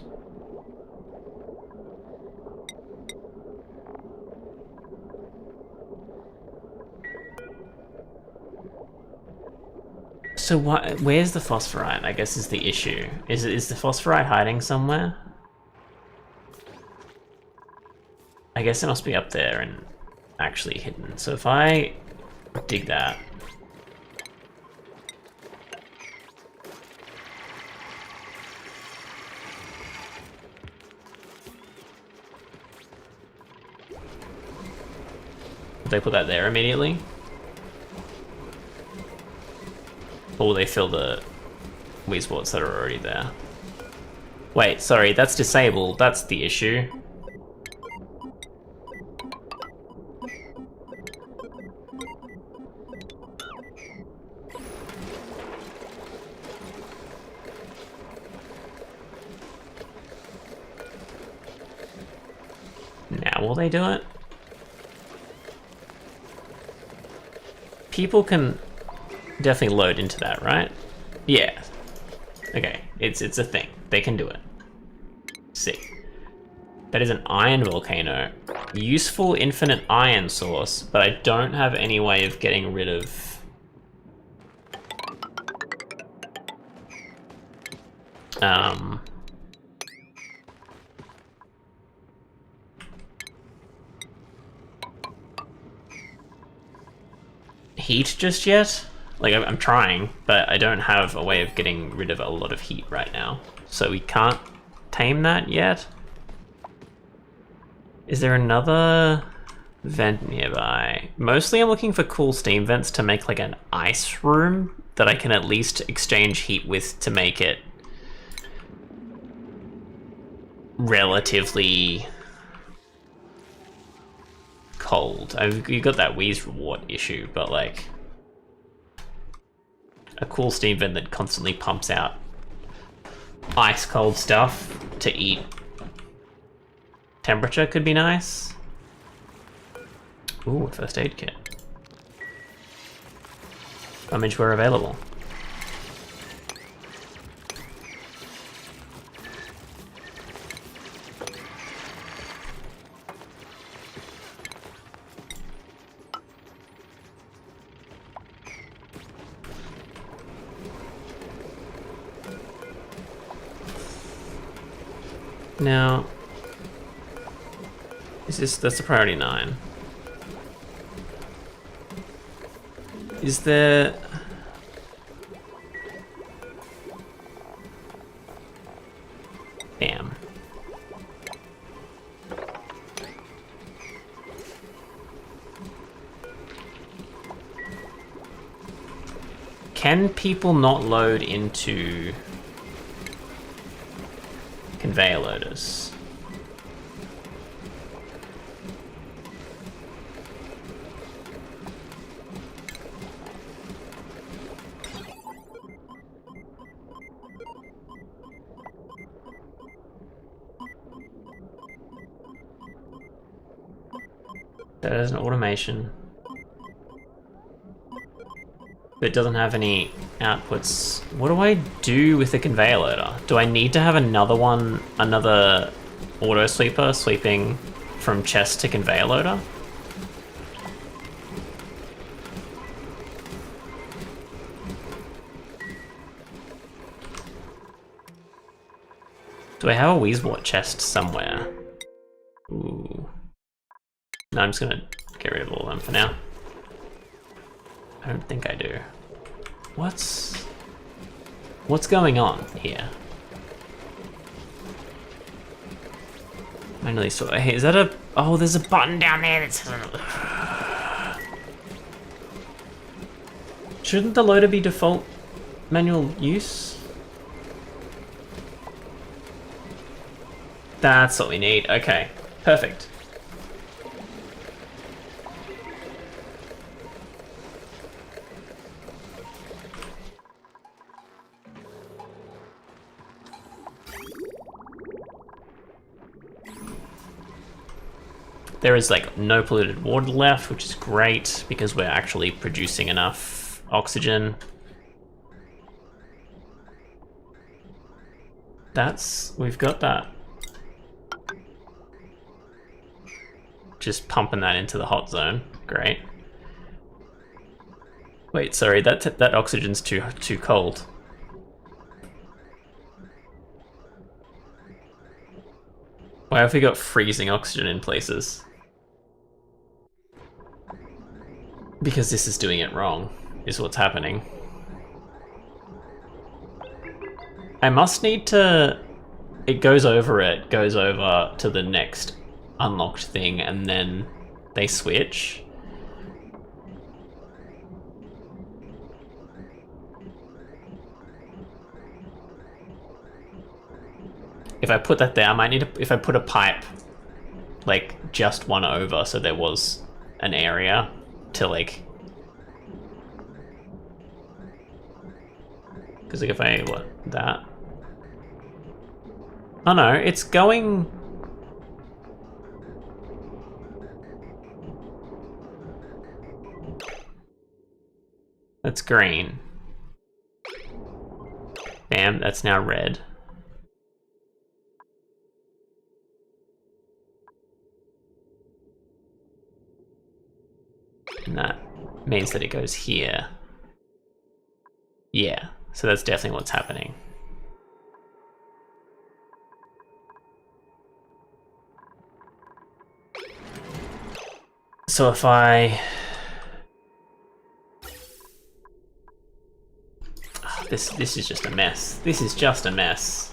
so where's the phosphorite, I guess, is the issue. Is the phosphorite hiding somewhere? I guess it must be up there and actually hidden. So if I dig that. Would they put that there immediately? Or will they fill the weed spots that are already there? Wait, sorry, that's disabled. That's the issue. Now will they do it? People can definitely load into that, right? Yeah. Okay, it's a thing. They can do it. Sick. That is an iron volcano. Useful infinite iron source, but I don't have any way of getting rid of... heat just yet. Like, I'm trying, but I don't have a way of getting rid of a lot of heat right now. So we can't tame that yet. Is there another vent nearby? Mostly I'm looking for cool steam vents to make like an ice room that I can at least exchange heat with to make it relatively cold. You got that wheeze reward issue, but like a cool steam vent that constantly pumps out ice cold stuff to eat temperature could be nice. Ooh, a first aid kit. Rummage where available. Now, that's a priority 9. Is there... Damn. Can people not load into conveyor loaders? There's an automation. But it doesn't have any outputs. What do I do with the conveyor loader? Do I need to have another one, another auto sweeper sweeping from chest to conveyor loader? Do I have a Wheezewort chest somewhere? Ooh. No, I'm just gonna get rid of all of them for now. I don't think I do. What's going on here? Manually sort. Hey, is that a? Oh, there's a button down there that says. Shouldn't the loader be default manual use? That's what we need. Okay, perfect. There is like no polluted water left, which is great because we're actually producing enough oxygen. We've got that. Just pumping that into the hot zone, great. Wait, sorry, that oxygen's too cold. Why have we got freezing oxygen in places? Because this is doing it wrong, is what's happening. I must need to... It goes over to the next unlocked thing, and then they switch. If I put that there, I might need to... If I put a pipe, like, just one over, so there was an area to, like... Because, like, if I... What? That? Oh, no, it's going... That's green. Bam, that's now red. And that means that it goes here. Yeah, so that's definitely what's happening. So if I... Oh, this is just a mess. This is just a mess.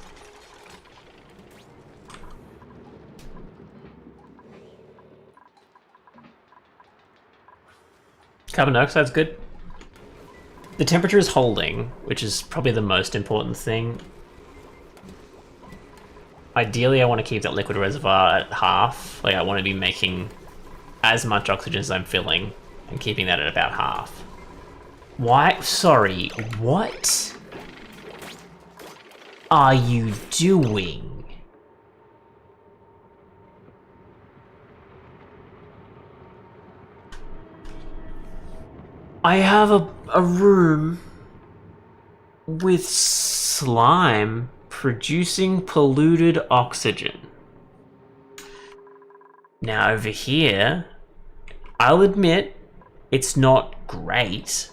Carbon dioxide's good. The temperature is holding, which is probably the most important thing. Ideally, I want to keep that liquid reservoir at half. Like, I want to be making as much oxygen as I'm filling and keeping that at about half. Why? Sorry, what are you doing? I have a room with slime producing polluted oxygen. Now over here, I'll admit it's not great,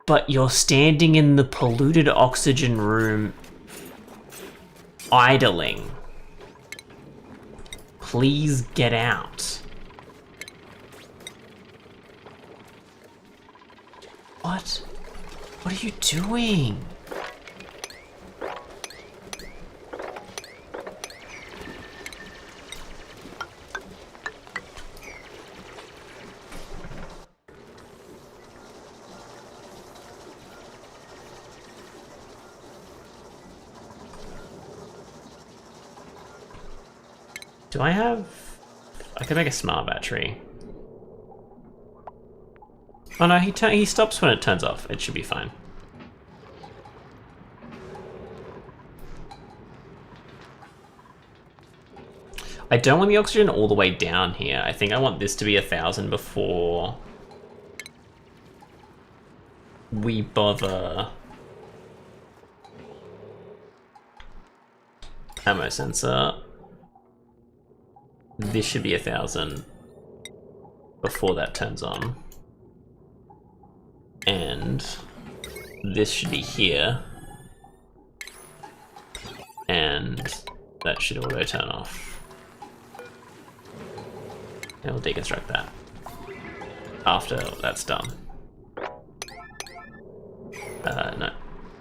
but you're standing in the polluted oxygen room idling. Please get out. What? What are you doing? Do I have... I could make a smart battery. Oh no, he stops when it turns off. It should be fine. I don't want the oxygen all the way down here. I think I want this to be 1,000 before we bother. Ammo sensor. This should be 1,000 before that turns on. And this should be here. And that should auto turn off. And we'll deconstruct that after that's done. No,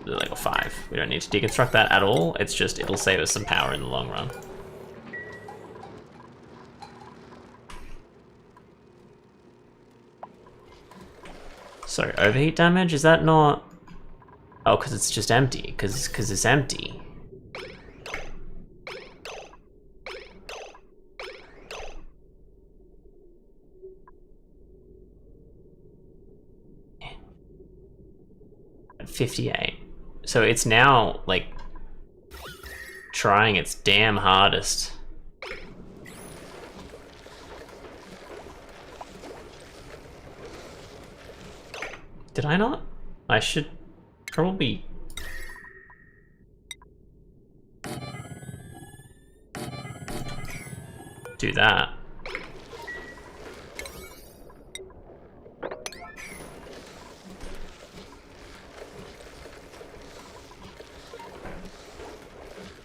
level 5. We don't need to deconstruct that at all. It's just, it'll save us some power in the long run. Sorry, overheat damage? Is that not... Oh, because it's just empty. Because it's empty. At 58. So it's now, like, trying its damn hardest. Did I not? I should probably... do that.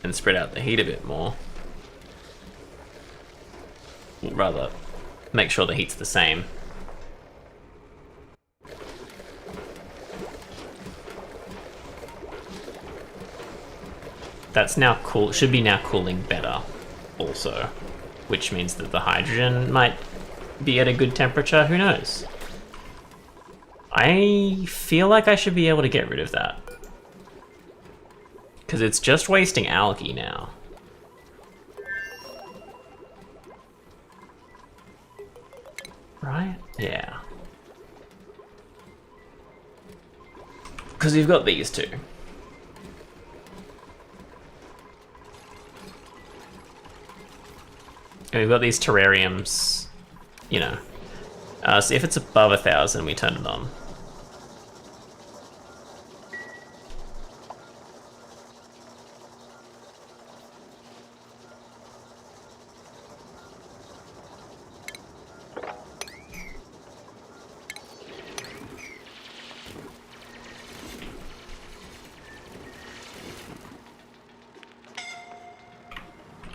And spread out the heat a bit more. Or rather, make sure the heat's the same. That's now cool. Should be now cooling better also, which means that the hydrogen might be at a good temperature. Who knows? I feel like I should be able to get rid of that because it's just wasting algae now. Right? Yeah. Because we've got these two. And we've got these terrariums, you know. So if it's above 1,000, we turn it on.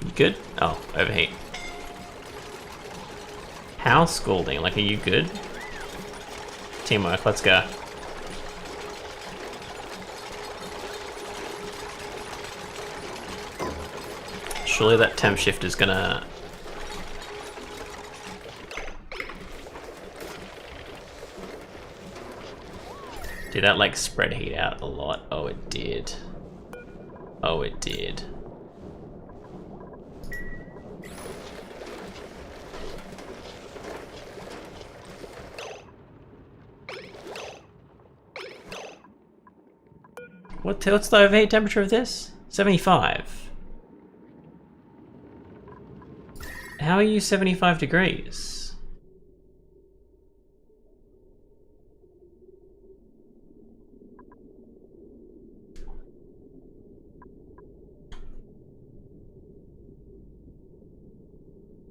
You good? Oh, overheat. How scalding? Like, are you good? Teamwork, let's go. Surely that temp shift is gonna... Did that, like, spread heat out a lot? Oh, it did. Oh, it did. What's the overheat temperature of this? 75. How are you 75 degrees?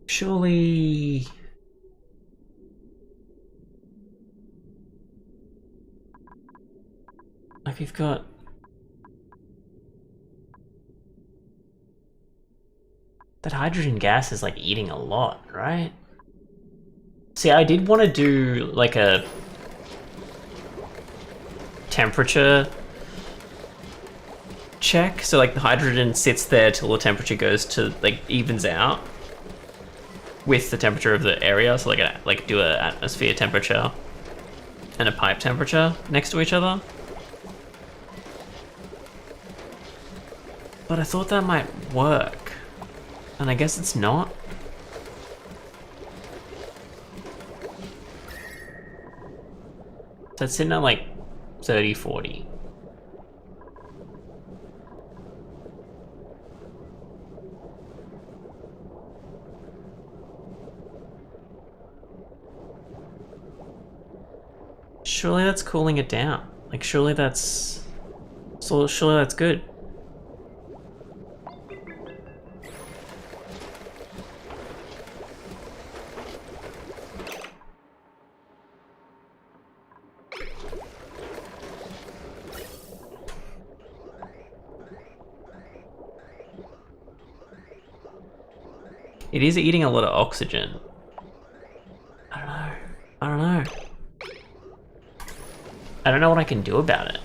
Surely... Like we've got... That hydrogen gas is like eating a lot, right? See, I did want to do like a temperature check. So like the hydrogen sits there till the temperature goes to like evens out with the temperature of the area. So like do a atmosphere temperature and a pipe temperature next to each other. But I thought that might work, and I guess it's not. So it's sitting at like 30, 40. Surely that's cooling it down. Like surely that's good. It is eating a lot of oxygen. I don't know. I don't know what I can do about it.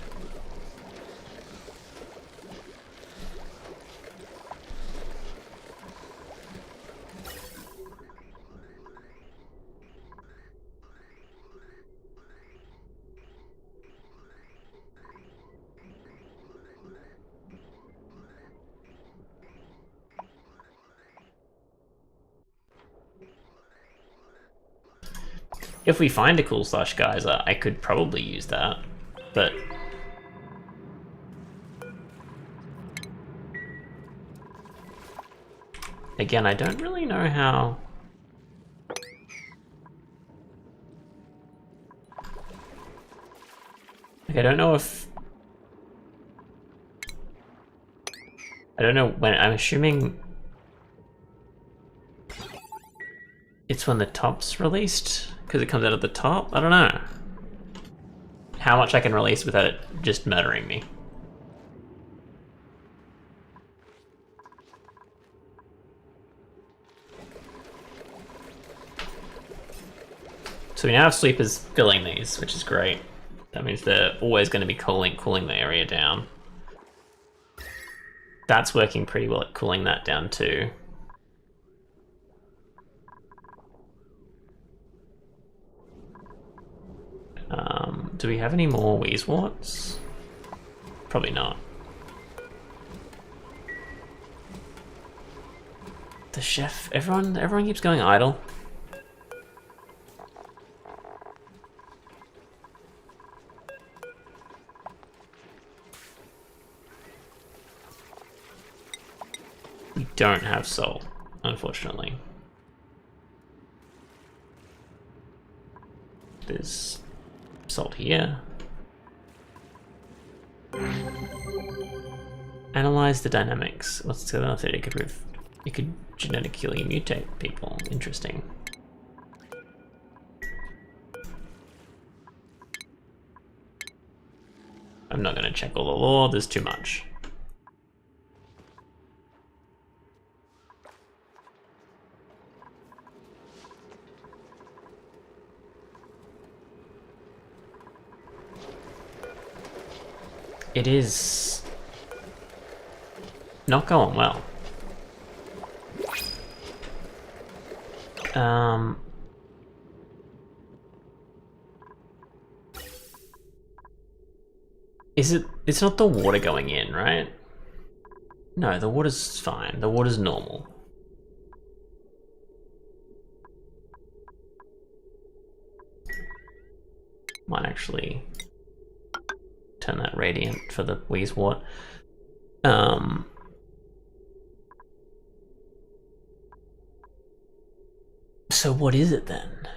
If we find a cool slush geyser, I could probably use that, but again, I don't really know how. Like, I don't know when. I'm assuming it's when the top's released, because it comes out of the top? I don't know how much I can release without it just murdering me. So we now have sweepers filling these, which is great. That means they're always going to be cooling the area down. That's working pretty well at cooling that down too. Do we have any more wheezeworts? Probably not. The chef, everyone keeps going idle. We don't have salt, unfortunately. There's salt here. Analyze the dynamics. What's the other thing? It could genetically mutate people. Interesting. I'm not going to check all the lore. There's too much. It is not going well. Is it? It's not the water going in, right? No, the water's fine. The water's normal. Might actually turn that radiant for the wheezewort. So what is it then?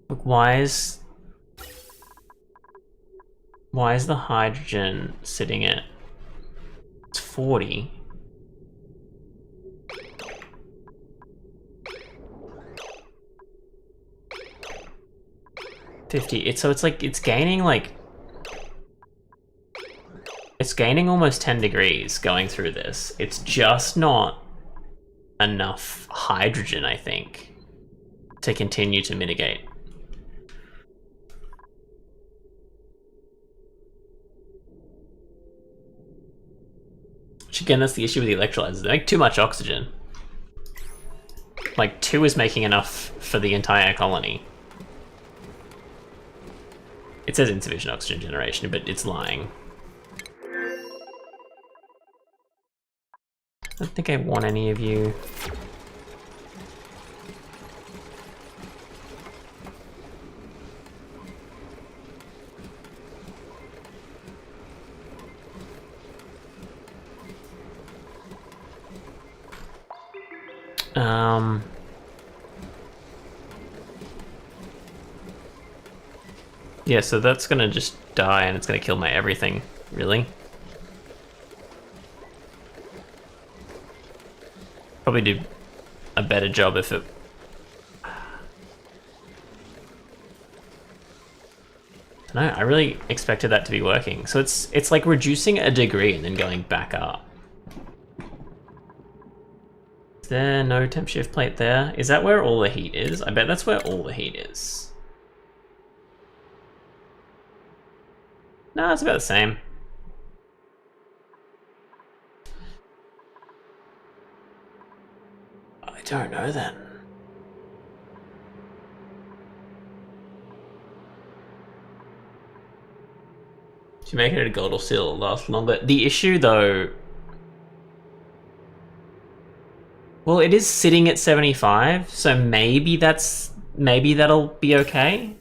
Look, why is the hydrogen sitting at 40? It's gaining almost 10 degrees going through this. It's just not enough hydrogen, I think, to continue to mitigate. Which again, that's the issue with the electrolyzers. They make too much oxygen. Like 2 is making enough for the entire colony. It says insufficient oxygen generation, but it's lying. I don't think I want any of you. Yeah, so that's gonna just die and it's gonna kill my everything, really. Probably do a better job if it... No, I really expected that to be working. So it's like reducing a degree and then going back up. Is there no temp shift plate there? Is that where all the heat is? I bet that's where all the heat is. No, it's about the same. I don't know then. Should make it a gold or silver last longer. The issue though... Well, it is sitting at 75, so maybe that'll be okay.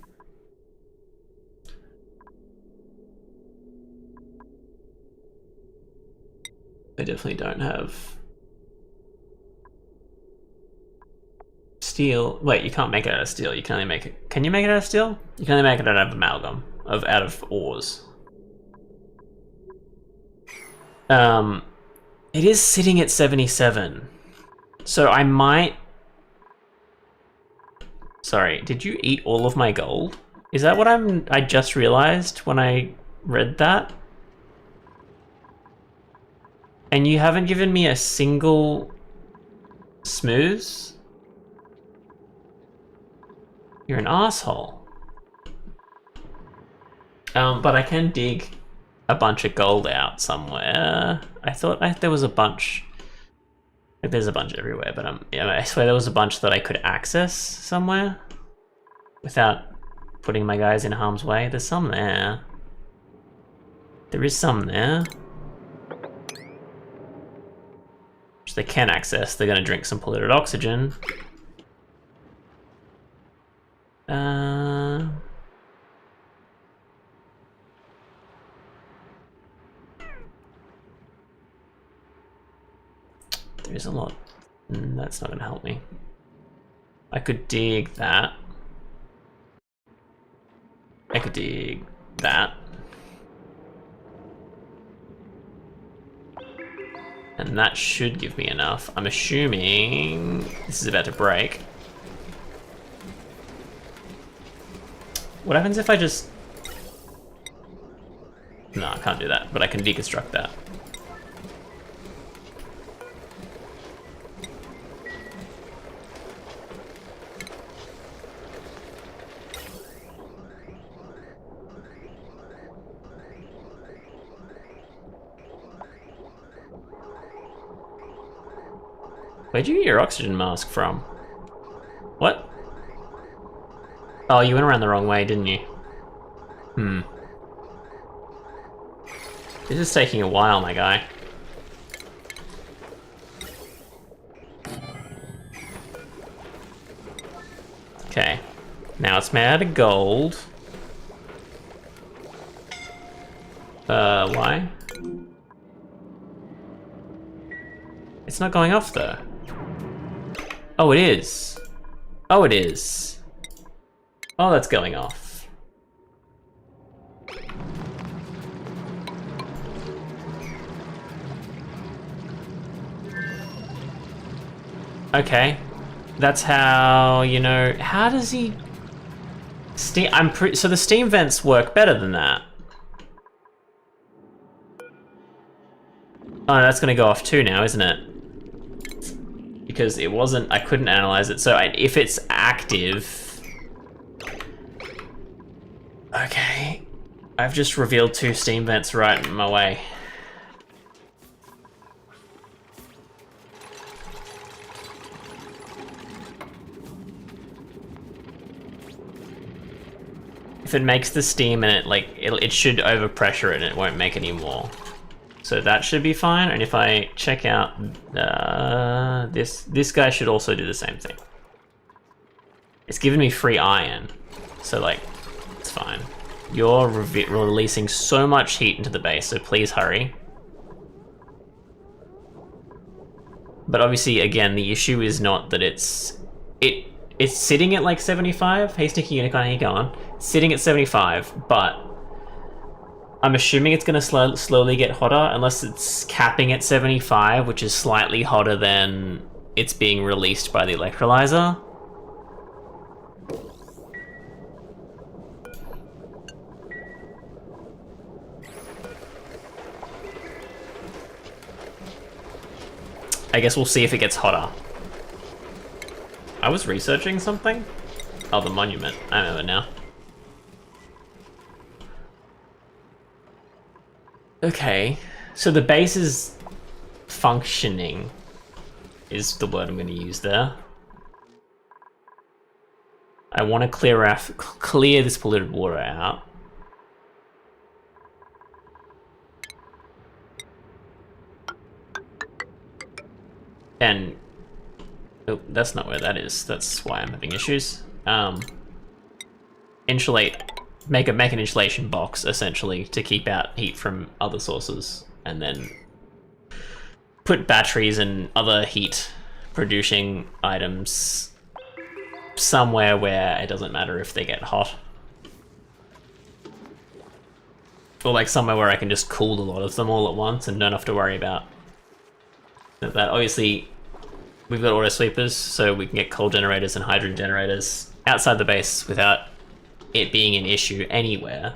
I definitely don't have steel. Wait, you can't make it out of steel. You can only make it. Can you make it out of steel? You can only make it out of amalgam, out of ores. It is sitting at 77. So I might... Sorry, did you eat all of my gold? Is that what I just realized when I read that? And you haven't given me a single smooth? You're an asshole. But I can dig a bunch of gold out somewhere. I thought there was a bunch. Like there's a bunch everywhere, but yeah, I swear there was a bunch that I could access somewhere without putting my guys in harm's way. There's some there. There is some there. Which they can access. They're going to drink some polluted oxygen. There's a lot. That's not going to help me. I could dig that. I could dig that. And that should give me enough. I'm assuming this is about to break. What happens if I just... No, I can't do that, but I can deconstruct that. Where'd you get your oxygen mask from? What? Oh, you went around the wrong way, didn't you? This is taking a while, my guy. Okay. Now it's made out of gold. Why? It's not going off though. Oh, it is. Oh, it is. Oh, that's going off. Okay. That's how, you know, how does he... Steam, so the steam vents work better than that. Oh, that's gonna go off too now, isn't it? because it wasn't, I couldn't analyze it. So if it's active, okay, I've just revealed 2 steam vents right in my way. If it makes the steam and it should overpressure it and it won't make any more. So that should be fine. And if I check out this guy should also do the same thing. It's giving me free iron, so like it's fine. You're releasing so much heat into the base, so please hurry. But obviously, again, the issue is not that it's sitting at like 75. Hey, Sticky Unicorn, how you going? It's sitting at 75, but I'm assuming it's going to slowly get hotter unless it's capping at 75, which is slightly hotter than it's being released by the electrolyzer. I guess we'll see if it gets hotter. I was researching something? Oh, the monument. I remember now. Okay, so the base is functioning, is the word I'm going to use there. I want to clear this polluted water out. And oh, that's not where that is. That's why I'm having issues. Insulate. Make an insulation box essentially to keep out heat from other sources, and then put batteries and other heat producing items somewhere where it doesn't matter if they get hot. Or like somewhere where I can just cool a lot of them all at once and don't have to worry about that. Obviously, we've got auto sweepers, so we can get coal generators and hydrogen generators outside the base without it being an issue anywhere.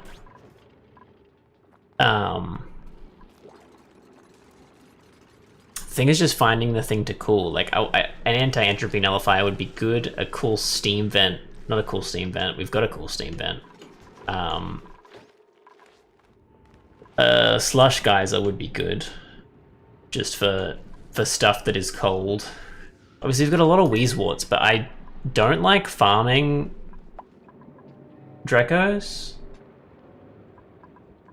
Thing is just finding the thing to cool. Like an anti-entropy nullifier would be good. A cool steam vent, not a cool steam vent. We've got a cool steam vent. A slush geyser would be good, just for stuff that is cold. Obviously, we've got a lot of wheezeworts, but I don't like farming Drecos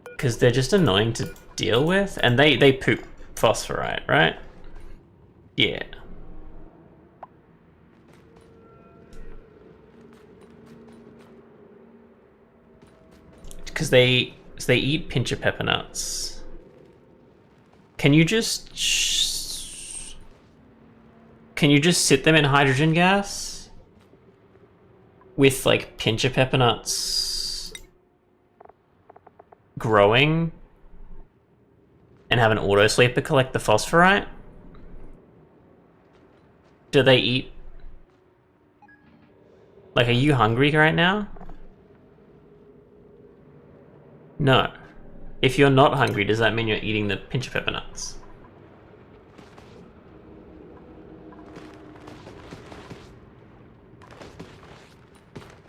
because they're just annoying to deal with, and they poop phosphorite, right? Yeah. Because they eat pincher pepper nuts. Can you just sit them in hydrogen gas with like pincher pepper nuts growing and have an auto sweeper collect the phosphorite? Do they eat? Like, are you hungry right now? No. If you're not hungry, does that mean you're eating the pincher pepper nuts?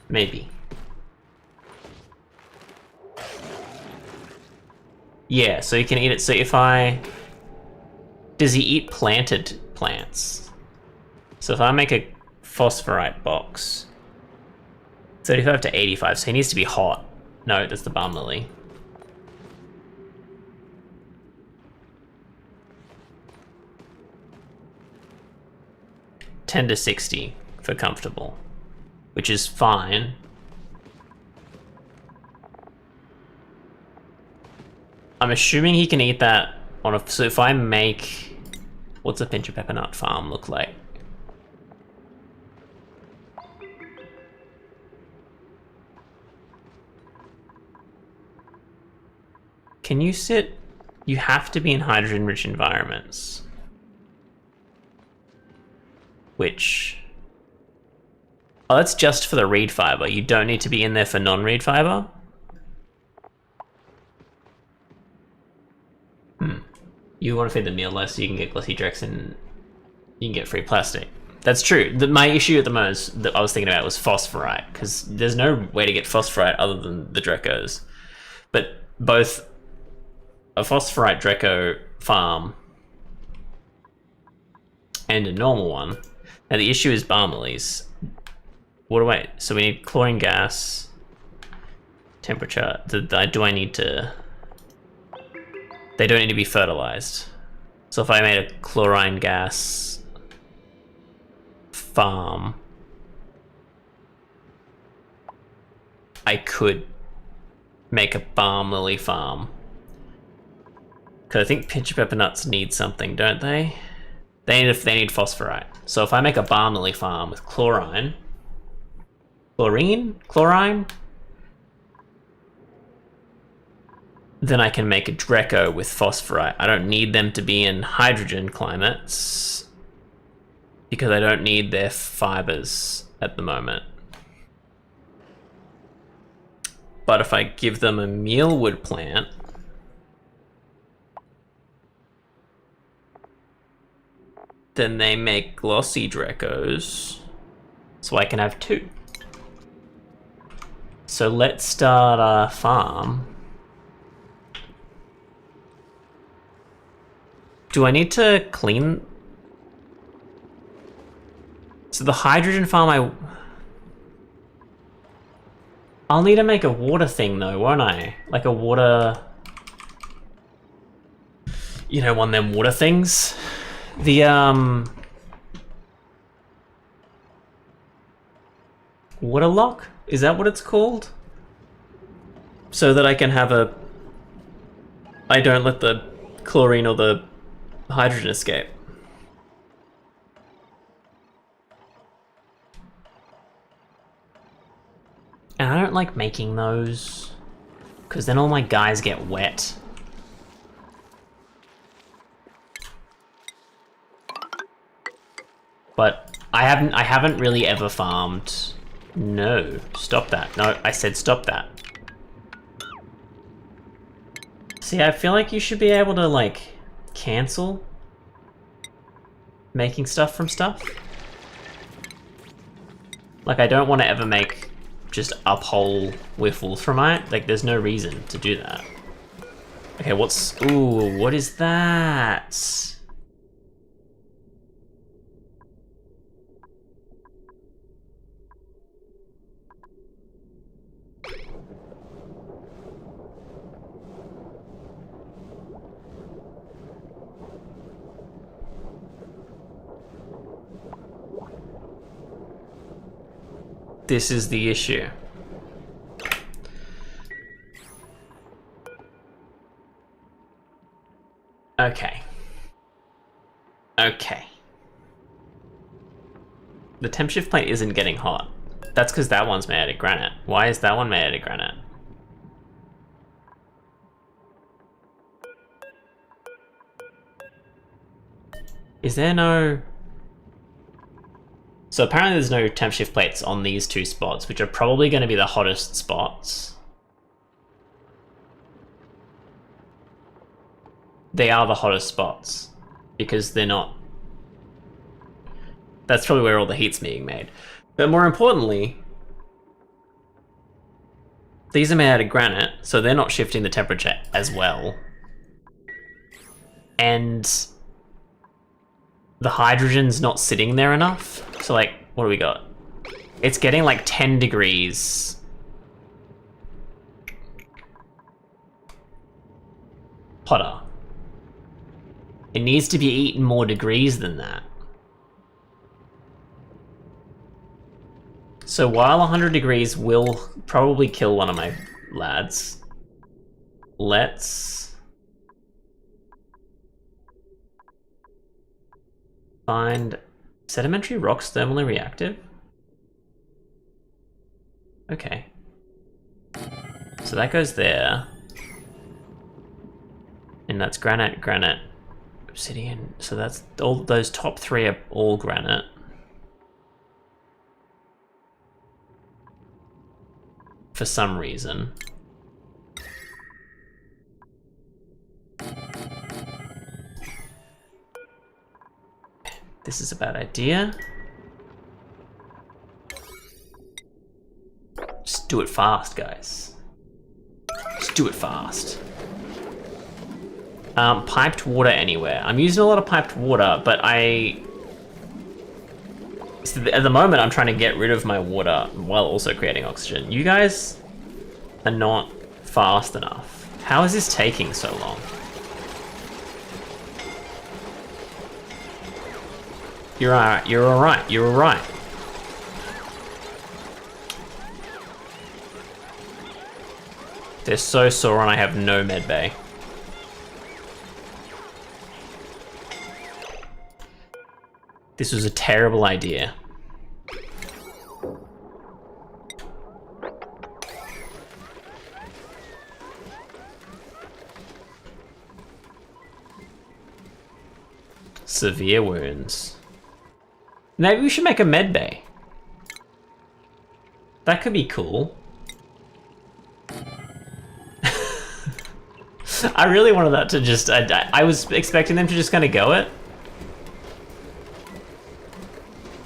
Maybe. Yeah, so you can eat it. So if does he eat planted plants? So if I make a phosphorite box, 35 to 85, so he needs to be hot. No, that's the balm lily. $10 to $60 for comfortable, which is fine. I'm assuming he can eat that on a. So if I make, what's a pincher pepper nut farm look like? Can you sit? You have to be in hydrogen-rich environments. Which... Oh, that's just for the reed fiber. You don't need to be in there for non-reed fiber? You want to feed the meal less so you can get Glossy Drex in you can get free plastic. That's true. My issue at the most that I was thinking about was phosphorite, because there's no way to get phosphorite other than the Drecos. But both a phosphorite Dreco farm and a normal one. Now the issue is Barmaleys. What do I... So we need chlorine gas, temperature. Do I need to... They don't need to be fertilized. So if I made a chlorine gas farm, I could make a balm lily farm. Because I think pinch of pepper nuts need something, don't they? They need phosphorite. So if I make a balm lily farm with chlorine, then I can make a Dreco with phosphorite. I don't need them to be in hydrogen climates because I don't need their fibers at the moment. But if I give them a mealwood plant, then they make glossy Drecos, so I can have 2. So let's start a farm. Do I need to clean? So the hydrogen farm, I'll need to make a water thing though, won't I? Like a water... You know, one of them water things? The, water lock? Is that what it's called? So that I can have a... I don't let the chlorine or the hydrogen escape. And I don't like making those, because then all my guys get wet. But I haven't really ever farmed. No, stop that. No, I said stop that. See, I feel like you should be able to, like, cancel making stuff from stuff. Like, I don't want to ever make just uphole with wolframite. Like, there's no reason to do that. Okay, what's... Ooh, what is that? This is the issue. Okay. Okay. The temp shift plate isn't getting hot. That's because that one's made out of granite. Why is that one made out of granite? Is there no... So apparently there's no temp shift plates on these 2 spots, which are probably going to be the hottest spots. They are the hottest spots, because they're not... That's probably where all the heat's being made. But more importantly, these are made out of granite, so they're not shifting the temperature as well. And the hydrogen's not sitting there enough. So, like, what do we got? It's getting like 10 degrees. Hotter. It needs to be eating more degrees than that. So while 100 degrees will probably kill one of my lads, let's find sedimentary rocks thermally reactive. Okay. So that goes there. And that's granite, granite, obsidian. So that's all, those top 3 are all granite. For some reason. This this is a bad idea. Just do it fast, guys. Just do it fast. Piped water anywhere. I'm using a lot of piped water, but at the moment I'm trying to get rid of my water while also creating oxygen. You guys are not fast enough. How is this taking so long? You're alright, you're alright, you're alright. They're so sore and I have no med bay. This was a terrible idea. Severe wounds. Maybe we should make a med bay. That could be cool. I really wanted that to just... I was expecting them to just kind of go it.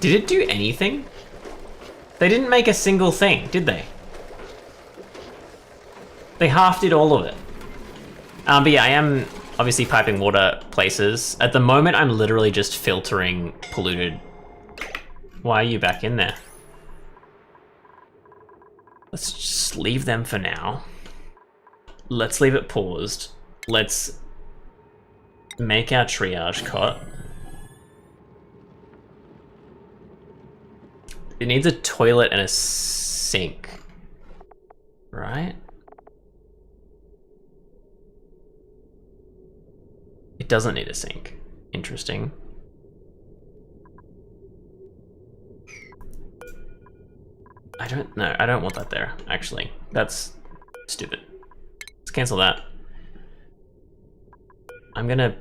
Did it do anything? They didn't make a single thing, did they? They half did all of it. But yeah, I am obviously piping water places. At the moment, I'm literally just filtering polluted... Why are you back in there? Let's just leave them for now. Let's leave it paused. Let's make our triage cot. It needs a toilet and a sink, right? It doesn't need a sink. Interesting. I don't know. I don't want that there, actually. That's stupid. Let's cancel that. I'm gonna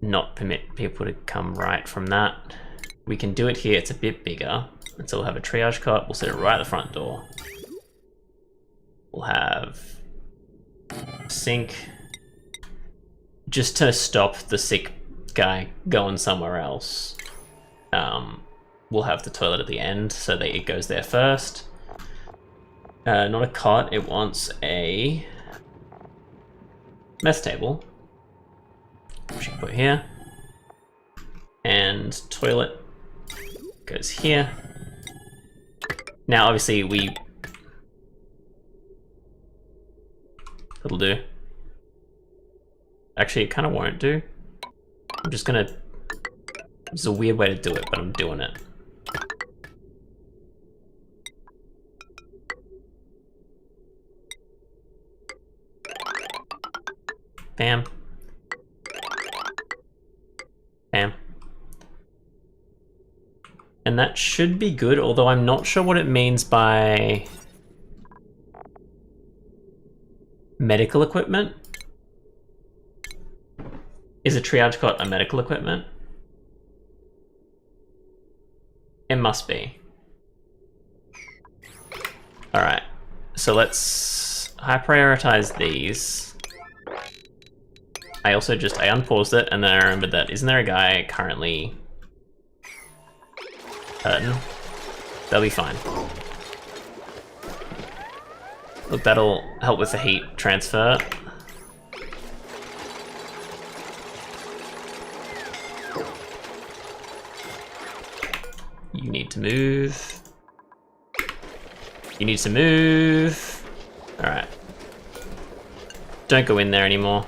not permit people to come right from that. We can do it here, it's a bit bigger. And so we'll have a triage cot, we'll set it right at the front door. We'll have a sink, just to stop the sick guy going somewhere else. We'll have the toilet at the end, so that it goes there first. Not a cot, it wants a mess table, which you can put here. And toilet goes here. Now, obviously, it'll do. Actually, it kind of won't do. I'm just gonna... It's a weird way to do it, but I'm doing it. Bam. Bam. And that should be good, although I'm not sure what it means by medical equipment. Is a triage cot a medical equipment? It must be. All right, so let's high prioritize these. I also I unpaused it and then I remembered that isn't there a guy currently hurting? They'll be fine. Look, that'll help with the heat transfer. You need to move. You need to move. All right. Don't go in there anymore.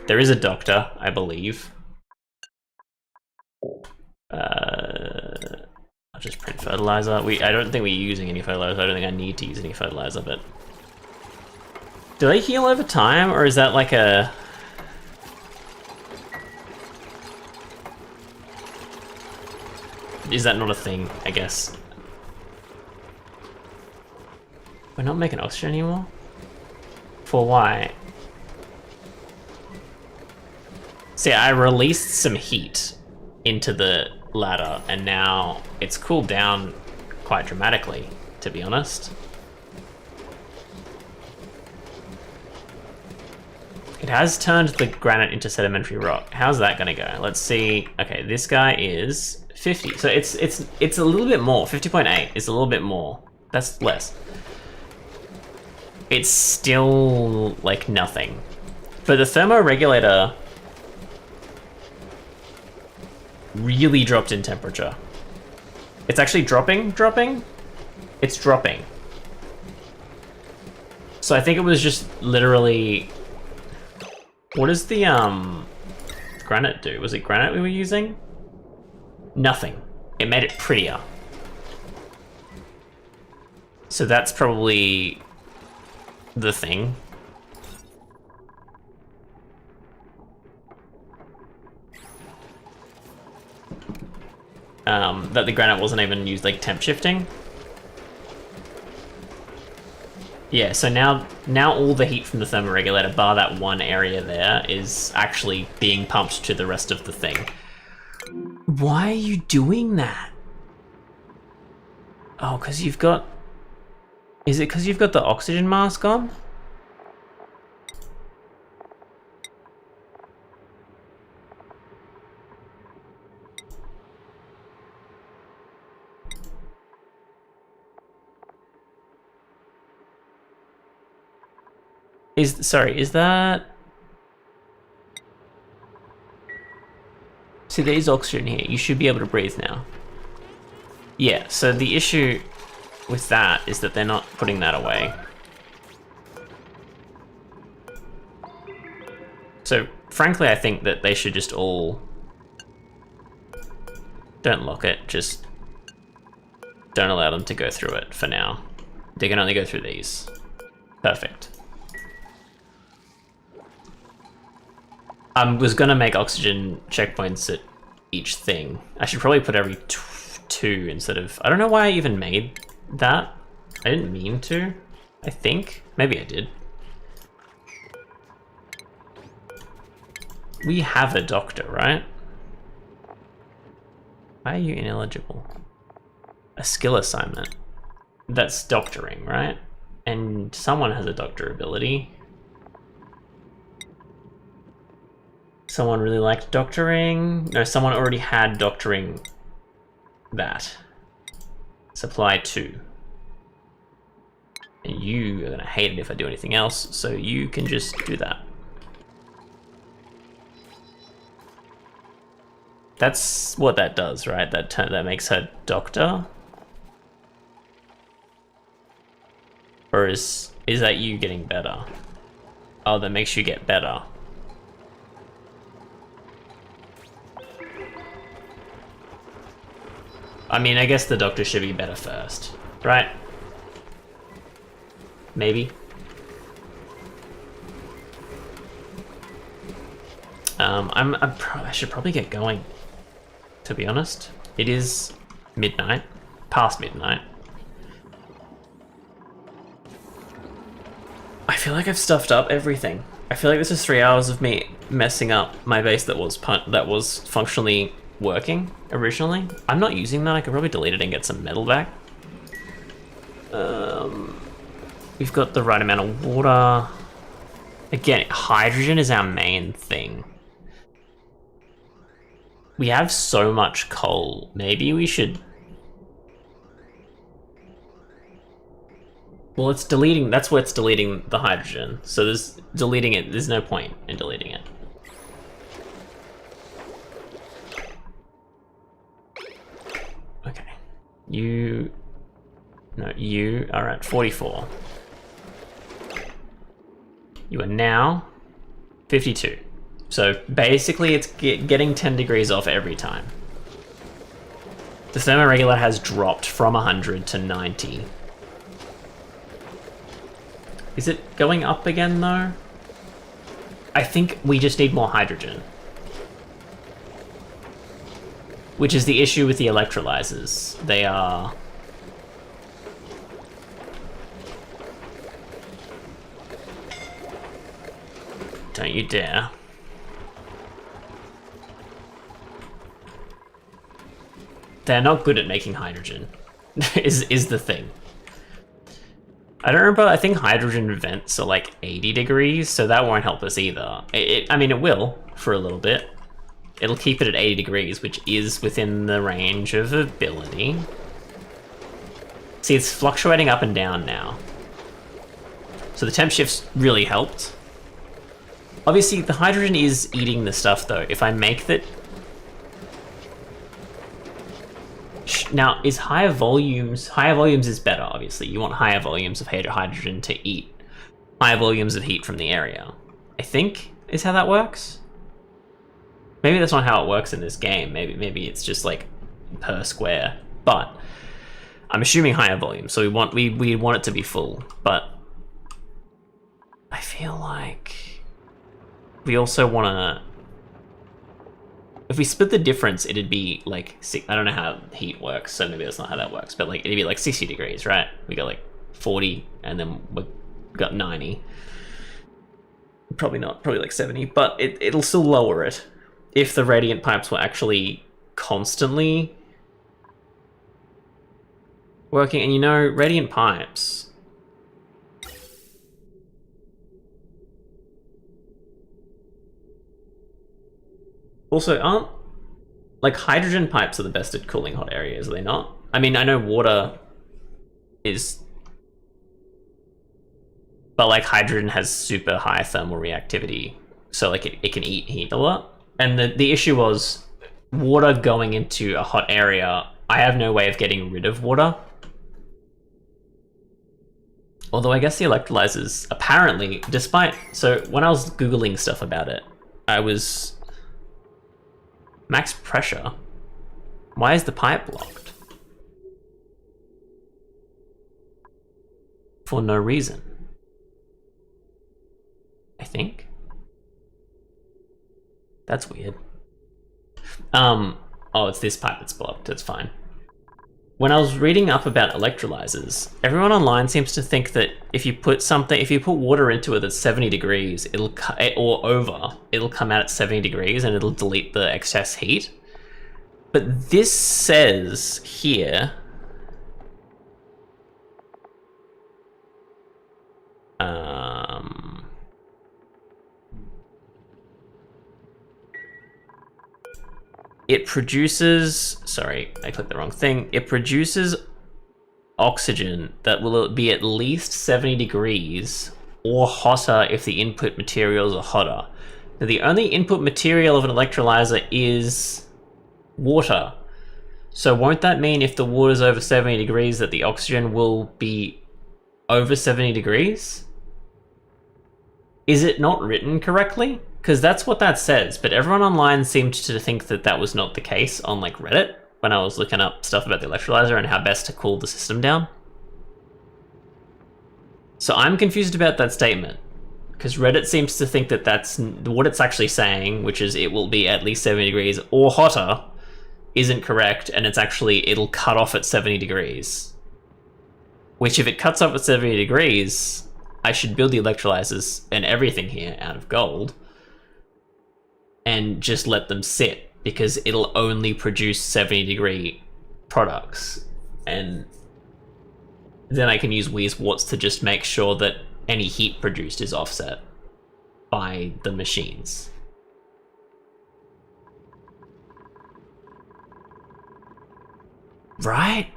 There is a doctor, I believe. I'll just print fertilizer. I don't think we're using any fertilizer. I don't think I need to use any fertilizer, but... Do they heal over time, or is that like a... Is that not a thing, I guess? We're not making oxygen anymore? For why? See, I released some heat into the ladder, and now it's cooled down quite dramatically, to be honest. It It has turned the granite into sedimentary rock. How's that gonna go? Let's see. Okay, this guy is 50. So it's a little bit more. 50.8 is a little bit more. That's less. It's still like nothing. But the thermoregulator really dropped in temperature. It's actually dropping? It's dropping. So I think it was just literally... What does the granite do? Was it granite we were using? Nothing. It made it prettier. So that's probably the thing. That the granite wasn't even used like temp shifting. Yeah, so now all the heat from the thermoregulator, bar that one area there, is actually being pumped to the rest of the thing. Why are you doing that? Oh, because you've got... Is it because you've got the oxygen mask on? Sorry, is that... See, there is oxygen here. You should be able to breathe now. Yeah, so the issue with that is that they're not putting that away. So, frankly, I think that they should just all... Don't lock it, just... Don't allow them to go through it for now. They can only go through these. Perfect. I was gonna make oxygen checkpoints at each thing. I should probably put every two instead of... I don't know why I even made that. I didn't mean to, I think. Maybe I did. We have a doctor, right? Why are you ineligible? A skill assignment. That's doctoring, right? And someone has a doctor ability. Someone really liked doctoring. No, someone already had doctoring that. Supply 2. And you are gonna hate it if I do anything else, so you can just do that. That's what that does, right? That makes her doctor? Or is that you getting better? Oh, that makes you get better. I mean, I guess the doctor should be better first, right? Maybe. I should probably get going, to be honest. It is midnight, past midnight. I feel like I've stuffed up everything. I feel like this is 3 hours of me messing up my base that was functionally working originally. I'm not using that. I could probably delete it and get some metal back. We've got the right amount of water. Again, hydrogen is our main thing. We have so much coal. Maybe we should... Well, it's deleting... That's what's deleting the hydrogen. So there's deleting it. There's no point in deleting it. Okay. You are at 44. You are now 52. So basically it's getting 10 degrees off every time. The thermoregulator has dropped from 100 to 90. Is it going up again though? I think we just need more hydrogen. Which is the issue with the electrolyzers. They are... Don't you dare. They're not good at making hydrogen, is the thing. I don't remember, I think hydrogen vents are like 80 degrees, so that won't help us either. I mean, it will, for a little bit. It'll keep it at 80 degrees, which is within the range of ability. See, it's fluctuating up and down now. So the temp shift's really helped. Obviously, the hydrogen is eating the stuff, though. If I make that... Now, is higher volumes... Higher volumes is better, obviously. You want higher volumes of hydrogen to eat higher volumes of heat from the area. I think is how that works. Maybe that's not how it works in this game. Maybe it's just like per square. But I'm assuming higher volume, so we want it to be full. But I feel like we also want to. If we split the difference, it'd be like I don't know how heat works, so maybe that's not how that works. But like it'd be like 60 degrees, right? We got like 40, and then we got 90. Probably not. Probably like 70, but it'll still lower it. If the radiant pipes were actually constantly working, and you know, radiant pipes. Also, aren't like hydrogen pipes are the best at cooling hot areas, are they not? I mean, I know water is, but like hydrogen has super high thermal reactivity, so like it can eat heat a lot. And the issue was water going into a hot area. I have no way of getting rid of water. Although I guess the electrolyzers, apparently, despite... So when I was Googling stuff about it, I was... Max pressure? Why is the pipe blocked? For no reason. I think. That's weird. Oh, it's this pipe that's blocked. That's fine. When I was reading up about electrolyzers, everyone online seems to think that if you put water into it that's 70 degrees, it'll come out at 70 degrees and it'll delete the excess heat. But this says here, it produces, sorry, I clicked the wrong thing. It produces oxygen that will be at least 70 degrees or hotter if the input materials are hotter. Now, the only input material of an electrolyzer is water. So won't that mean if the water's over 70 degrees that the oxygen will be over 70 degrees? Is it not written correctly? Because that's what that says, but everyone online seemed to think that that was not the case on like Reddit when I was looking up stuff about the electrolyzer and how best to cool the system down. So I'm confused about that statement, because Reddit seems to think that that's what it's actually saying, which is it will be at least 70 degrees or hotter, isn't correct, and it's actually, it'll cut off at 70 degrees. Which if it cuts off at 70 degrees, I should build the electrolyzers and everything here out of gold and just let them sit, because it'll only produce 70 degree products. And then I can use Wee's Warts to just make sure that any heat produced is offset by the machines. Right?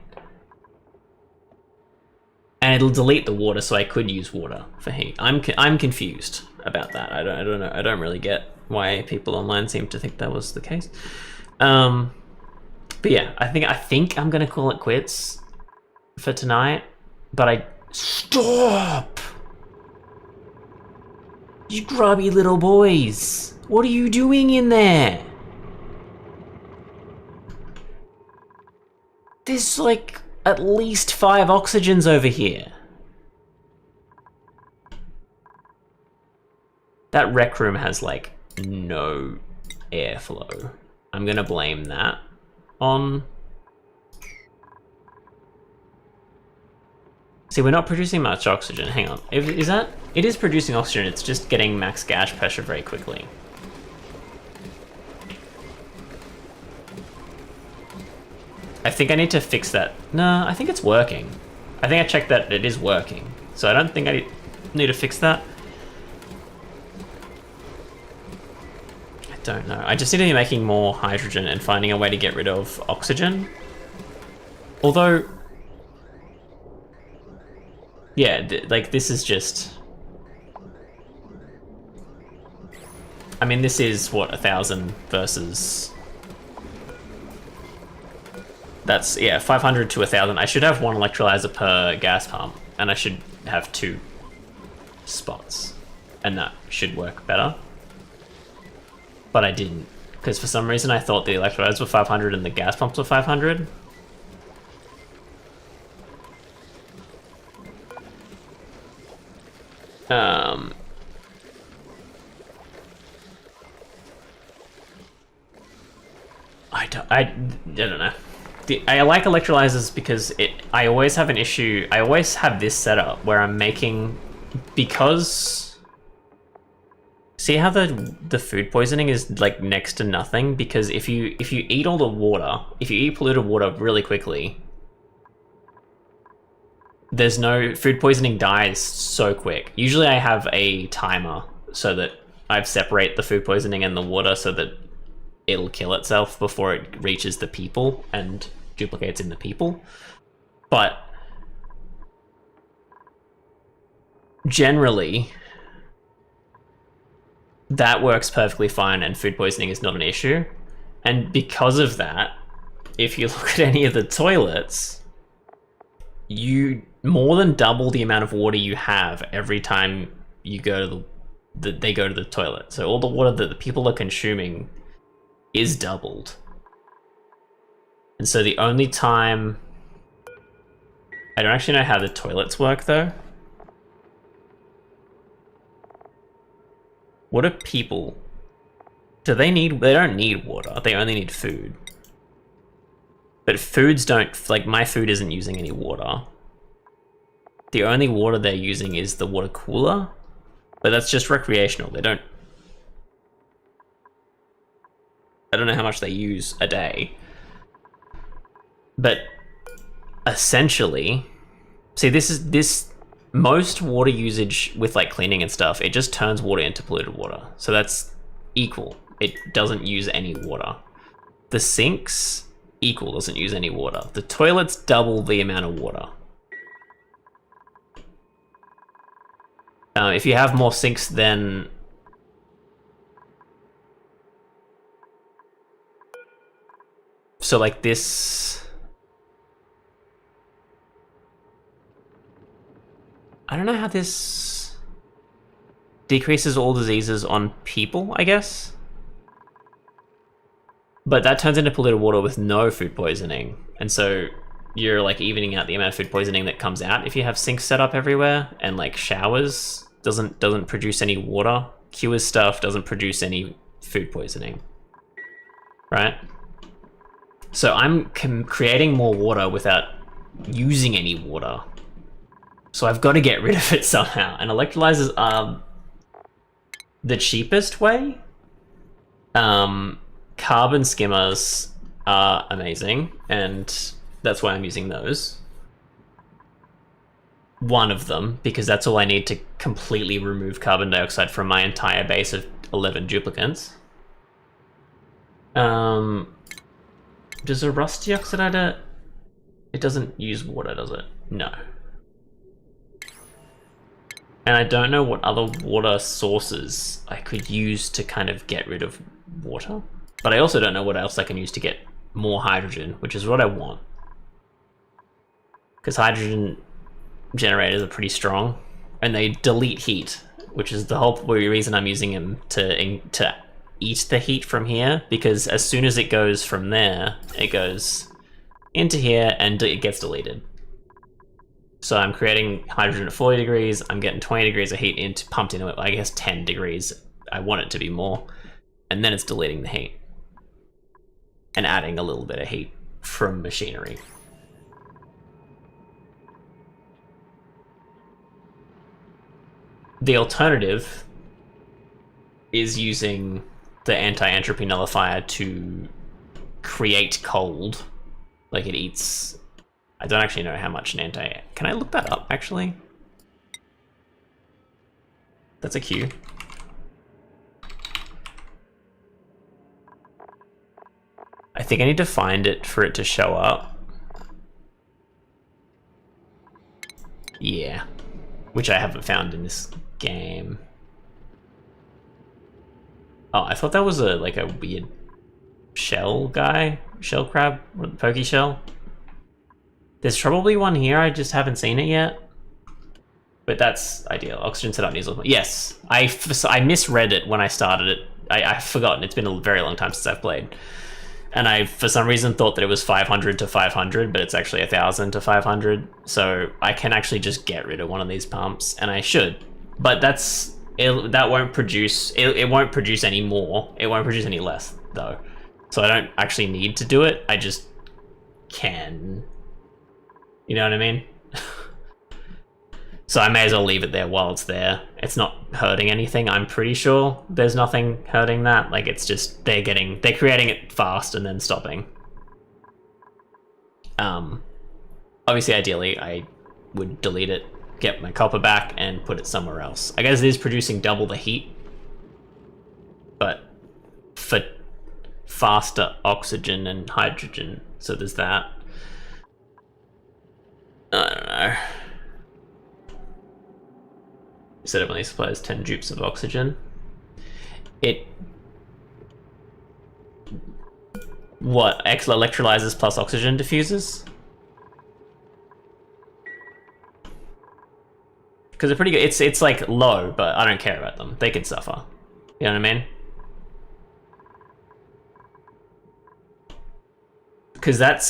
And it'll delete the water, so I could use water for heat. I'm confused about that. I don't know. I don't really get why people online seem to think that was the case. But yeah, I think I'm gonna call it quits for tonight. But stop! You grubby little boys! What are you doing in there? There's like at least 5 oxygens over here. That rec room has like no airflow. I'm gonna blame that on... See, we're not producing much oxygen. Hang on. It is producing oxygen, it's just getting max gas pressure very quickly. I think I need to fix that. No, I think it's working. I think I checked that it is working. So I don't think I need to fix that. I don't know. I just need to be making more hydrogen and finding a way to get rid of oxygen. Although, yeah, like this is just... I mean, this is, what, 1,000 versus... That's, yeah, 500 to 1,000. I should have one electrolyzer per gas pump, and I should have 2 spots, and that should work better. But I didn't, because for some reason I thought the electrolyzers were 500 and the gas pumps were 500. I don't know. I like electrolyzers because I always have an issue. I always have this setup where I'm making, because see how the food poisoning is like next to nothing, because if you eat all the water, if you eat polluted water really quickly, there's no food poisoning dies so quick. Usually I have a timer so that I separate the food poisoning and the water so that it'll kill itself before it reaches the people and duplicates in the people. But generally, that works perfectly fine and food poisoning is not an issue. And because of that, if you look at any of the toilets, you more than double the amount of water you have every time you go to they go to the toilet. So all the water that the people are consuming is doubled. And so the only time... I don't actually know how the toilets work though. What do people... do they need... they don't need water, they only need food. But foods don't... like my food isn't using any water. The only water they're using is the water cooler, but that's just recreational. They don't... I don't know how much they use a day. But essentially, see, this most water usage with like cleaning and stuff, it just turns water into polluted water. So that's equal. It doesn't use any water. The sinks, equal, doesn't use any water. The toilets double the amount of water. If you have more sinks, then so like this, I don't know how this decreases all diseases on people, I guess. But that turns into polluted water with no food poisoning. And so you're like evening out the amount of food poisoning that comes out if you have sinks set up everywhere, and like showers doesn't produce any water. Cures stuff doesn't produce any food poisoning, right? So I'm creating more water without using any water. So I've got to get rid of it somehow. And electrolyzers are the cheapest way. Carbon skimmers are amazing, and that's why I'm using those. One of them, because that's all I need to completely remove carbon dioxide from my entire base of 11 duplicants. Does a rusty oxidizer... it doesn't use water, does it? No. And I don't know what other water sources I could use to kind of get rid of water. But I also don't know what else I can use to get more hydrogen, which is what I want. Because hydrogen generators are pretty strong, and they delete heat, which is the whole reason I'm using them to eat the heat from here, because as soon as it goes from there, it goes into here and it gets deleted. So I'm creating hydrogen at 40 degrees, I'm getting 20 degrees of heat pumped into it, I guess 10 degrees, I want it to be more, and then it's deleting the heat and adding a little bit of heat from machinery. The alternative is using the anti-entropy nullifier to create cold. Like it eats... I don't actually know how much an anti... Can I look that up, actually? That's a Q. I think I need to find it for it to show up. Yeah. Which I haven't found in this game. Oh, I thought that was a like a weird shell guy? Shell crab? Pokey shell? There's probably one here, I just haven't seen it yet. But that's ideal. Oxygen setup needs... Yes, I misread it when I started it. I've forgotten, it's been a very long time since I've played. And I, for some reason, thought that it was 500 to 500, but it's actually 1,000 to 500. So I can actually just get rid of one of these pumps, and I should. But that won't produce... It won't produce any more. It won't produce any less, though. So I don't actually need to do it. I just can. You know what I mean? So I may as well leave it there while it's there. It's not hurting anything. I'm pretty sure there's nothing hurting that. Like, it's just they're creating it fast and then stopping. Obviously, ideally, I would delete it, get my copper back, and put it somewhere else. I guess it is producing double the heat, but for faster oxygen and hydrogen. So there's that. I don't know. Said it only supplies 10 dupes of oxygen. What? Electrolyzers plus oxygen diffusers? Because they're pretty good. It's like low, but I don't care about them. They can suffer. You know what I mean? Because that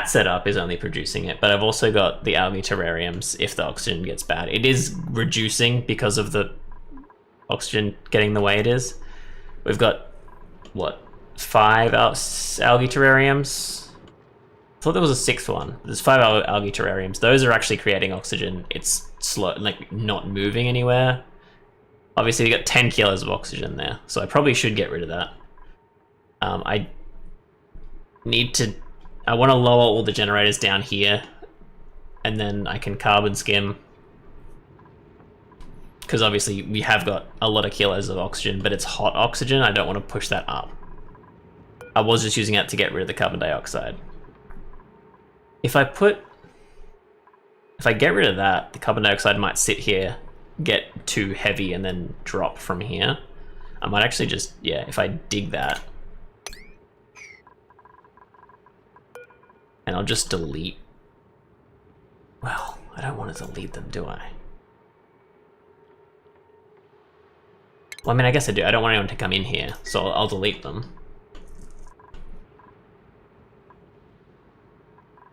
setup is only producing it, but I've also got the algae terrariums if the oxygen gets bad. It is reducing because of the oxygen getting the way it is. We've got, what, 5 algae terrariums? I thought there was a 6th one. There's 5 algae terrariums. Those are actually creating oxygen. It's slow, like not moving anywhere. Obviously, we got 10 kilos of oxygen there, so I probably should get rid of that. I want to lower all the generators down here, and then I can carbon skim. Because obviously we have got a lot of kilos of oxygen, but it's hot oxygen. I don't want to push that up. I was just using it to get rid of the carbon dioxide. If I get rid of that, the carbon dioxide might sit here, get too heavy, and then drop from here. I might actually just, yeah, if I dig that, and I'll just delete. Well, I don't want to delete them, do I? Well, I mean, I guess I do. I don't want anyone to come in here, so I'll delete them.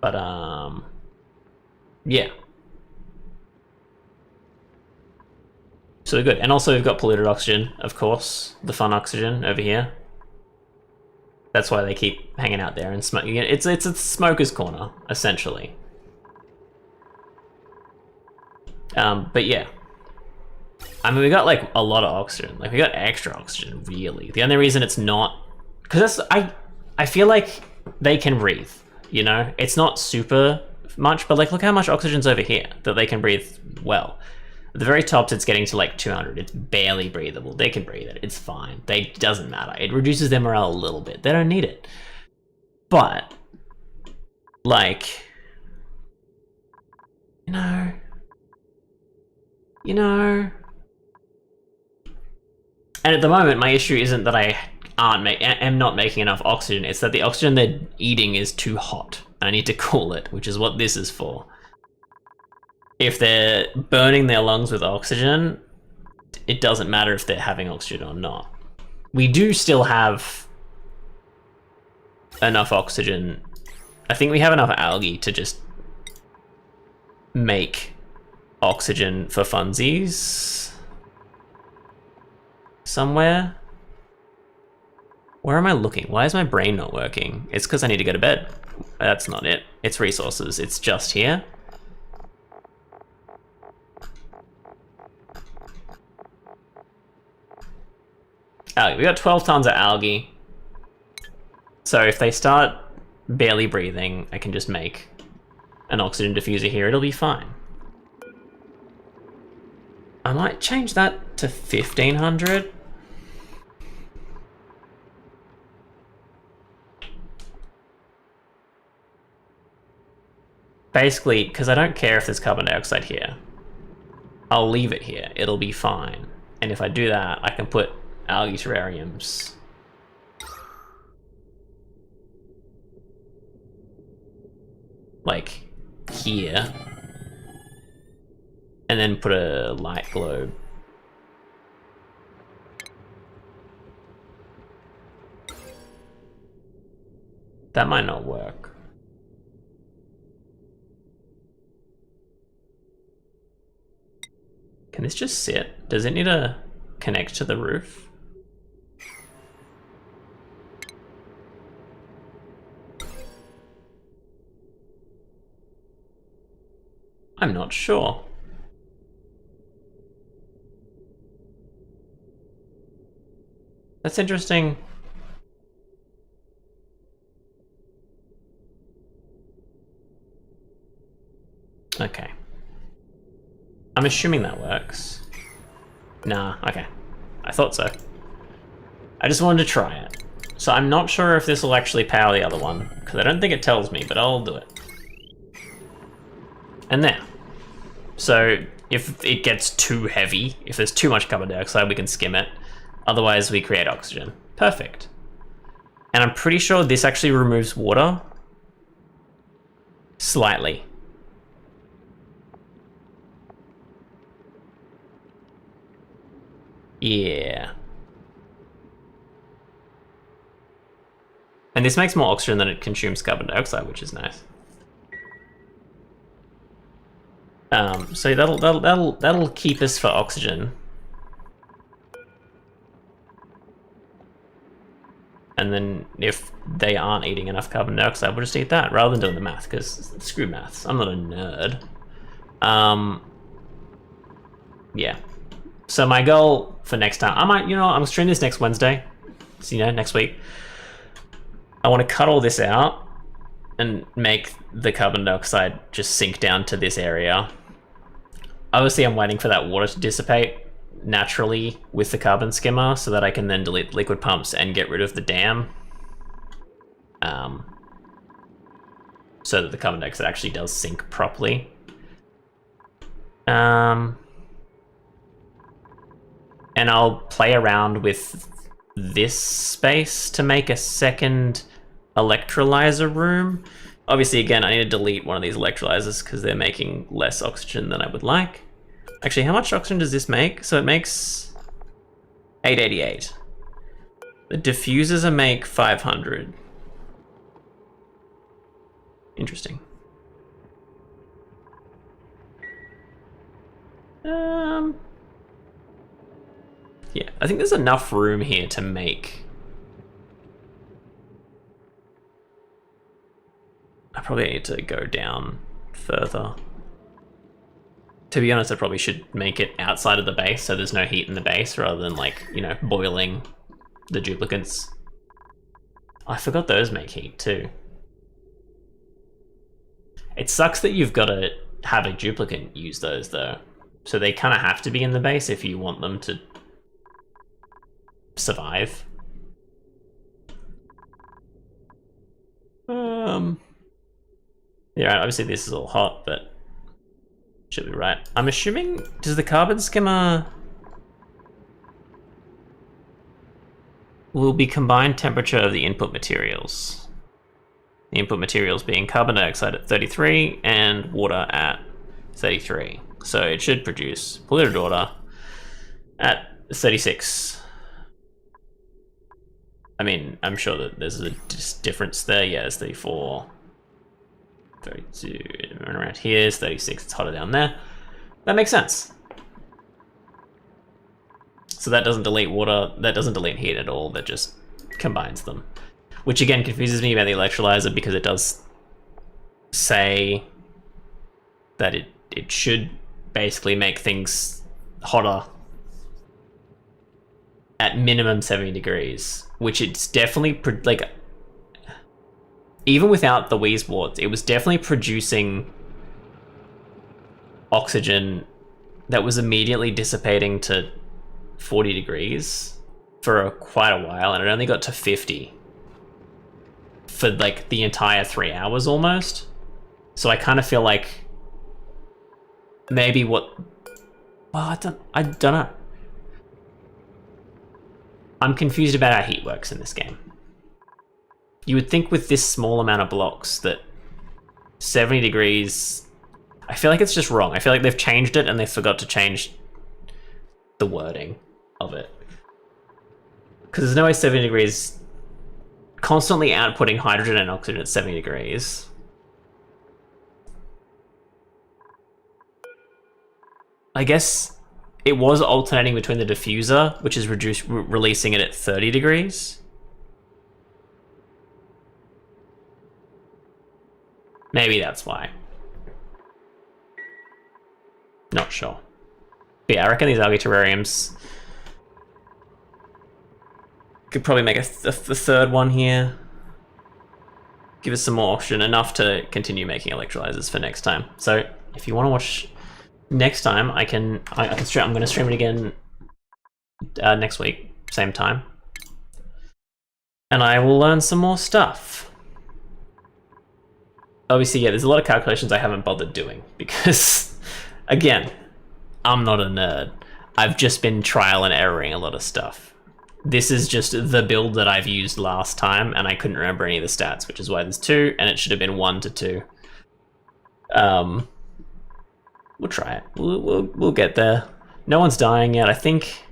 But, yeah. So good. And also we've got polluted oxygen, of course. The fun oxygen over here. That's why they keep hanging out there and smoking it. It's a smoker's corner, essentially. But yeah. I mean, we got like a lot of oxygen. Like we got extra oxygen, really. The only reason it's not, because I feel like they can breathe. You know, it's not super much, but like look how much oxygen's over here that they can breathe well. At the very top, it's getting to like 200. It's barely breathable. They can breathe it. It's fine. It doesn't matter. It reduces their morale a little bit. They don't need it. But, like, you know. And at the moment, my issue isn't that I am not making enough oxygen. It's that the oxygen they're eating is too hot. I need to cool it, which is what this is for. If they're burning their lungs with oxygen, it doesn't matter if they're having oxygen or not. We do still have enough oxygen. I think we have enough algae to just make oxygen for funsies somewhere. Where am I looking? Why is my brain not working? It's because I need to go to bed. That's not it. It's resources. It's just here. Algae. We got 12 tons of algae. So if they start barely breathing, I can just make an oxygen diffuser here. It'll be fine. I might change that to 1500. Basically, because I don't care if there's carbon dioxide here. I'll leave it here. It'll be fine. And if I do that, I can put algae terrariums like here. And then put a light globe. That might not work. Can this just sit? Does it need to connect to the roof? I'm not sure. That's interesting. Okay. I'm assuming that works. Nah, okay. I thought so. I just wanted to try it. So I'm not sure if this will actually power the other one, because I don't think it tells me, but I'll do it. And there. So if it gets too heavy, if there's too much carbon dioxide, we can skim it. Otherwise, we create oxygen. Perfect. And I'm pretty sure this actually removes water. Slightly. Yeah. And this makes more oxygen than it consumes carbon dioxide, which is nice. So that'll keep us for oxygen. And then if they aren't eating enough carbon dioxide, we'll just eat that rather than doing the math, because screw maths. I'm not a nerd. Yeah. So my goal for next time, I'm gonna stream this next Wednesday. So, next week. I want to cut all this out and make the carbon dioxide just sink down to this area. Obviously, I'm waiting for that water to dissipate naturally with the carbon skimmer so that I can then delete liquid pumps and get rid of the dam. So that the carbon dioxide actually does sink properly. And I'll play around with this space to make a second electrolyzer room. Obviously, again, I need to delete one of these electrolyzers because they're making less oxygen than I would like. Actually, how much oxygen does this make? So it makes 888. The diffusers make 500. Interesting. Yeah, I think there's enough room here to make. I probably need to go down further. To be honest, I probably should make it outside of the base so there's no heat in the base rather than boiling the duplicates. I forgot those make heat too. It sucks that you've got to have a duplicate use those though. So they kind of have to be in the base if you want them to survive. Yeah, obviously this is all hot, but should be right. I'm assuming, does the carbon skimmer will be combined temperature of the input materials? The input materials being carbon dioxide at 33 and water at 33. So it should produce polluted water at 36. I mean, I'm sure that there's a difference there. Yeah, it's 34. 32, and around here is 36, it's hotter down there. That makes sense. So that doesn't delete water, that doesn't delete heat at all, that just combines them. Which again confuses me about the electrolyzer because it does say that it should basically make things hotter at minimum 70 degrees, which it's definitely, even without the Wheeze wards, it was definitely producing oxygen that was immediately dissipating to 40 degrees for quite a while, and it only got to 50 for like the entire 3 hours almost. So I kind of feel like maybe well, I don't know. I'm confused about how heat works in this game. You would think with this small amount of blocks that 70 degrees, I feel like it's just wrong. I feel like they've changed it and they forgot to change the wording of it. Because there's no way 70 degrees, constantly outputting hydrogen and oxygen at 70 degrees. I guess it was alternating between the diffuser, which is releasing it at 30 degrees. Maybe that's why. Not sure. But yeah, I reckon these algae terrariums could probably make a third one here. Give us some more oxygen, enough to continue making electrolyzers for next time. So if you want to watch next time, I can stream. I'm going to stream it again next week, same time, and I will learn some more stuff. Obviously, yeah, there's a lot of calculations I haven't bothered doing because, again, I'm not a nerd. I've just been trial and erroring a lot of stuff. This is just the build that I've used last time, and I couldn't remember any of the stats, which is why there's 2, and it should have been 1 to 2. We'll try it. We'll get there. No one's dying yet. I think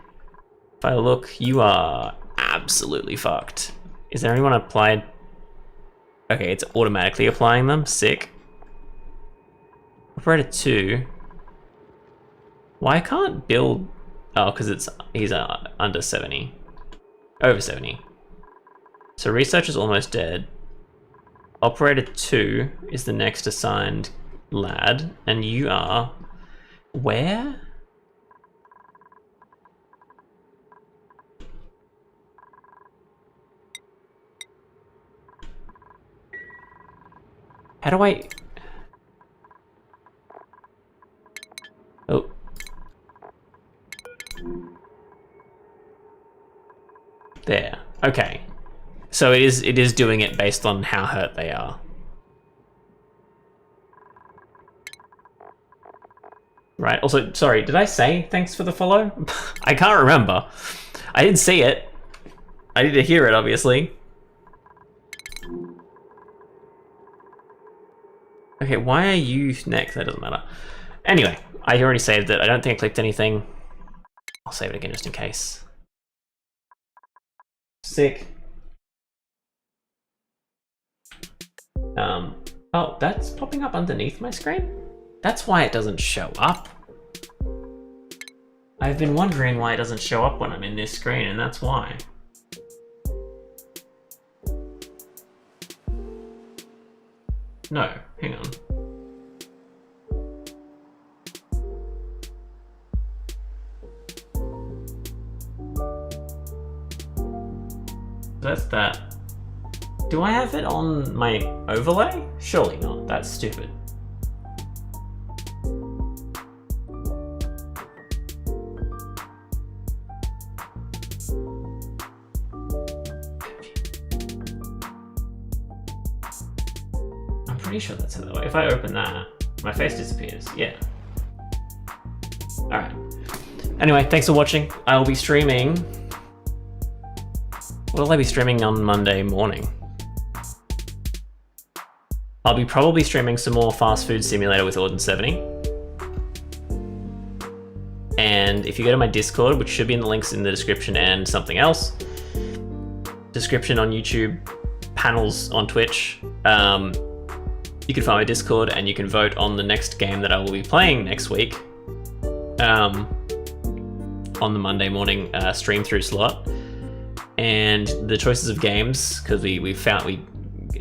if I look, you are absolutely fucked. Is there anyone applied? Okay, it's automatically applying them. Sick. Operator 2. Why can't build? Oh, because he's under 70. Over 70. So research is almost dead. Operator 2 is the next assigned lad, and you are where? How do I? Oh. There. Okay. So it is doing it based on how hurt they are. Right. Also, sorry, did I say thanks for the follow? I can't remember. I didn't see it. I need to hear it, obviously. Okay, why are you next? That doesn't matter. Anyway, I already saved it. I don't think I clicked anything. I'll save it again just in case. Sick. Oh, that's popping up underneath my screen? That's why it doesn't show up. I've been wondering why it doesn't show up when I'm in this screen, and that's why. No, hang on. That's that. Do I have it on my overlay? Surely not, that's stupid. I'm pretty sure that's how that works. If I open that, my face disappears, yeah. Alright. Anyway, thanks for watching. I will be streaming. What will I be streaming on Monday morning? I'll be probably streaming some more Fast Food Simulator with Auden70. And if you go to my Discord, which should be in the links in the description and something else, description on YouTube, panels on Twitch, you can find my Discord and you can vote on the next game that I will be playing next week on the Monday morning stream through slot. And the choices of games, because we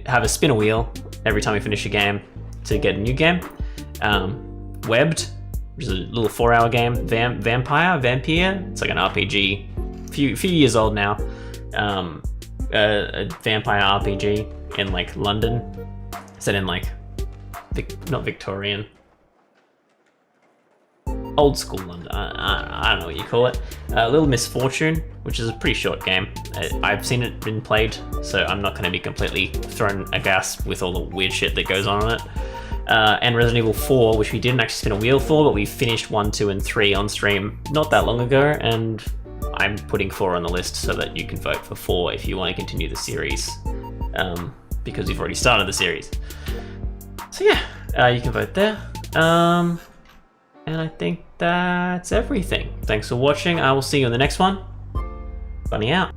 have a spinner wheel every time we finish a game to get a new game. Webbed, which is a little 4-hour game. Vampire, it's like an RPG, few years old now. A vampire RPG in like London, set in like not Victorian. old school London. I don't know what you call it. Little Misfortune, which is a pretty short game. I've seen it been played, so I'm not going to be completely thrown aghast with all the weird shit that goes on in it. And Resident Evil 4, which we didn't actually spin a wheel for, but we finished 1, 2, and 3 on stream not that long ago, and I'm putting 4 on the list so that you can vote for 4 if you want to continue the series, because we've already started the series. So yeah, you can vote there. And I think that's everything. Thanks for watching. I will see you in the next one. Bunny out.